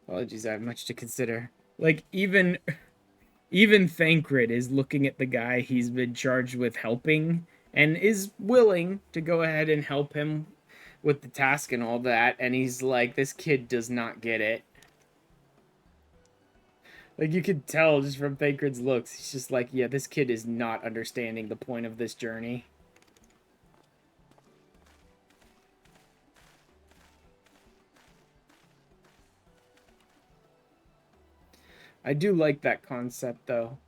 Apologies, I have much to consider. Like, even Thancred is looking at the guy he's been charged with helping and is willing to go ahead and help him with the task and all that, and he's like, this kid does not get it. Like, you could tell just from Thancred's looks, he's just like, yeah, this kid is not understanding the point of this journey. I do like that concept, though,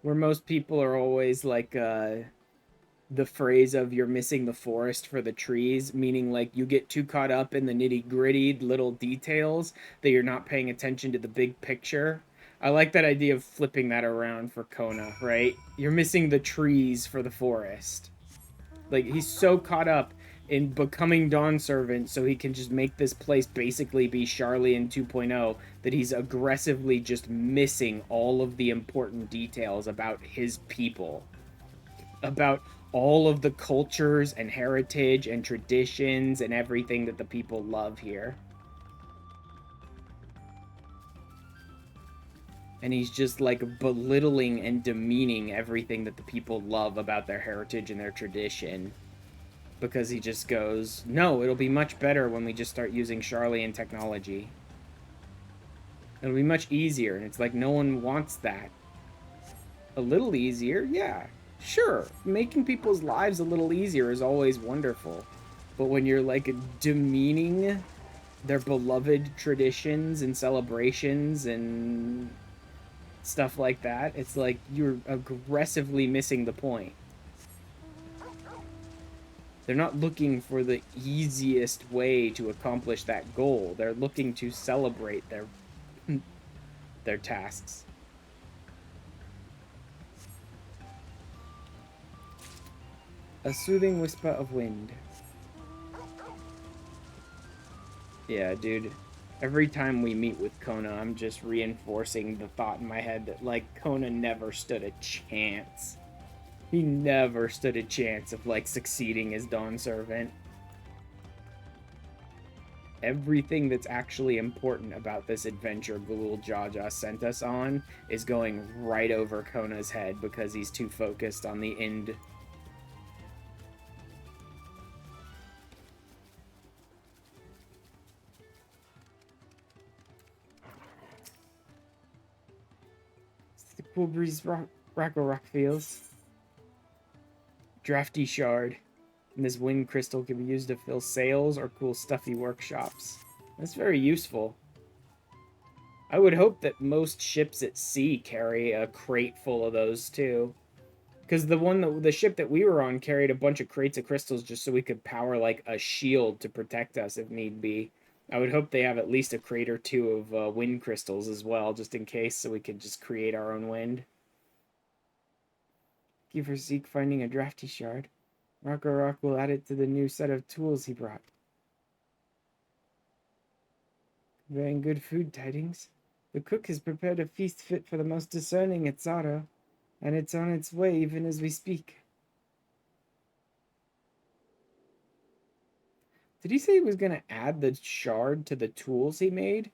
where most people are always like, the phrase of you're missing the forest for the trees, meaning like you get too caught up in the nitty-gritty little details that you're not paying attention to the big picture. I like that idea of flipping that around for Kona, right? You're missing the trees for the forest. Like, he's so caught up in becoming Dawn Servant so he can just make this place basically be Charlian 2.0 that he's aggressively just missing all of the important details about his people. About all of the cultures and heritage and traditions and everything that the people love here. And he's just like belittling and demeaning everything that the people love about their heritage and their tradition. Because he just goes, no, it'll be much better when we just start using Charlian technology. It'll be much easier. And it's like, no one wants that. A little easier? Yeah. Sure, making people's lives a little easier is always wonderful. But when you're, like, demeaning their beloved traditions and celebrations and stuff like that, it's like you're aggressively missing the point. They're not looking for the easiest way to accomplish that goal. They're looking to celebrate their tasks. A soothing whisper of wind. Yeah, dude. Every time we meet with Kona, I'm just reinforcing the thought in my head that, like, Kona never stood a chance. He never stood a chance of, like, succeeding as Dawn Servant. Everything that's actually important about this adventure Gulul Jaja sent us on is going right over Kona's head because he's too focused on the end. Cool breeze rock feels. Drafty shard. And this wind crystal can be used to fill sails or cool stuffy workshops. That's very useful. I would hope that most ships at sea carry a crate full of those too. Because the ship that we were on carried a bunch of crates of crystals just so we could power like a shield to protect us if need be. I would hope they have at least a crate or two of wind crystals as well, just in case, so we could just create our own wind. Thank you for Zeke finding a drafty shard. Rock will add it to the new set of tools he brought. Conveying good food tidings. The cook has prepared a feast fit for the most discerning at Zara, and it's on its way even as we speak. Did he say he was going to add the shard to the tools he made?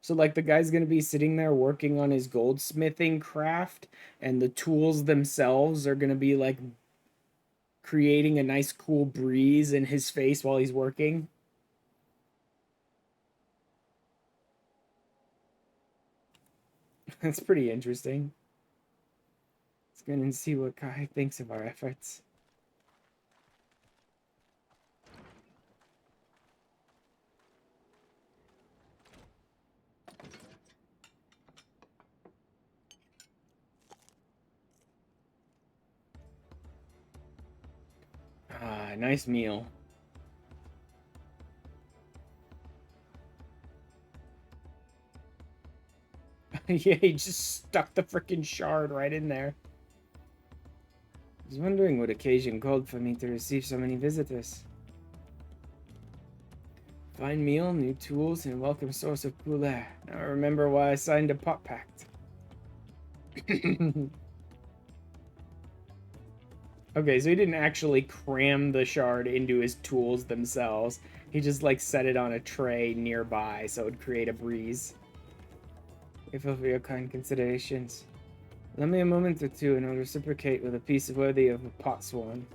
So, like, the guy's going to be sitting there working on his goldsmithing craft, and the tools themselves are going to be, like, creating a nice cool breeze in his face while he's working? That's pretty interesting. Let's go and see what Kai thinks of our efforts. Ah, nice meal. Yeah, he just stuck the frickin' shard right in there. I was wondering what occasion called for me to receive so many visitors. Fine meal, new tools, and a welcome source of cool air. Now I remember why I signed a pot pact. Okay, so he didn't actually cram the shard into his tools themselves. He just, like, set it on a tray nearby so it would create a breeze. Grateful for your kind considerations. Lend me a moment or two and I'll reciprocate with a piece worthy of a pot swan.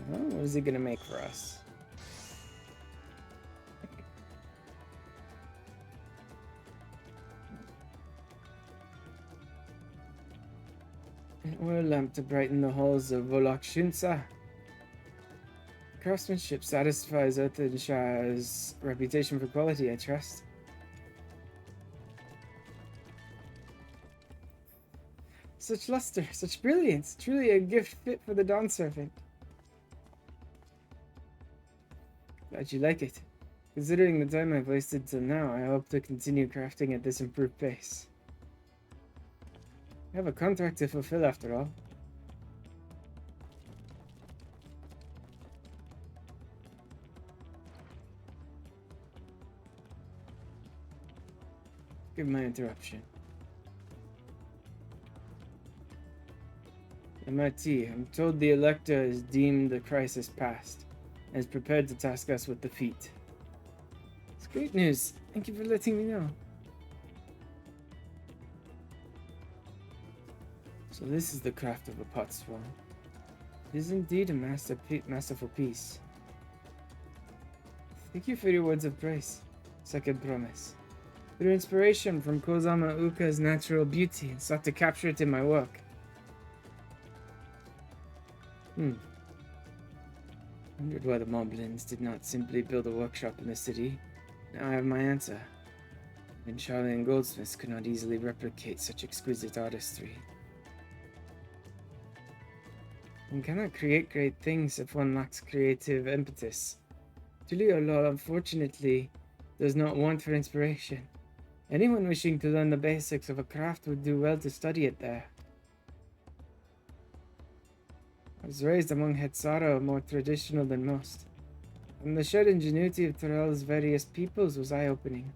What is he gonna make for us? An oil lamp to brighten the halls of Volok Shunsa. Craftsmanship satisfies Shah's reputation for quality, I trust. Such luster, such brilliance, truly a gift fit for the Dawn Servant. Glad you like it. Considering the time I've wasted till now, I hope to continue crafting at this improved pace. I have a contract to fulfill after all. Give my interruption. MIT, I'm told the Elector has deemed the crisis past and is prepared to task us with defeat. It's great news. Thank you for letting me know. So this is the craft of a pot swarm. It is indeed a masterful piece. Thank you for your words of praise. Second promise. Through inspiration from Kozama Uka's natural beauty and sought to capture it in my work. Wondered why the Moblins did not simply build a workshop in the city. Now I have my answer. And Charlie and Goldsmiths could not easily replicate such exquisite artistry. One cannot create great things if one lacks creative impetus. Tuliyolaal, unfortunately, does not want for inspiration. Anyone wishing to learn the basics of a craft would do well to study it there. I was raised among Hetsara, more traditional than most, and the shared ingenuity of Terrell's various peoples was eye-opening.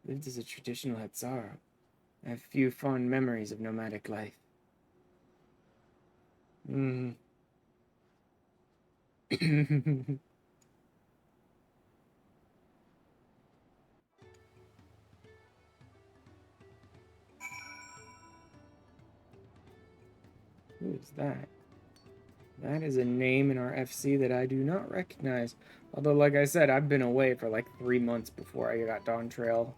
Lived as a traditional Hetsara. I have few fond memories of nomadic life. Who is that? That is a name in our FC that I do not recognize. Although, like I said, I've been away for like 3 months before I got Dawntrail.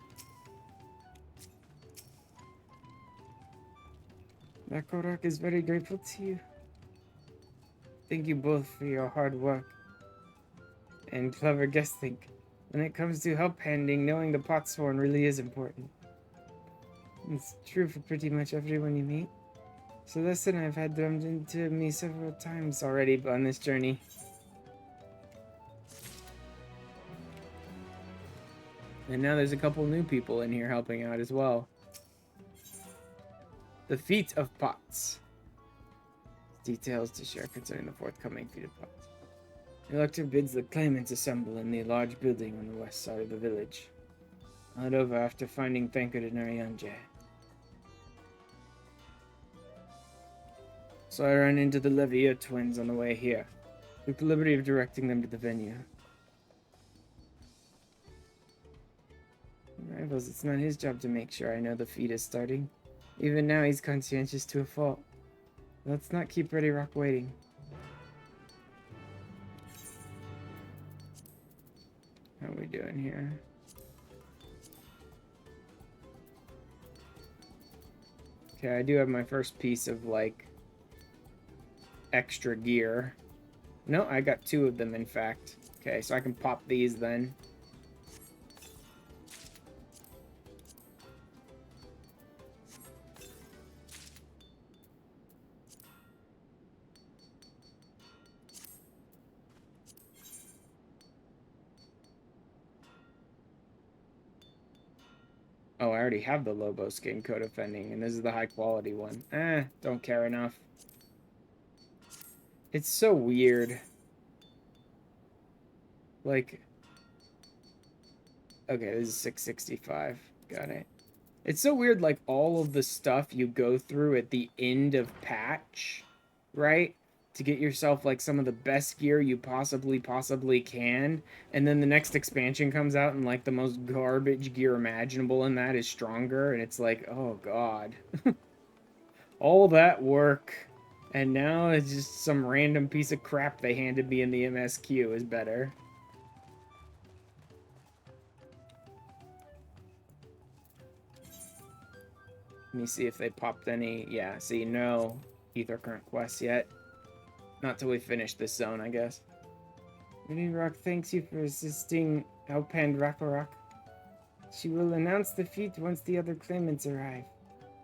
Makorak is very grateful to you. Thank you both for your hard work and clever guessing. When it comes to help handing, knowing the pot sworn really is important. It's true for pretty much everyone you meet. It's a lesson I've had drummed into me several times already on this journey. And now there's a couple new people in here helping out as well. The Feat of Pots. Details to share concerning the forthcoming Feat of Pots. The Elector bids the claimants assemble in the large building on the west side of the village. I'll head over after finding Thankred and Arianje. So I ran into the Levier twins on the way here. Took the liberty of directing them to the venue. Rivals, it's not his job to make sure I know the feat is starting. Even now he's conscientious to a fault. Let's not keep Ready Rock waiting. How are we doing here? Okay, I do have my first piece of, like, extra gear. No, I got 2 of them, in fact. Okay, so I can pop these then. Oh, I already have the Lobo skin co-defending, and this is the high-quality one. Don't care enough. It's so weird. Like... Okay, this is 665. Got it. It's so weird, like, all of the stuff you go through at the end of patch, right? To get yourself, like, some of the best gear you possibly can. And then the next expansion comes out and, like, the most garbage gear imaginable in that is stronger. And it's like, oh, God. All that work. And now it's just some random piece of crap they handed me in the MSQ is better. Let me see if they popped any. Yeah, see, no Ether Current quests yet. Not till we finish this zone, I guess. Lady Rock thanks you for assisting Alpand Rakarok. She will announce the feat once the other claimants arrive.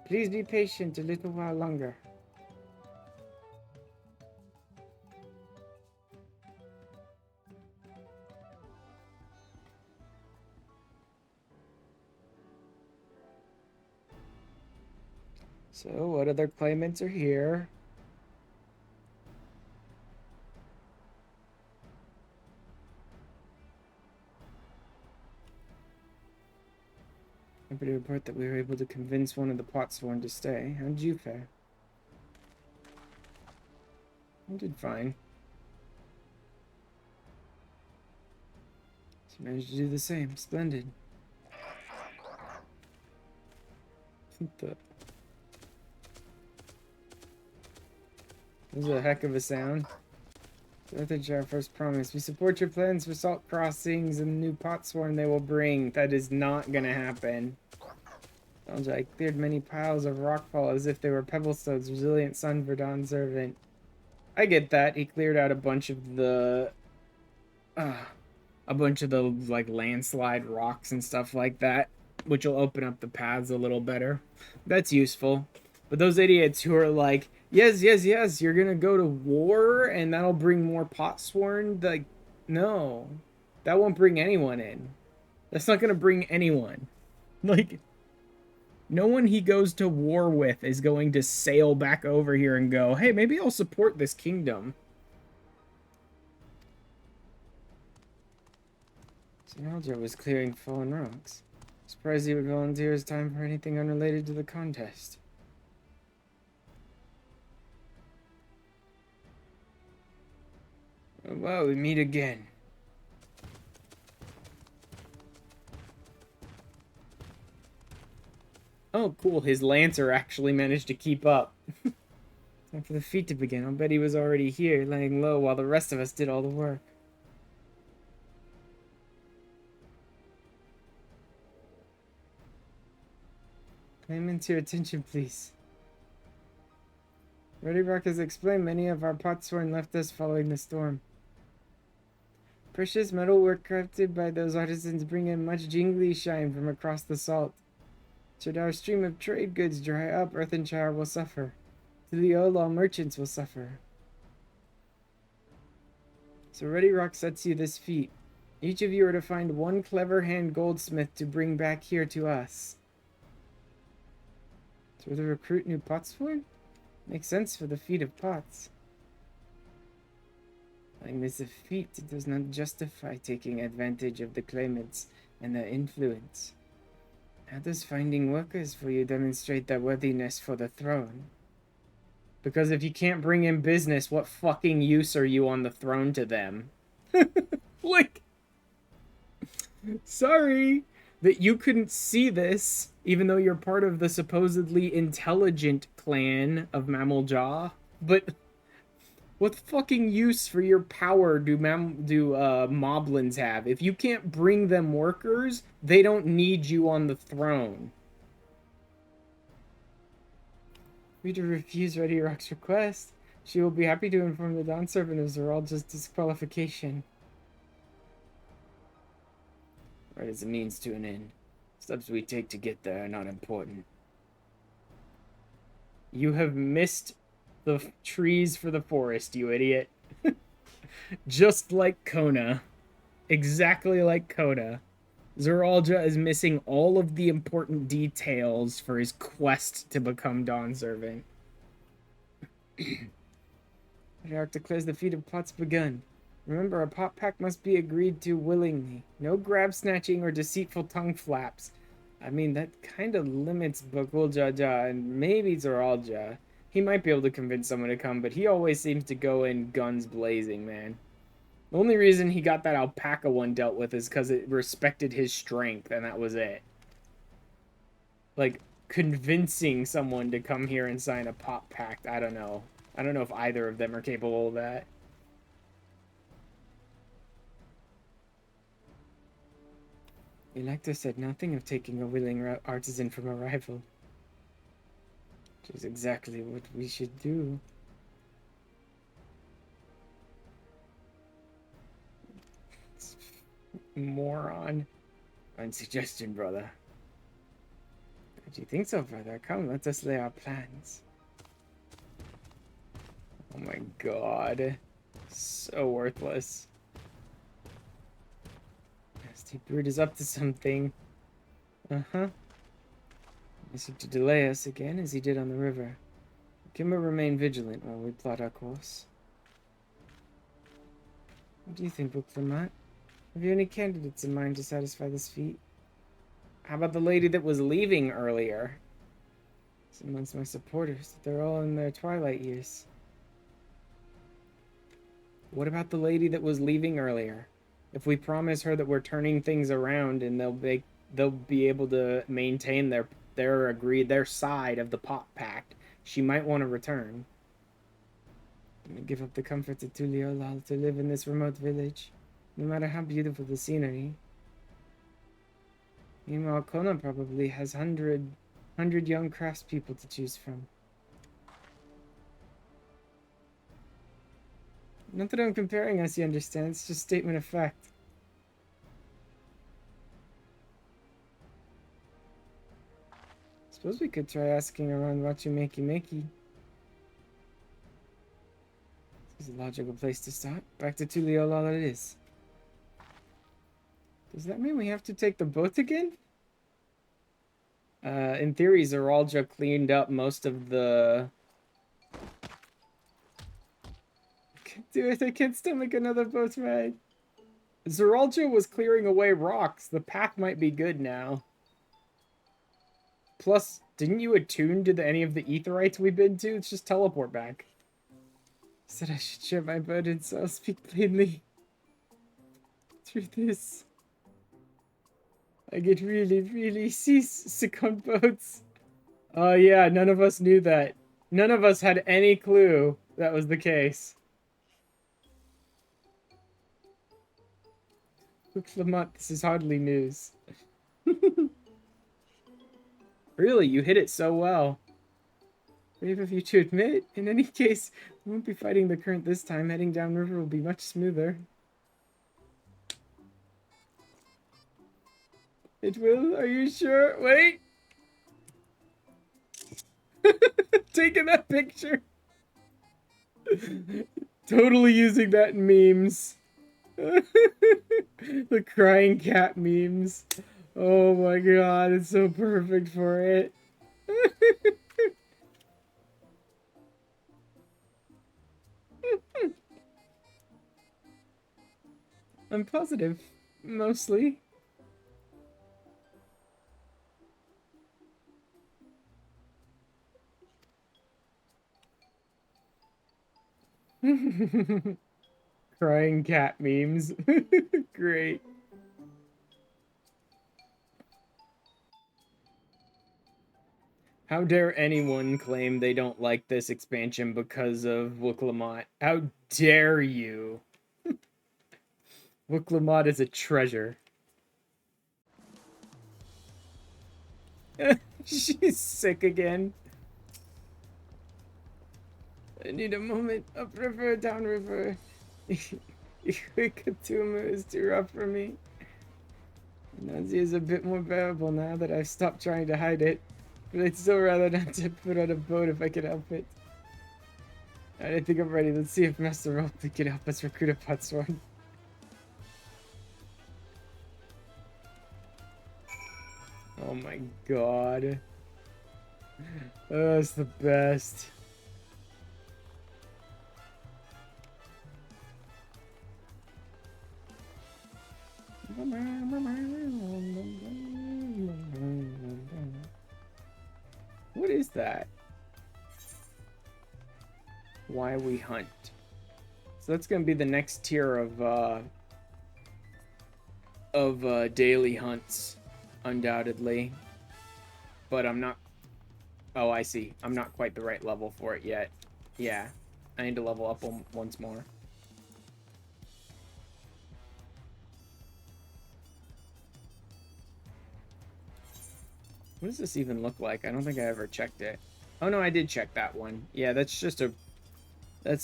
Please be patient a little while longer. So, what other claimants are here? Happy to report that we were able to convince one of the Potsworn to stay. How did you fare? I did fine. So managed to do the same. Splendid. That was a heck of a sound. That's our first promise. We support your plans for salt crossings and the new Potsworn they will bring. That is not gonna happen. I cleared many piles of rockfall as if they were pebblestones, resilient sun for Dawn Servant. I get that. He cleared out a bunch of the like landslide rocks and stuff like that, which will open up the paths a little better. That's useful. But those idiots who are like, yes, you're gonna go to war and that'll bring more Potsworn, like, no. That won't bring anyone in. That's not gonna bring anyone. Like, no one he goes to war with is going to sail back over here and go, hey, maybe I'll support this kingdom. So Alger was clearing fallen rocks. Surprised he would volunteer his time for anything unrelated to the contest. Well, we meet again. Oh, cool. His Lancer actually managed to keep up. Time for the feat to begin. I'll bet he was already here, laying low while the rest of us did all the work. Claimants, your attention, please. Ready Rock has explained many of our Potsworn left us following the storm. Precious metal work crafted by those artisans bring in much jingly shine from across the salt. Should our stream of trade goods dry up, Earthenshire will suffer. Tuliyolaal merchants will suffer. So Ready Rock sets you this feat. Each of you are to find one clever hand goldsmith to bring back here to us. So to recruit new Potsworn? Makes sense for the feat of pots. Like this a feat does not justify taking advantage of the claimants and their influence. How does finding workers for you demonstrate their worthiness for the throne? Because if you can't bring in business, what fucking use are you on the throne to them? Like, sorry that you couldn't see this, even though you're part of the supposedly intelligent clan of Mammaljaw, but what fucking use for your power do Moblins have? If you can't bring them workers, they don't need you on the throne. Free to refuse Ready Rock's request. She will be happy to inform the Dawn Servant of Zeralja's disqualification. Right as a means to an end. Steps we take to get there are not important. You have missed the trees for the forest, you idiot. Just like Kona. Exactly like Kona. Zeralja is missing all of the important details for his quest to become Dawn Servant. Ark declares the feat of pots begun. Remember, a pot pack must be agreed to willingly. No grab snatching or deceitful tongue flaps. I mean, that kind of limits Bakuljaja and maybe Zeralja. He might be able to convince someone to come, but he always seems to go in guns blazing, man. The only reason he got that alpaca one dealt with is because it respected his strength, and that was it. Like, convincing someone to come here and sign a pot pact, I don't know. I don't know if either of them are capable of that. The Elector said nothing of taking a willing artisan from a rival. Which is exactly what we should do. Moron. Fine suggestion, brother. What do you think so, brother? Come, let us lay our plans. Oh my god. So worthless. Nasty brute is up to something. Uh-huh. He seek to delay us again, as he did on the river. Kimber remain vigilant while we plot our course. What do you think, Book Vermont? Have you any candidates in mind to satisfy this feat? How about the lady that was leaving earlier? It's amongst my supporters. They're all in their twilight years. What about the lady that was leaving earlier? If we promise her that we're turning things around and they'll be able to maintain their side of the pot pact, she might want to return. I'm gonna give up the comforts of Tuliyolaal to live in this remote village, no matter how beautiful the scenery. Meanwhile, Kona probably has 100 young craftspeople to choose from. Not that I'm comparing us, you understand, it's just statement of fact. Suppose we could try asking around Wachumeki. This is a logical place to start. Back to Tuliyolaal it is. Does that mean we have to take the boat again? In theory, Zeralja cleaned up most of the... Do it, I can't stomach another boat ride. Zeralja was clearing away rocks. The path might be good now. Plus, didn't you attune to any of the aetherites we've been to? It's just teleport back. Said I should share my burden, so I'll speak plainly. Through this, I get really seasick on boats. Oh yeah, none of us knew that. None of us had any clue that was the case. Look, Lamont, this is hardly news. Really, you hit it so well. Brave of you to admit. In any case, we won't be fighting the current this time. Heading downriver will be much smoother. It will? Are you sure? Wait! Taking that picture. Totally using that in memes. The crying cat memes. Oh my god, it's so perfect for it. I'm positive. Mostly. Crying cat memes. Great. How dare anyone claim they don't like this expansion because of Wooklamot? How dare you? Wooklamot is a treasure. She's sick again. I need a moment. Upriver, downriver. Ikatuma is too rough for me. Nausea is a bit more bearable now that I've stopped trying to hide it. But I'd still rather not to put on a boat if I could help it. Alright, I think I'm ready. Let's see if Master Roleplay can help us recruit a Potsworn. Oh my god. Oh, that's the best. What is that? Why we hunt. So that's gonna be the next tier of daily hunts, undoubtedly. But I'm not. Oh, I see. I'm not quite the right level for it yet. Yeah, I need to level up once more. What does this even look like? I don't think I ever checked it. Oh no, I did check that one. Yeah, that's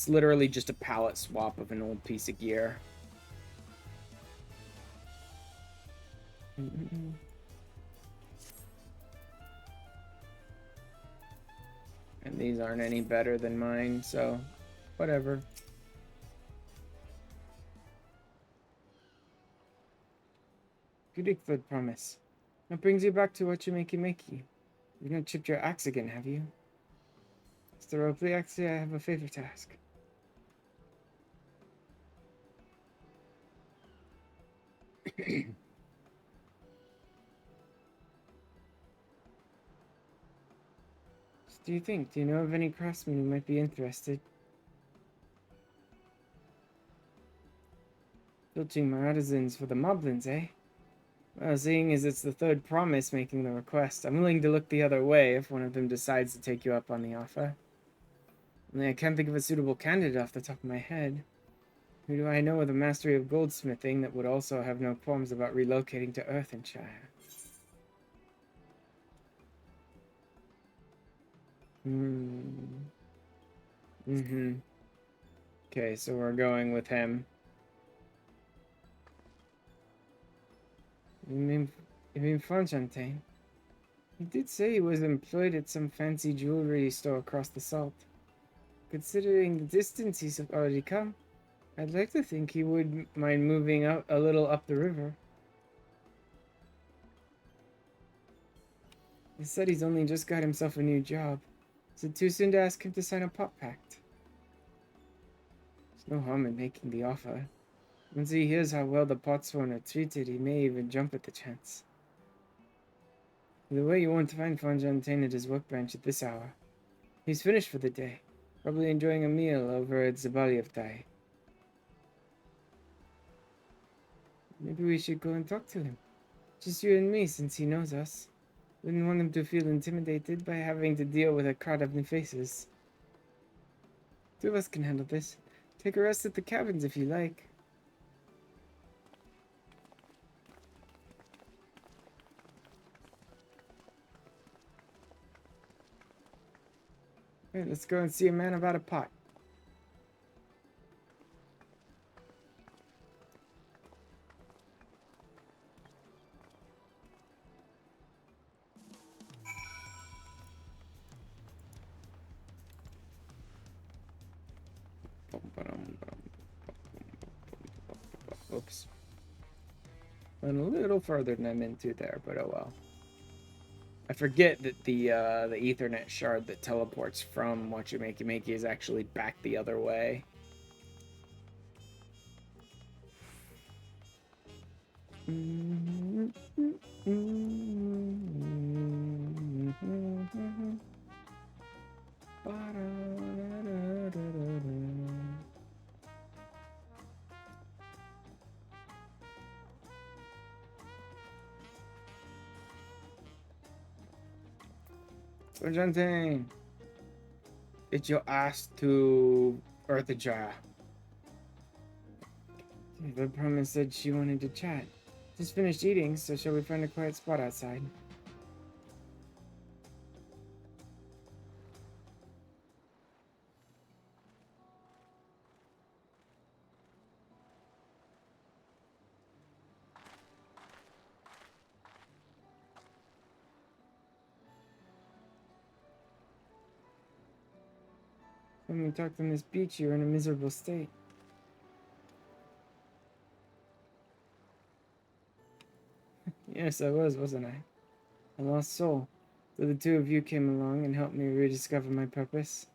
literally just a palette swap of an old piece of gear. And these aren't any better than mine, so whatever. Good for promise. That brings you back to what you make. You've not chipped your axe again, have you? Mr. Ropley, actually, I have a favor to ask. Do you know of any craftsmen who might be interested? Filching my artisans for the moblins, eh? Well, seeing as it's the third promise making the request, I'm willing to look the other way if one of them decides to take you up on the offer. Only I can't think of a suitable candidate off the top of my head. Who do I know with a mastery of goldsmithing that would also have no qualms about relocating to Earthenshire? Okay, so we're going with him. You mean Fontaine? He did say he was employed at some fancy jewelry store across the salt. Considering the distance he's already come, I'd like to think he would mind moving out a little up the river. He said he's only just got himself a new job. Is it too soon to ask him to sign a pot pact? There's no harm in making the offer. Once he hears how well the Potsworn are treated, he may even jump at the chance. Either way, you won't find Fontaine at his workbench at this hour. He's finished for the day, probably enjoying a meal over at Zabalievtai. Maybe we should go and talk to him. Just you and me, since he knows us. Wouldn't want him to feel intimidated by having to deal with a crowd of new faces. Two of us can handle this. Take a rest at the cabins if you like. Alright, let's go and see a man about a pot. Oops. Went a little further than I meant to there, but oh well. I forget that the Ethernet shard that teleports from Wachumeki is actually back the other way. Argentine, get your ass to Earthenshire. The promise said she wanted to chat. Just finished eating, so shall we find a quiet spot outside? When we talked on this beach, you were in a miserable state. Yes, I was, wasn't I? A lost soul. So the two of you came along and helped me rediscover my purpose.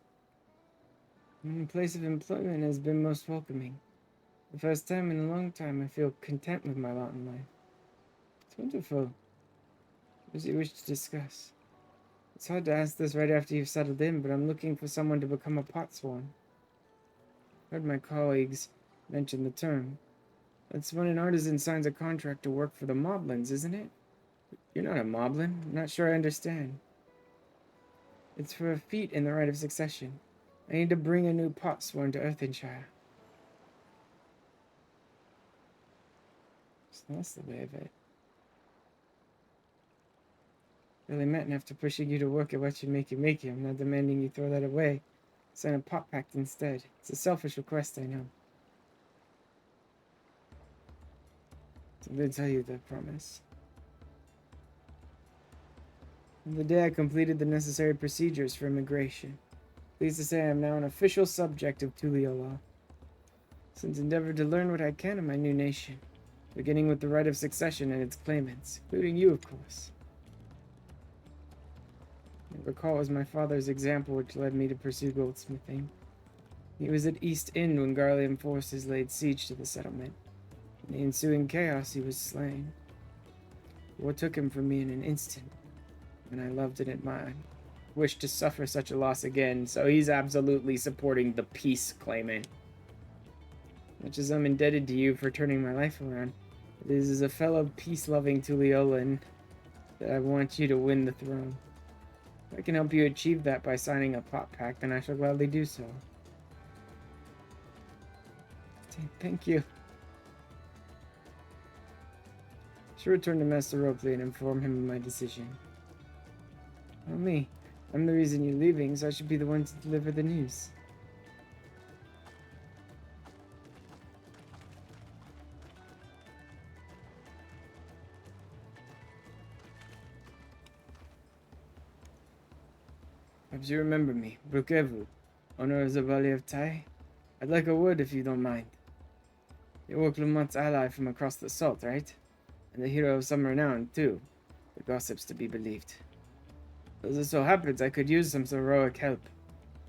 The place of employment has been most welcoming. The first time in a long time I feel content with my lot in life. It's wonderful. What does you wish to discuss? It's hard to ask this right after you've settled in, but I'm looking for someone to become a potsworn. Heard my colleagues mention the term. That's when an artisan signs a contract to work for the moblins, isn't it? You're not a moblin. I'm not sure I understand. It's for a feat in the right of succession. I need to bring a new potsworn to Earthenshire. So that's the way of it. Really meant after pushing you to work at what you make. I'm not demanding you throw that away. Sign a pot pact instead. It's a selfish request, I know. So I'm gonna tell you the promise. On the day I completed the necessary procedures for immigration. Pleased to say I am now an official subject of Tuliyolaal. Since endeavored to learn what I can of my new nation, beginning with the right of succession and its claimants, including you, of course. I recall it was my father's example which led me to pursue goldsmithing. He was at East End when Garlean forces laid siege to the settlement. In the ensuing chaos, he was slain. War took him from me in an instant, and I loved and admired. Wished to suffer such a loss again, so he's absolutely supporting the peace claimant. Much as I'm indebted to you for turning my life around, it is as a fellow peace-loving Tuliolan that I want you to win the throne. If I can help you achieve that by signing a pot pact, then I shall gladly do so. Thank you. I should return to Master Ropley and inform him of my decision. Not me. I'm the reason you're leaving, so I should be the one to deliver the news. Perhaps you remember me, Brukevu, owner of the Valley of Tai. I'd like a word if you don't mind. You're Woklumot's ally from across the salt, right? And the hero of some renown, too. The gossips to be believed. As it so happens, I could use some heroic help.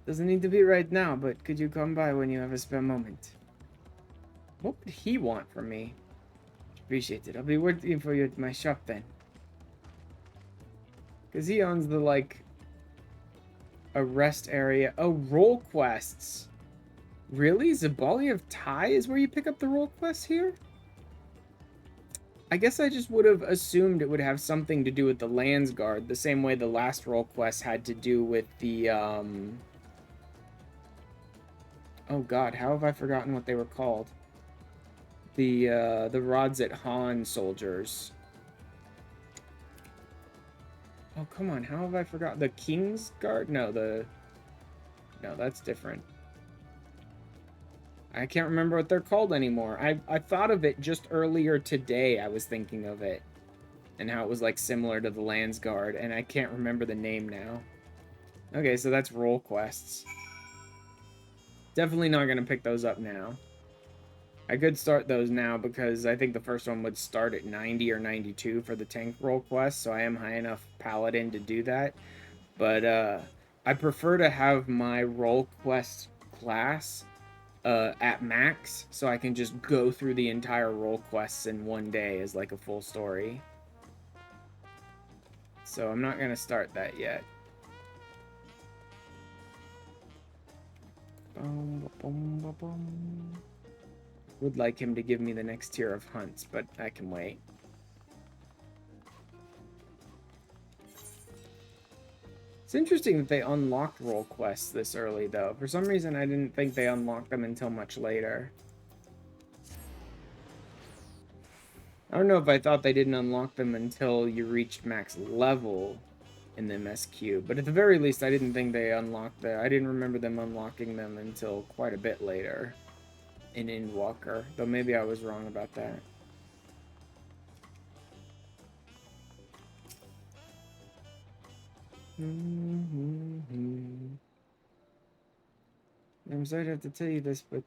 Doesn't need to be right now, but could you come by when you have a spare moment? What would he want from me? Appreciate it. I'll be working for you at my shop then. Because he owns the, like, a rest area. Oh, role quests. Really? Zabali of Tai is where you pick up the role quests here? I guess I just would have assumed it would have something to do with the Landsguard, the same way the last role quest had to do with the, Oh god, how have I forgotten what they were called? The Rods at Han soldiers. Oh, come on, how have I forgotten? The King's Guard? No, that's different. I can't remember what they're called anymore. I thought of it just earlier today. I was thinking of it. And how it was, like, similar to the Landsguard. And I can't remember the name now. Okay, so that's role quests. Definitely not going to pick those up now. I could start those now because I think the first one would start at 90 or 92 for the tank role quest. So I am high enough paladin to do that. But I prefer to have my role quest class at max, so I can just go through the entire role quests in one day as like a full story. So I'm not gonna start that yet. Would like him to give me the next tier of hunts, but I can wait. It's interesting that they unlocked role quests this early, though. For some reason, I didn't think they unlocked them until much later. I don't know if I thought they didn't unlock them until you reached max level in the MSQ, but at the very least, I didn't think they unlocked them. I didn't remember them unlocking them until quite a bit later in Endwalker, though maybe I was wrong about that. I'm sorry to have to tell you this, but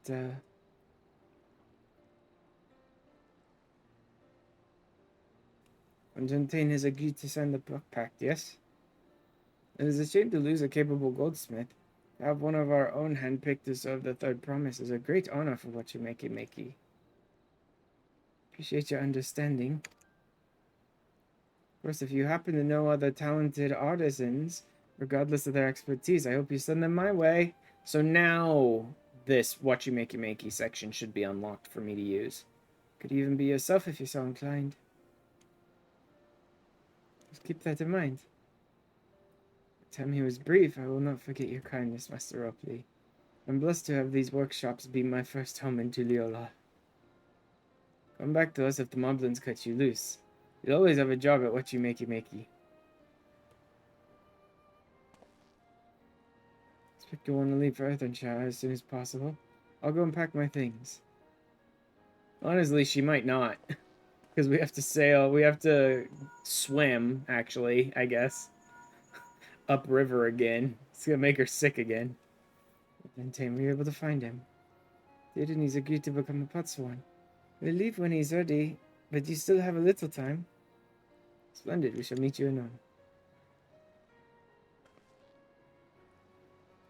Fontaine has agreed to sign the pact, yes? It is a shame to lose a capable goldsmith. To have one of our own handpicked to serve the third promise is a great honor for what you make. Appreciate your understanding. Of course, if you happen to know other talented artisans, regardless of their expertise, I hope you send them my way. So now this what you makey section should be unlocked for me to use. Could even be yourself if you're so inclined. Just keep that in mind. The time he was brief, I will not forget your kindness, Master Ropley. I'm blessed to have these workshops be my first home in Tuliyolaal. Come back to us if the moblins cut you loose. You'll always have a job at what you makey. Expect you'll want to leave for Earthenshire as soon as possible. I'll go and pack my things. Honestly, she might not. Because we have to sail. We have to swim, actually, I guess. upriver again. It's gonna make her sick again. Then Tame, we were able to find him. He's agreed to become a Patswan. We'll leave when he's ready, but you still have a little time. Splendid, we shall meet you anon.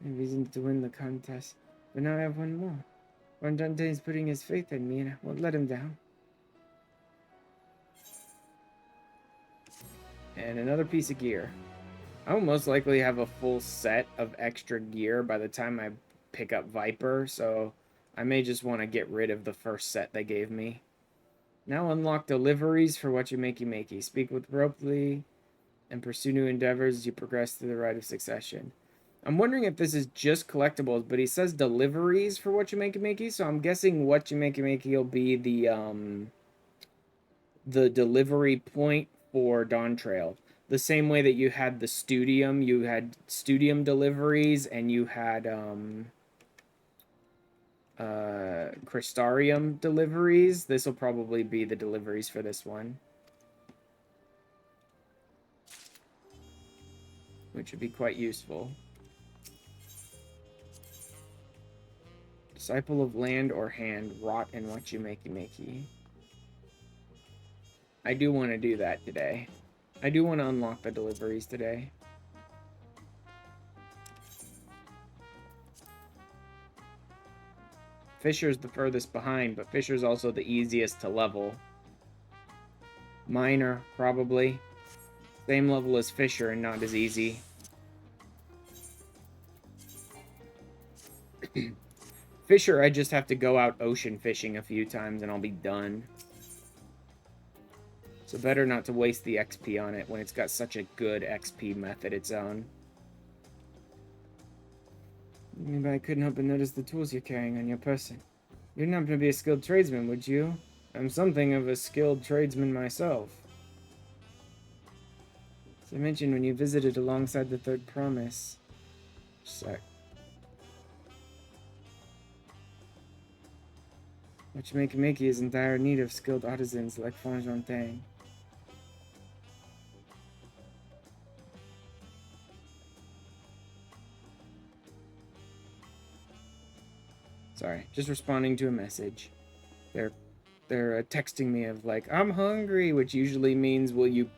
No reason to win the contest, but now I have one more. Dante's putting his faith in me, and I won't let him down. And another piece of gear. I will most likely have a full set of extra gear by the time I pick up Viper, so I may just want to get rid of the first set they gave me. Now unlock deliveries for what you makey. Speak with Ropely and pursue new endeavors as you progress through the rite of succession. I'm wondering if this is just collectibles, but he says deliveries for what you makey, so I'm guessing what you makey will be the delivery point for Dawntrail. The same way that you had the Studium, you had Studium deliveries, and you had Crystarium deliveries. This will probably be the deliveries for this one, which would be quite useful. Disciple of Land or Hand, rot in what you makey. I do want to do that today. I do want to unlock the deliveries today. Fisher's the furthest behind, but Fisher's also the easiest to level. Miner, probably. Same level as Fisher and not as easy. Fisher, I just have to go out ocean fishing a few times and I'll be done. So better not to waste the XP on it when it's got such a good XP method its own. Maybe I couldn't help but notice the tools you're carrying on your person. You're not going to be a skilled tradesman, would you? I'm something of a skilled tradesman myself. As I mentioned when you visited alongside the Third Promise. Sec. What you makey is in dire need of skilled artisans like Fonjontaine. Sorry, just responding to a message. They're texting me of like, I'm hungry, which usually means will you...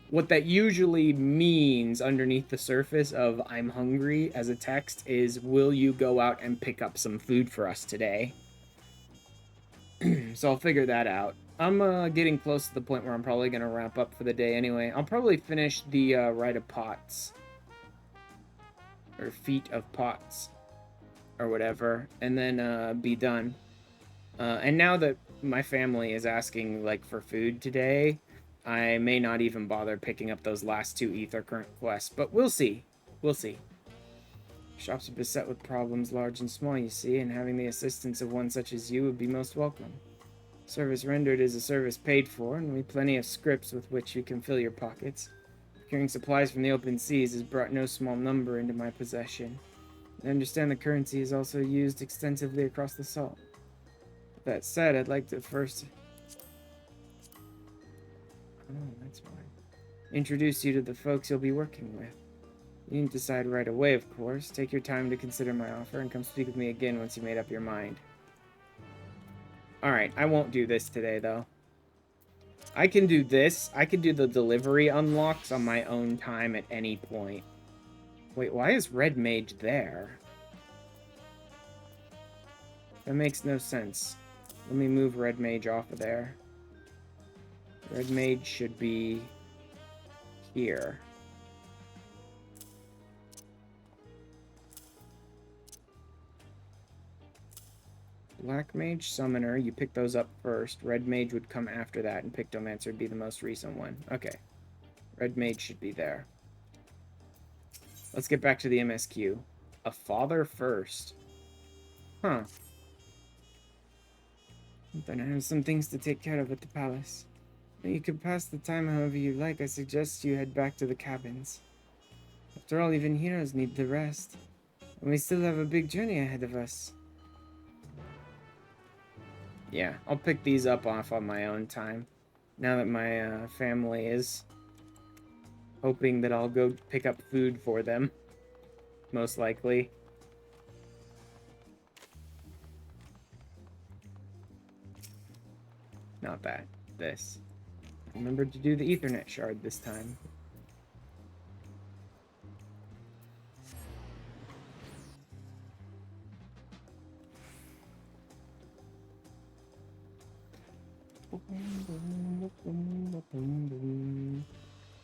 What that usually means underneath the surface of I'm hungry as a text is, will you go out and pick up some food for us today? So I'll figure that out. I'm getting close to the point where I'm probably going to wrap up for the day anyway. I'll probably finish the Rite of Pots. Or Feet of Pots. Or whatever. And then be done. And now that my family is asking like for food today, I may not even bother picking up those last 2 Ether Current quests. But we'll see. We'll see. Shops are beset with problems large and small, you see, and having the assistance of one such as you would be most welcome. Service rendered is a service paid for, and we've plenty of scrips with which you can fill your pockets. Procuring supplies from the open seas has brought no small number into my possession. I understand the currency is also used extensively across the salt. With that said, I'd like to first... Oh, that's fine. Introduce you to the folks you'll be working with. You didn't decide right away, of course. Take your time to consider my offer and come speak with me again once you made up your mind. Alright, I won't do this today, though. I can do this. I can do the delivery unlocks on my own time at any point. Wait, why is Red Mage there? That makes no sense. Let me move Red Mage off of there. Red Mage should be here. Black Mage, Summoner, you pick those up first. Red Mage would come after that, and Pictomancer would be the most recent one. Okay. Red Mage should be there. Let's get back to the MSQ. A father first. Huh. Then I have some things to take care of at the palace. You can pass the time however you like. I suggest you head back to the cabins. After all, even heroes need the rest. And we still have a big journey ahead of us. Yeah, I'll pick these up off on my own time. Now that my family is hoping that I'll go pick up food for them. Most likely. Not that. This. Remember to do the Ethernet shard this time.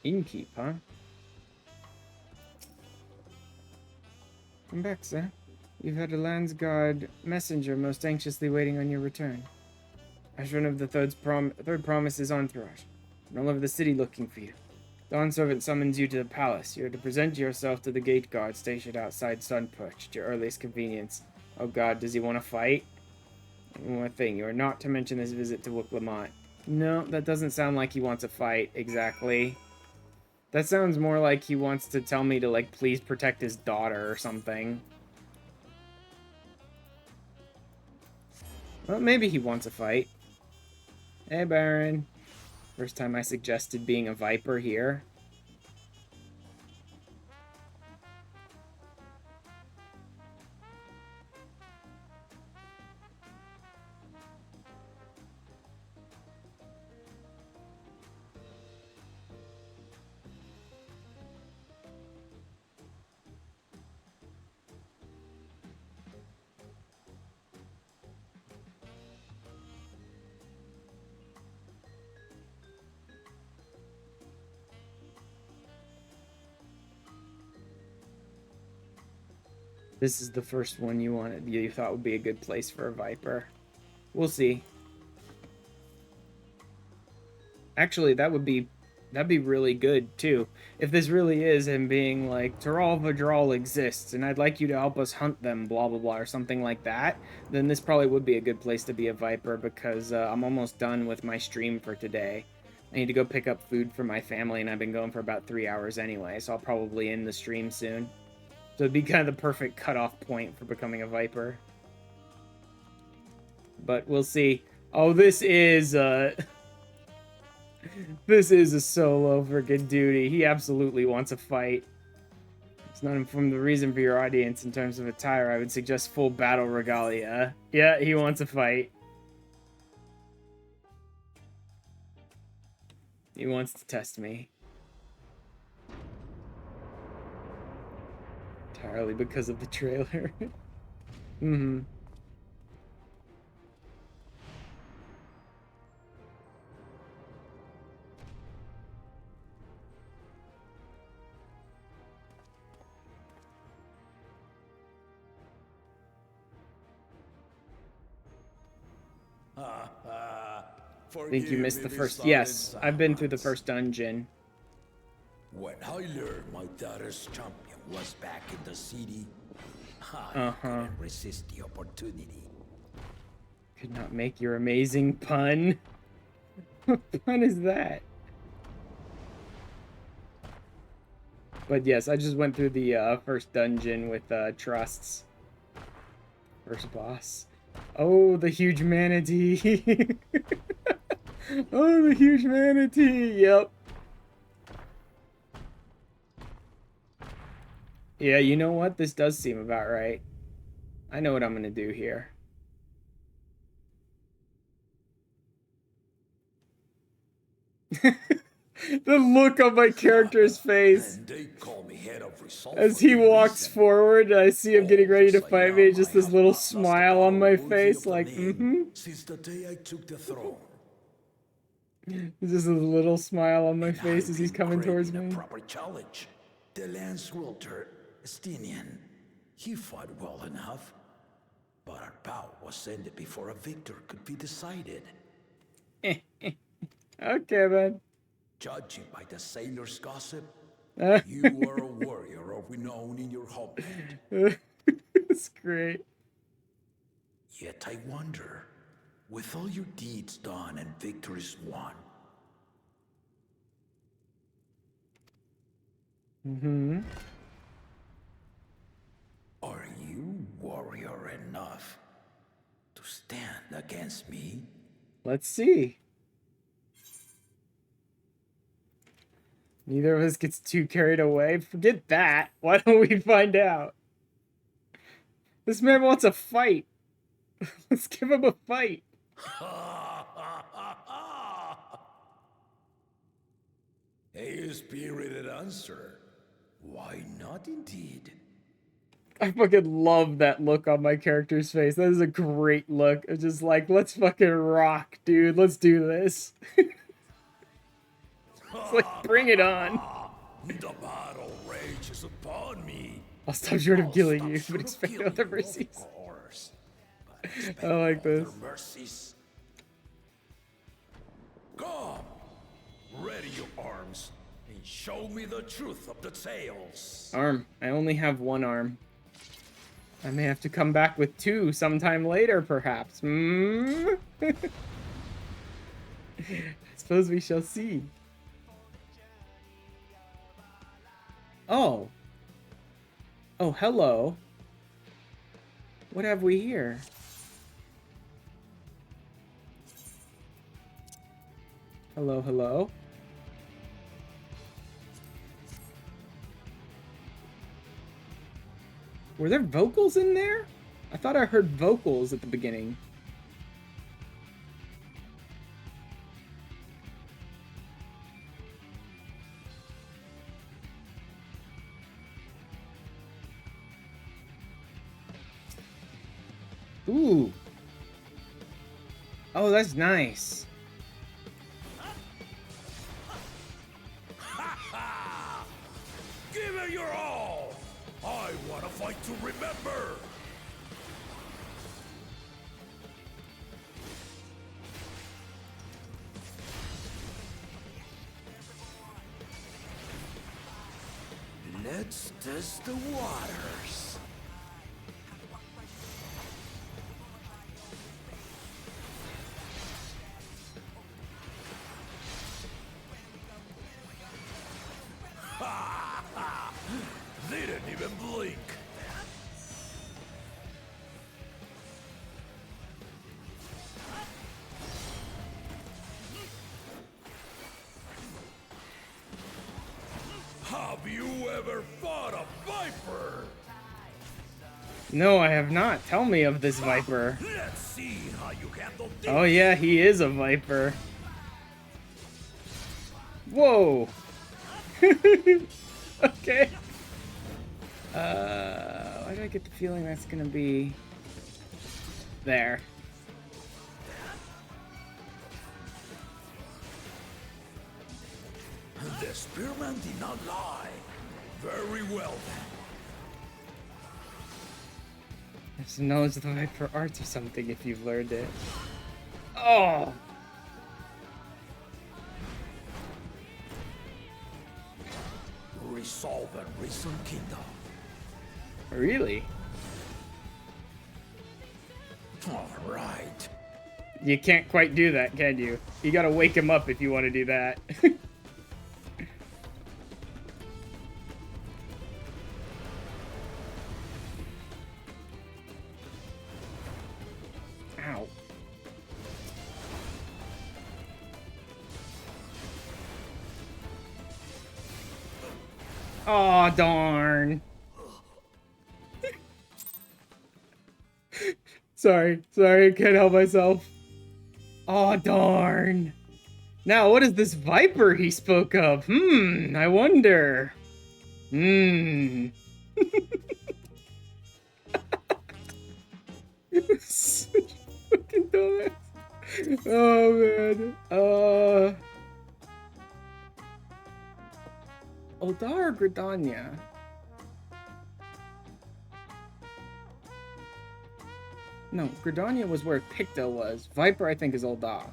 Innkeep, huh? Come back, sir. You've had a Landsguard messenger most anxiously waiting on your return. Ashran of the third promise is entourage, and all over the city looking for you. Dawn servant summons you to the palace. You are to present yourself to the gate guard stationed outside Sunperch at your earliest convenience. Oh god, does he want to fight? One more thing, you are not to mention this visit to Wook Lamont. No, that doesn't sound like he wants a fight, exactly. That sounds more like he wants to tell me to, like, please protect his daughter or something. Well, maybe he wants a fight. Hey, Baron. First time I suggested being a Viper here. This is the first one you thought would be a good place for a Viper. We'll see. Actually, that'd be really good too. If this really is him being like, Taral Vadral exists and I'd like you to help us hunt them, blah blah blah, or something like that, then this probably would be a good place to be a Viper, because I'm almost done with my stream for today. I need to go pick up food for my family, and I've been going for about 3 hours anyway, so I'll probably end the stream soon. So it'd be kind of the perfect cutoff point for becoming a Viper. But we'll see. Oh, this is this is a solo friggin' duty. He absolutely wants a fight. It's not from the reason for your audience in terms of attire. I would suggest full battle regalia. Yeah, he wants a fight. He wants to test me. Entirely because of the trailer. Mm-hmm. I think you missed the first. Yes, I've been through the first dungeon. When I learned my daughter's champion was back in the city, I couldn't resist the opportunity. Could not make your amazing pun. What pun is that? But yes, I just went through the first dungeon with Trusts. First boss. Oh, the huge manatee. Oh, the huge manatee. Yep. Yeah, you know what? This does seem about right. I know what I'm gonna do here. The look on my character's face as he walks forward, I see him getting ready to fight me. Just this little smile on my face, like, Since the day I took the throne. There's just a little smile on my face as he's coming towards me. Proper challenge. The Lance Wilter, Estinian. He fought well enough, but our bout was ended before a victor could be decided. Okay, man. Judging by the sailor's gossip, you are a warrior of renown in your homeland. It's great. Yet I wonder, with all your deeds done and victories won, are you warrior enough to stand against me? Let's see. Neither of us gets too carried away. Forget that. Why don't we find out? This man wants a fight. Let's give him a fight. A spirited answer. Why not indeed? I fucking love that look on my character's face. That is a great look. It's just like, let's fucking rock, dude. Let's do this. It's like, bring it on. The battle rages upon me. I'll stop short of killing you, but expect no other mercies. I like this. Mercies. Come, ready your arms, and show me the truth of the tales. Arm. I only have one arm. I may have to come back with two sometime later, perhaps. I suppose we shall see. Oh. Oh, hello. What have we here? Hello, hello. Were there vocals in there? I thought I heard vocals at the beginning. Ooh. Oh, that's nice. Give it your all! I want to fight to remember! Let's test the waters. They didn't even blink. Have you ever fought a viper? No, I have not. Tell me of this viper. Let's see how you handle this. Oh yeah, he is a viper. Whoa. Okay. Why do I get the feeling that's gonna be there? The spearman did not lie. Very well then. There's knowledge of the viper arts or something if you've learned it. Oh. Resolve and reason kingdom. Really? All right. You can't quite do that, can you? You gotta wake him up if you want to do that. Ow. Aw, darn. Sorry, I can't help myself. Aw, darn. Now, what is this viper he spoke of? I wonder. Such a fucking dumbass. Oh, man. Ul'dah or Gridania? No, Gridania was where Picto was. Viper, I think, is Ul'dah.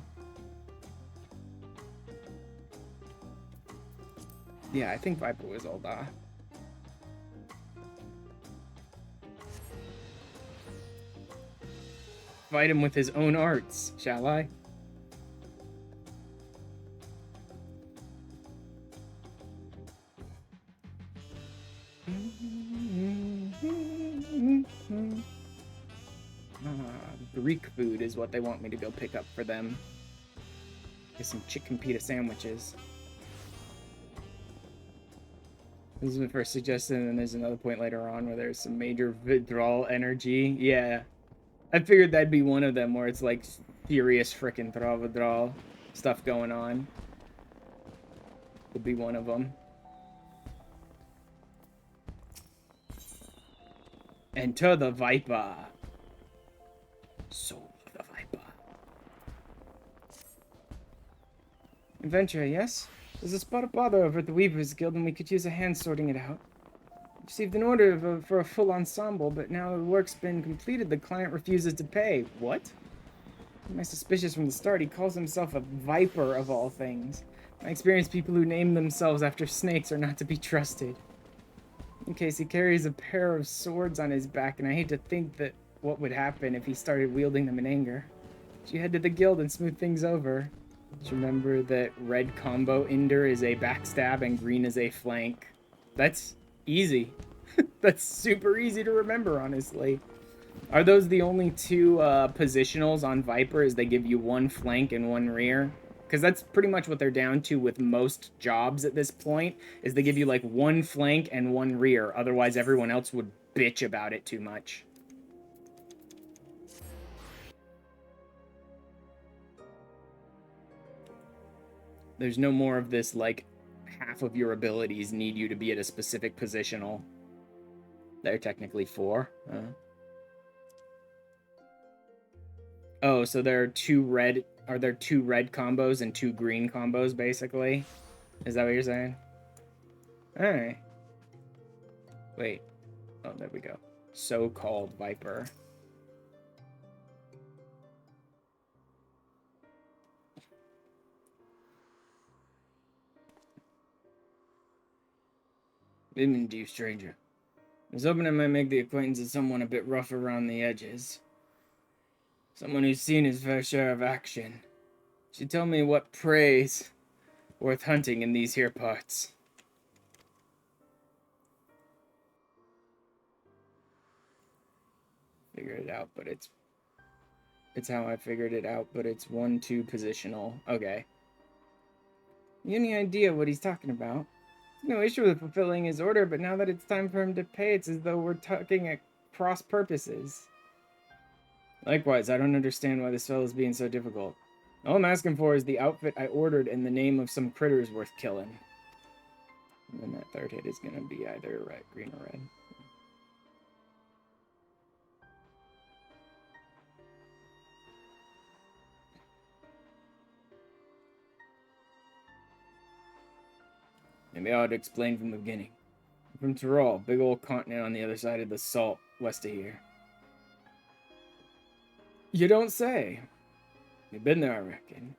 Yeah, I think Viper was Ul'dah. Fight him with his own arts, shall I? Greek food is what they want me to go pick up for them. Get some chicken pita sandwiches. This is my first suggestion, and then there's another point later on where there's some major withdrawal energy. Yeah. I figured that'd be one of them where it's like serious frickin' withdrawal stuff going on. Would be one of them. Enter the Viper. Soul of the Viper. Adventurer, yes? There's a spot of bother over at the Weavers Guild and we could use a hand sorting it out. Received an order for a full ensemble, but now the work's been completed, the client refuses to pay. What? Am I suspicious from the start? He calls himself a Viper of all things. I experienced people who name themselves after snakes are not to be trusted. In case he carries a pair of swords on his back, and I hate to think that what would happen if he started wielding them in anger. But you head to the guild and smooth things over. Just remember that red combo Ender is a backstab and green is a flank. That's easy. That's super easy to remember, honestly. Are those the only two positionals on Viper? Is they give you one flank and one rear? Because that's pretty much what they're down to with most jobs at this point, is they give you like one flank and one rear. Otherwise, everyone else would bitch about it too much. There's no more of this, like, half of your abilities need you to be at a specific positional. They're technically 4. Oh, so there are two red combos and 2 green combos, basically? Is that what you're saying? Alright. Wait. Oh, there we go. So-called Viper. Evening to you, stranger. I was hoping I might make the acquaintance of someone a bit rough around the edges. Someone who's seen his fair share of action. She'd tell me what prey's worth hunting in these here parts. Figured it out, but it's how I figured it out, but it's 1-2 positional. Okay. You any idea what he's talking about? No issue with fulfilling his order, but now that it's time for him to pay, it's as though we're talking at cross purposes. Likewise, I don't understand why this fellow's being so difficult. All I'm asking for is the outfit I ordered in the name of some critters worth killing. And then that third hit is gonna be either red, green, or red. Maybe I ought to explain from the beginning. I'm from Tyrol, big old continent on the other side of the salt, west of here. You don't say. You've been there, I reckon.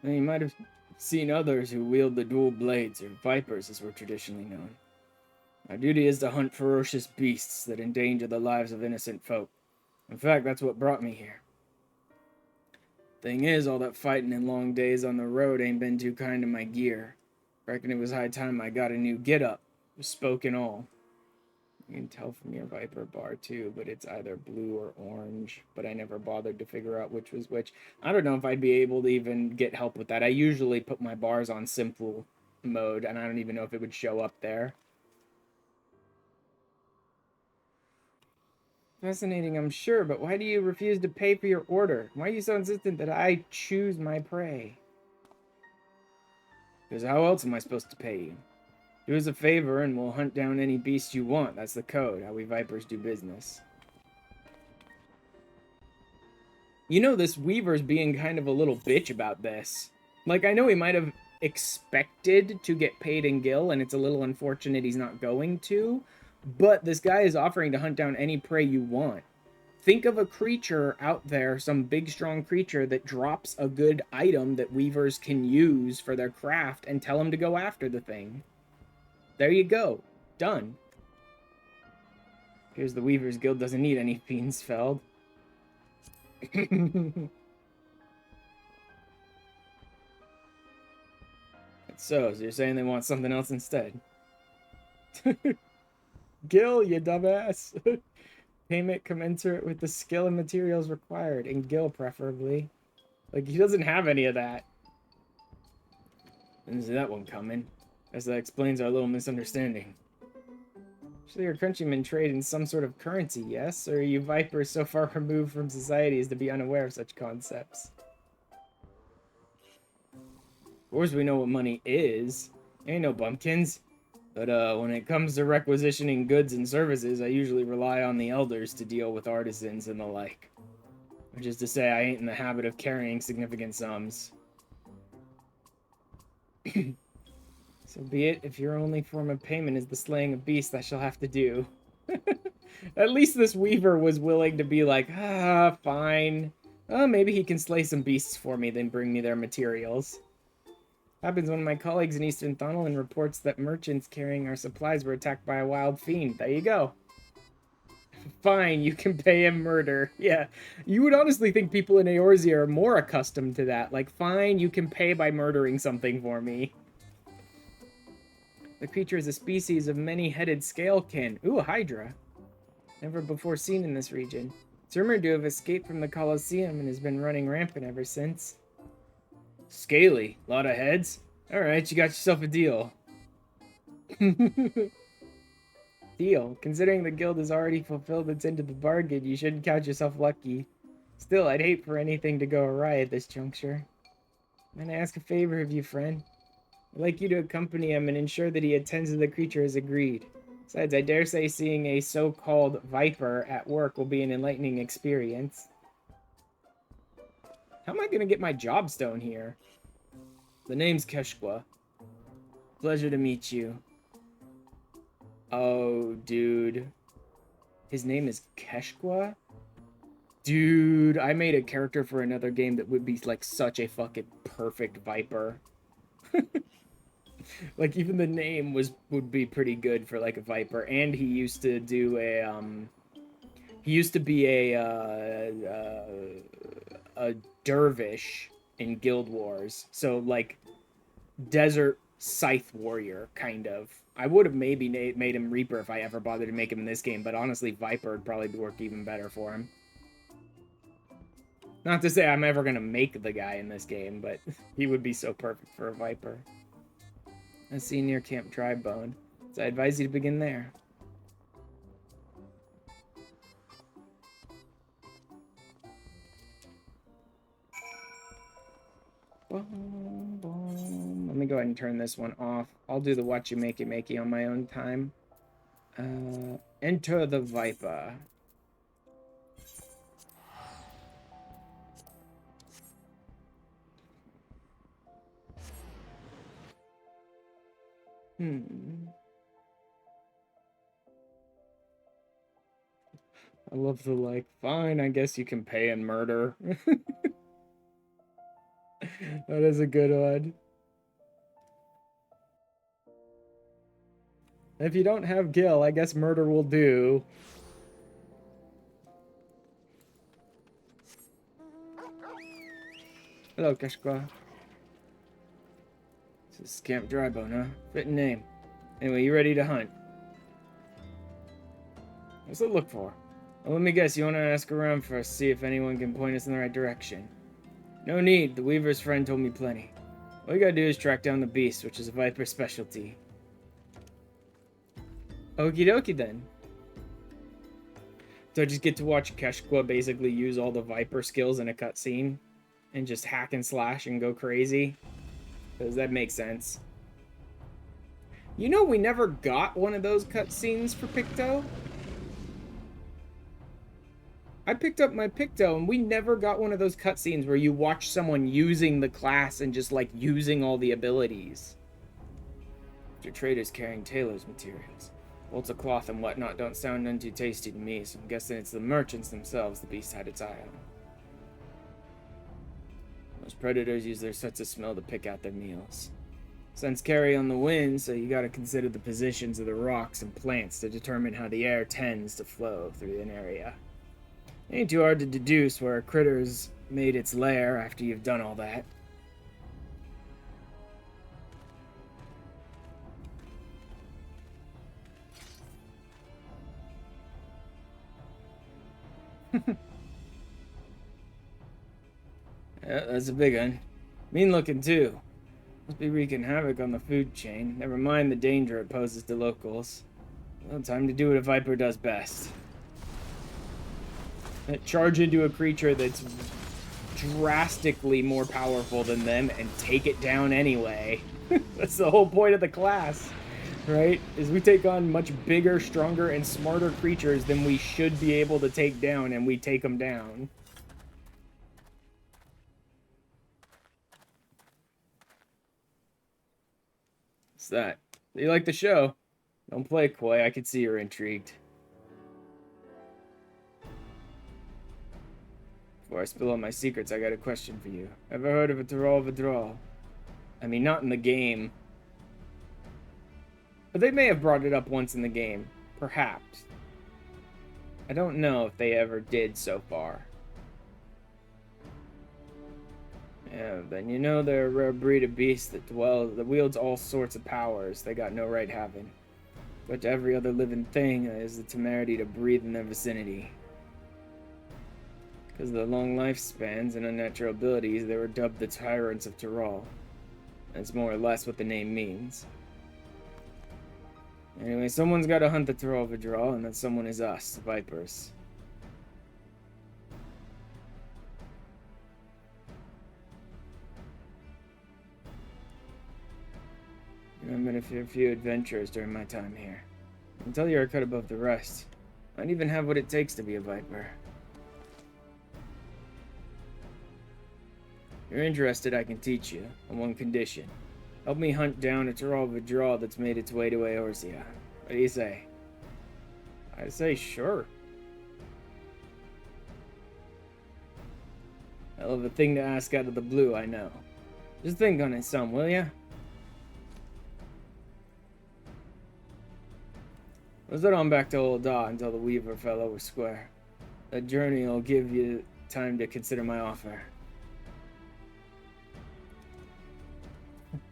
And you might have seen others who wield the dual blades, or vipers as we're traditionally known. Our duty is to hunt ferocious beasts that endanger the lives of innocent folk. In fact, that's what brought me here. Thing is, all that fighting and long days on the road ain't been too kind to my gear. Reckon it was high time I got a new get-up, bespoke and all. You can tell from your Viper bar too, but it's either blue or orange, but I never bothered to figure out which was which. I don't know if I'd be able to even get help with that. I usually put my bars on simple mode, and I don't even know if it would show up there. Fascinating, I'm sure, but why do you refuse to pay for your order? Why are you so insistent that I choose my prey? Because how else am I supposed to pay you? Do us a favor and we'll hunt down any beast you want. That's the code, how we Vipers do business. You know, this Weaver's being kind of a little bitch about this. Like, I know he might have expected to get paid in Gil, and it's a little unfortunate he's not going to, but this guy is offering to hunt down any prey you want. Think of a creature out there, some big, strong creature that drops a good item that Weavers can use for their craft, and tell him to go after the thing. There you go. Done. Here's the Weavers Guild doesn't need any Fiendsfeld. So you're saying they want something else instead? Gil, you dumbass. Payment commensurate with the skill and materials required, and Gil preferably. Like, he doesn't have any of that. Didn't see that one coming. Guess that explains our little misunderstanding. Actually, your countrymen trade in some sort of currency, yes? Or are you vipers so far removed from society as to be unaware of such concepts? Of course we know what money is. Ain't no bumpkins. But when it comes to requisitioning goods and services, I usually rely on the elders to deal with artisans and the like. Which is to say, I ain't in the habit of carrying significant sums. So be it, if your only form of payment is the slaying of beasts, that shall have to do. At least this weaver was willing to be like, fine. Maybe he can slay some beasts for me, then bring me their materials. Happens when my colleagues in Eastern Thonolin reports that merchants carrying our supplies were attacked by a wild fiend. There you go. Fine, you can pay him murder. Yeah, you would honestly think people in Eorzea are more accustomed to that. Like, fine, you can pay by murdering something for me. The creature is a species of many-headed scalekin. Ooh, a hydra. Never before seen in this region. It's rumored to have escaped from the Colosseum and has been running rampant ever since. Scaly. Lot of heads? Alright, you got yourself a deal. Deal. Considering the guild has already fulfilled its end of the bargain, you shouldn't count yourself lucky. Still, I'd hate for anything to go awry at this juncture. I'm gonna ask a favor of you, friend. I'd like you to accompany him and ensure that he attends to the creature as agreed. Besides, I dare say seeing a so-called viper at work will be an enlightening experience. How am I gonna get my jobstone here? The name's Keshqua. Pleasure to meet you. Oh, dude. His name is Keshqua? Dude, I made a character for another game that would be like such a fucking perfect viper. Like, even the name would be pretty good for like a viper, and he used to do a he used to be a dervish in Guild Wars. So like desert scythe warrior kind of. I would have maybe made him Reaper if I ever bothered to make him in this game, but honestly Viper would probably work even better for him. Not to say I'm ever gonna make the guy in this game, but he would be so perfect for a Viper. I see near Camp Drybone, so I advise you to begin there. Boom, boom. Let me go ahead and turn this one off. I'll do the what you make it makey on my own time. Enter the Viper. I love the like, fine, I guess you can pay and murder. That is a good one. If you don't have Gil, I guess murder will do. Hello, Keshqua. This is Camp Drybone, huh? Fitting name. Anyway, you ready to hunt? What's it look for? Well, let me guess, you want to ask around first, see if anyone can point us in the right direction. No need, the Weaver's friend told me plenty. All you gotta do is track down the beast, which is a Viper specialty. Okie dokie then. So I just get to watch Keshqua basically use all the Viper skills in a cutscene and just hack and slash and go crazy. Because that makes sense. You know, we never got one of those cutscenes for Picto. I picked up my Picto and we never got one of those cutscenes where you watch someone using the class and just like using all the abilities. After traders carrying tailors' materials. Bolts of cloth and whatnot don't sound none too tasty to me, so I'm guessing it's the merchants themselves the beast had its eye on. Most predators use their sense of smell to pick out their meals. Scents carry on the wind, so you gotta consider the positions of the rocks and plants to determine how the air tends to flow through an area. It ain't too hard to deduce where a critter's made its lair after you've done all that. Yeah, that's a big one. Mean looking too. Must be wreaking havoc on the food chain. Never mind the danger it poses to locals. Well, time to do what a Viper does best. Charge into a creature that's drastically more powerful than them and take it down anyway. That's the whole point of the class, right? Is we take on much bigger, stronger, and smarter creatures than we should be able to take down, and we take them down. What's that? You like the show? Don't play coy, I can see you're intrigued. Before I spill all my secrets, I got a question for you. Ever heard of a Tuliyolaal? I mean, not in the game. But they may have brought it up once in the game. Perhaps. I don't know if they ever did so far. Yeah, then you know they're a rare breed of beast that wields all sorts of powers they got no right having. But to every other living thing is the temerity to breathe in their vicinity. Because of their long lifespans and unnatural abilities, they were dubbed the Tyrants of Tuliyolaal. That's more or less what the name means. Anyway, someone's got to hunt the Tuliyolaal, and that someone is us, the Vipers. I've made a few adventures during my time here. I can tell you're a cut above the rest. I don't even have what it takes to be a Viper. If you're interested, I can teach you, on one condition. Help me hunt down a Tuliyolaal that's made its way to Eorzea. What do you say? I say sure. Hell of a thing to ask out of the blue, I know. Just think on it some, will ya? Let's head on back to Old Daw until the Weaver fellow was square. That journey will give you time to consider my offer.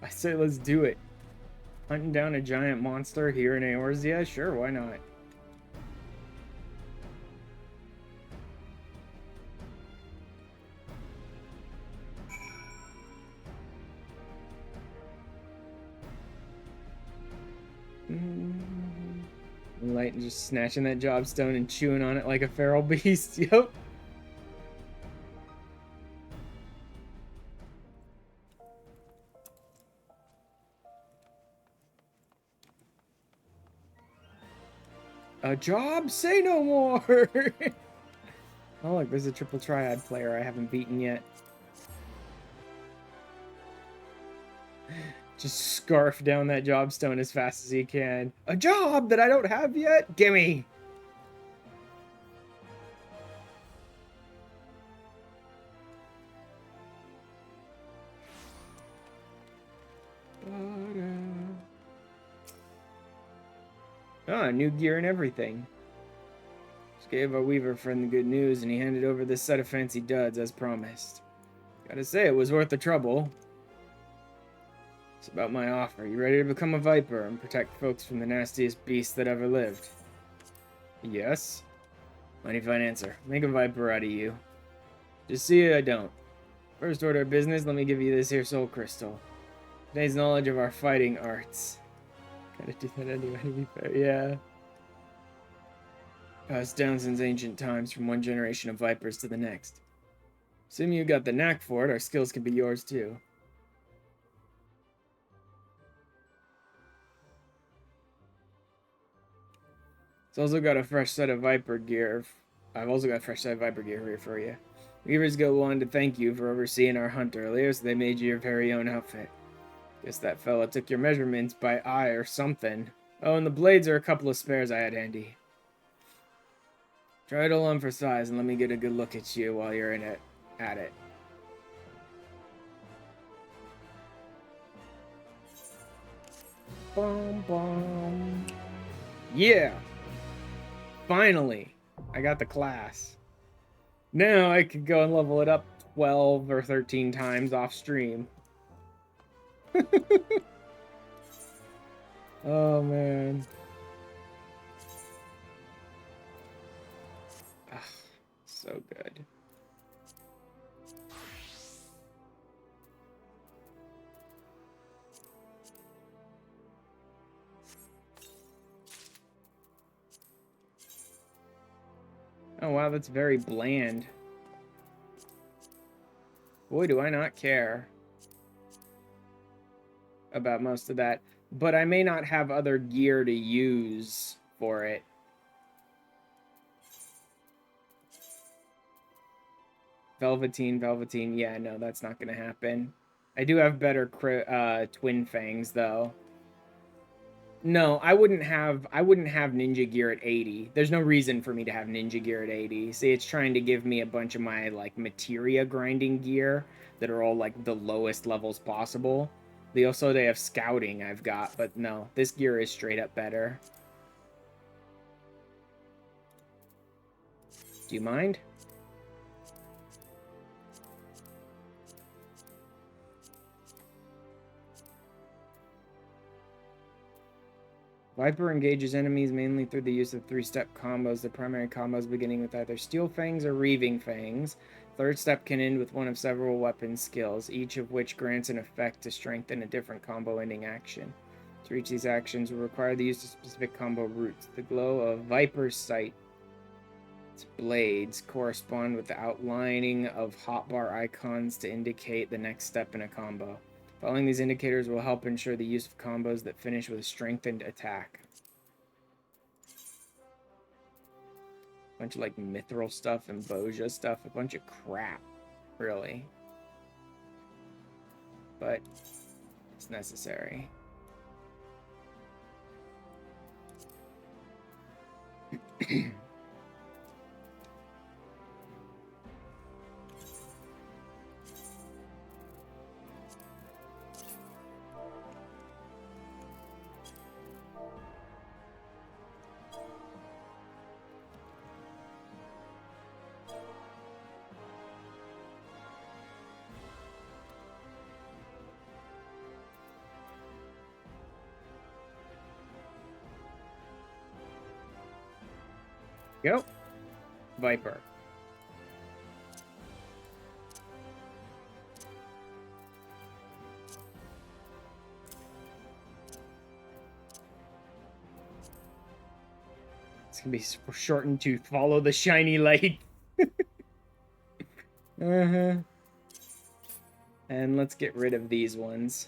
I say let's do it. Hunting down a giant monster here in Eorzea? Sure, why not? Light and just snatching that jobstone and chewing on it like a feral beast. Yep. A job? Say no more! Oh, look, there's a triple triad player I haven't beaten yet. Just scarf down that jobstone as fast as he can. A job that I don't have yet? Gimme! Ah, new gear and everything. Just gave our Weaver friend the good news, and he handed over this set of fancy duds as promised. Gotta say, it was worth the trouble. It's about my offer. You ready to become a Viper and protect folks from the nastiest beast that ever lived? Yes. Mind if I answer? Make a Viper out of you. Just see I don't. First order of business, let me give you this here soul crystal. Today's knowledge of our fighting arts. Gotta do that anyway, to be fair. Yeah. Passed down since ancient times from one generation of Vipers to the next. Assuming you got the knack for it, our skills can be yours too. It's also got a fresh set of Viper gear. I've also got a fresh set of Viper gear here for you. Weavers Guild wanted to thank you for overseeing our hunt earlier, so they made you your very own outfit. Guess that fella took your measurements by eye or something. Oh, and the blades are a couple of spares I had handy. Try it all on for size and let me get a good look at you while you're at it. Boom, boom. Yeah! Finally! I got the class. Now I could go and level it up 12 or 13 times off stream. Oh man. Ah, so good. Oh wow, that's very bland. Boy, do I not care about most of that. But I may not have other gear to use for it. Velveteen. Yeah, no, that's not gonna happen. I do have better twin fangs though. No, I wouldn't have ninja gear at 80. There's no reason for me to have ninja gear at 80. See, it's trying to give me a bunch of my like materia grinding gear that are all like the lowest levels possible. They have scouting I've got, but no, this gear is straight up better. Do you mind? Viper engages enemies mainly through the use of 3-step combos. The primary combos beginning with either Steel Fangs or Reaving Fangs. Third step can end with one of several weapon skills, each of which grants an effect to strengthen a different combo ending action. To reach these actions will require the use of specific combo routes. The glow of Viper's sight. Its blades correspond with the outlining of hotbar icons to indicate the next step in a combo. Following these indicators will help ensure the use of combos that finish with a strengthened attack. A bunch of like mithril stuff and Boja stuff. A bunch of crap, really. But it's necessary. Go. Viper. It's gonna be shortened to follow the shiny light. Uh-huh. And let's get rid of these ones.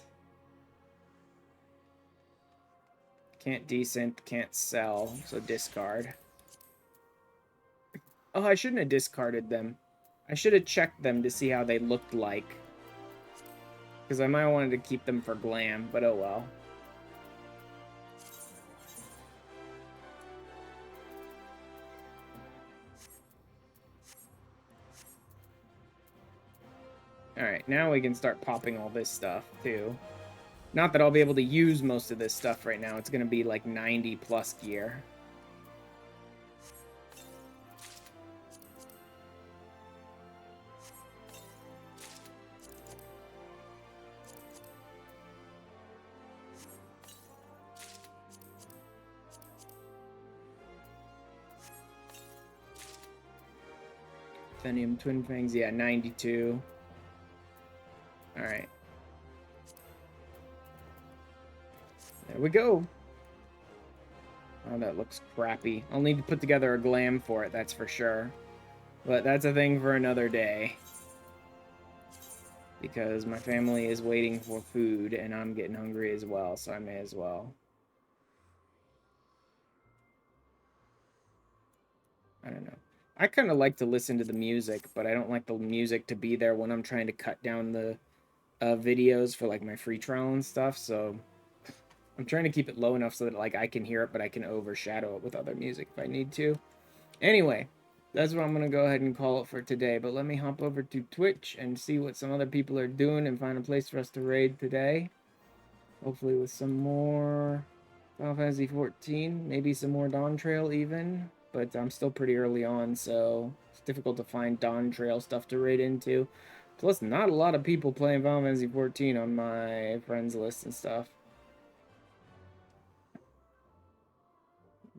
Can't desynth, can't sell, so discard. Oh, I shouldn't have discarded them. I should have checked them to see how they looked like. Because I might have wanted to keep them for glam, but oh well. Alright, now we can start popping all this stuff, too. Not that I'll be able to use most of this stuff right now. It's going to be like 90 plus gear. Athenium Twin Fangs, yeah, 92. Alright. There we go. Oh, that looks crappy. I'll need to put together a glam for it, that's for sure. But that's a thing for another day. Because my family is waiting for food, and I'm getting hungry as well, so I may as well. I don't know. I kind of like to listen to the music, but I don't like the music to be there when I'm trying to cut down the videos for like my free trial and stuff, so I'm trying to keep it low enough so that like I can hear it, but I can overshadow it with other music if I need to. Anyway, that's what I'm going to go ahead and call it for today, but let me hop over to Twitch and see what some other people are doing and find a place for us to raid today. Hopefully with some more Final Fantasy 14, maybe some more Dawntrail even. But I'm still pretty early on, so it's difficult to find Dawntrail stuff to raid into. Plus, not a lot of people playing Final Fantasy 14 on my friends list and stuff.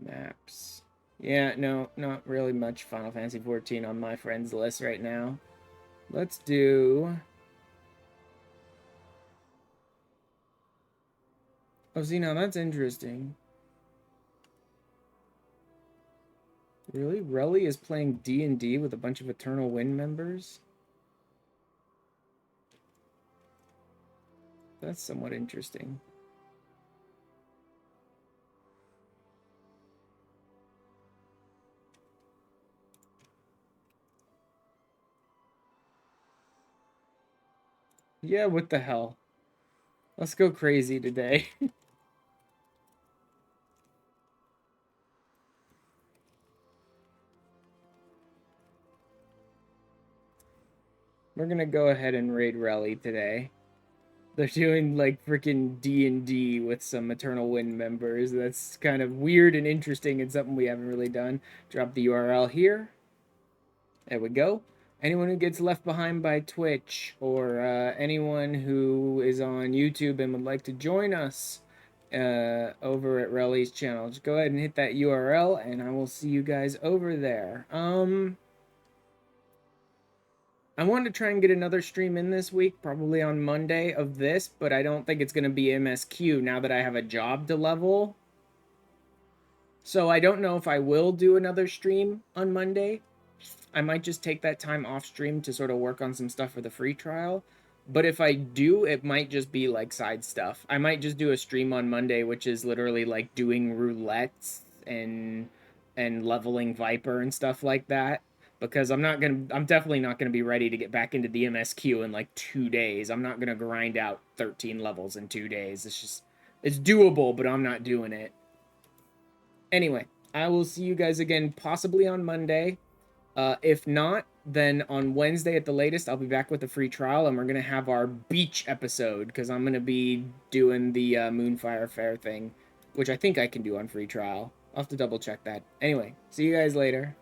Maps. Yeah, no, not really much Final Fantasy 14 on my friends list right now. Let's do... Oh, see, now that's interesting. Really? Relly is playing D&D with a bunch of Eternal Wind members? That's somewhat interesting. Yeah, what the hell? Let's go crazy today. We're gonna go ahead and raid Relly today. They're doing like freaking D&D with some Eternal Wind members. That's kind of weird and interesting and something we haven't really done. Drop the URL here. There we go. Anyone who gets left behind by Twitch or anyone who is on YouTube and would like to join us over at Relly's channel, just go ahead and hit that URL and I will see you guys over there. I wanted to try and get another stream in this week, probably on Monday of this, but I don't think it's going to be MSQ now that I have a job to level. So I don't know if I will do another stream on Monday. I might just take that time off stream to sort of work on some stuff for the free trial. But if I do, it might just be like side stuff. I might just do a stream on Monday, which is literally like doing roulettes and leveling Viper and stuff like that. Because I'm definitely not gonna be ready to get back into the MSQ in like 2 days. I'm not gonna grind out 13 levels in 2 days. It's doable, but I'm not doing it. Anyway, I will see you guys again possibly on Monday. If not, then on Wednesday at the latest, I'll be back with the free trial, and we're going to have our beach episode, because I'm going to be doing the Moonfire Fair thing, which I think I can do on free trial. I'll have to double check that. Anyway, see you guys later.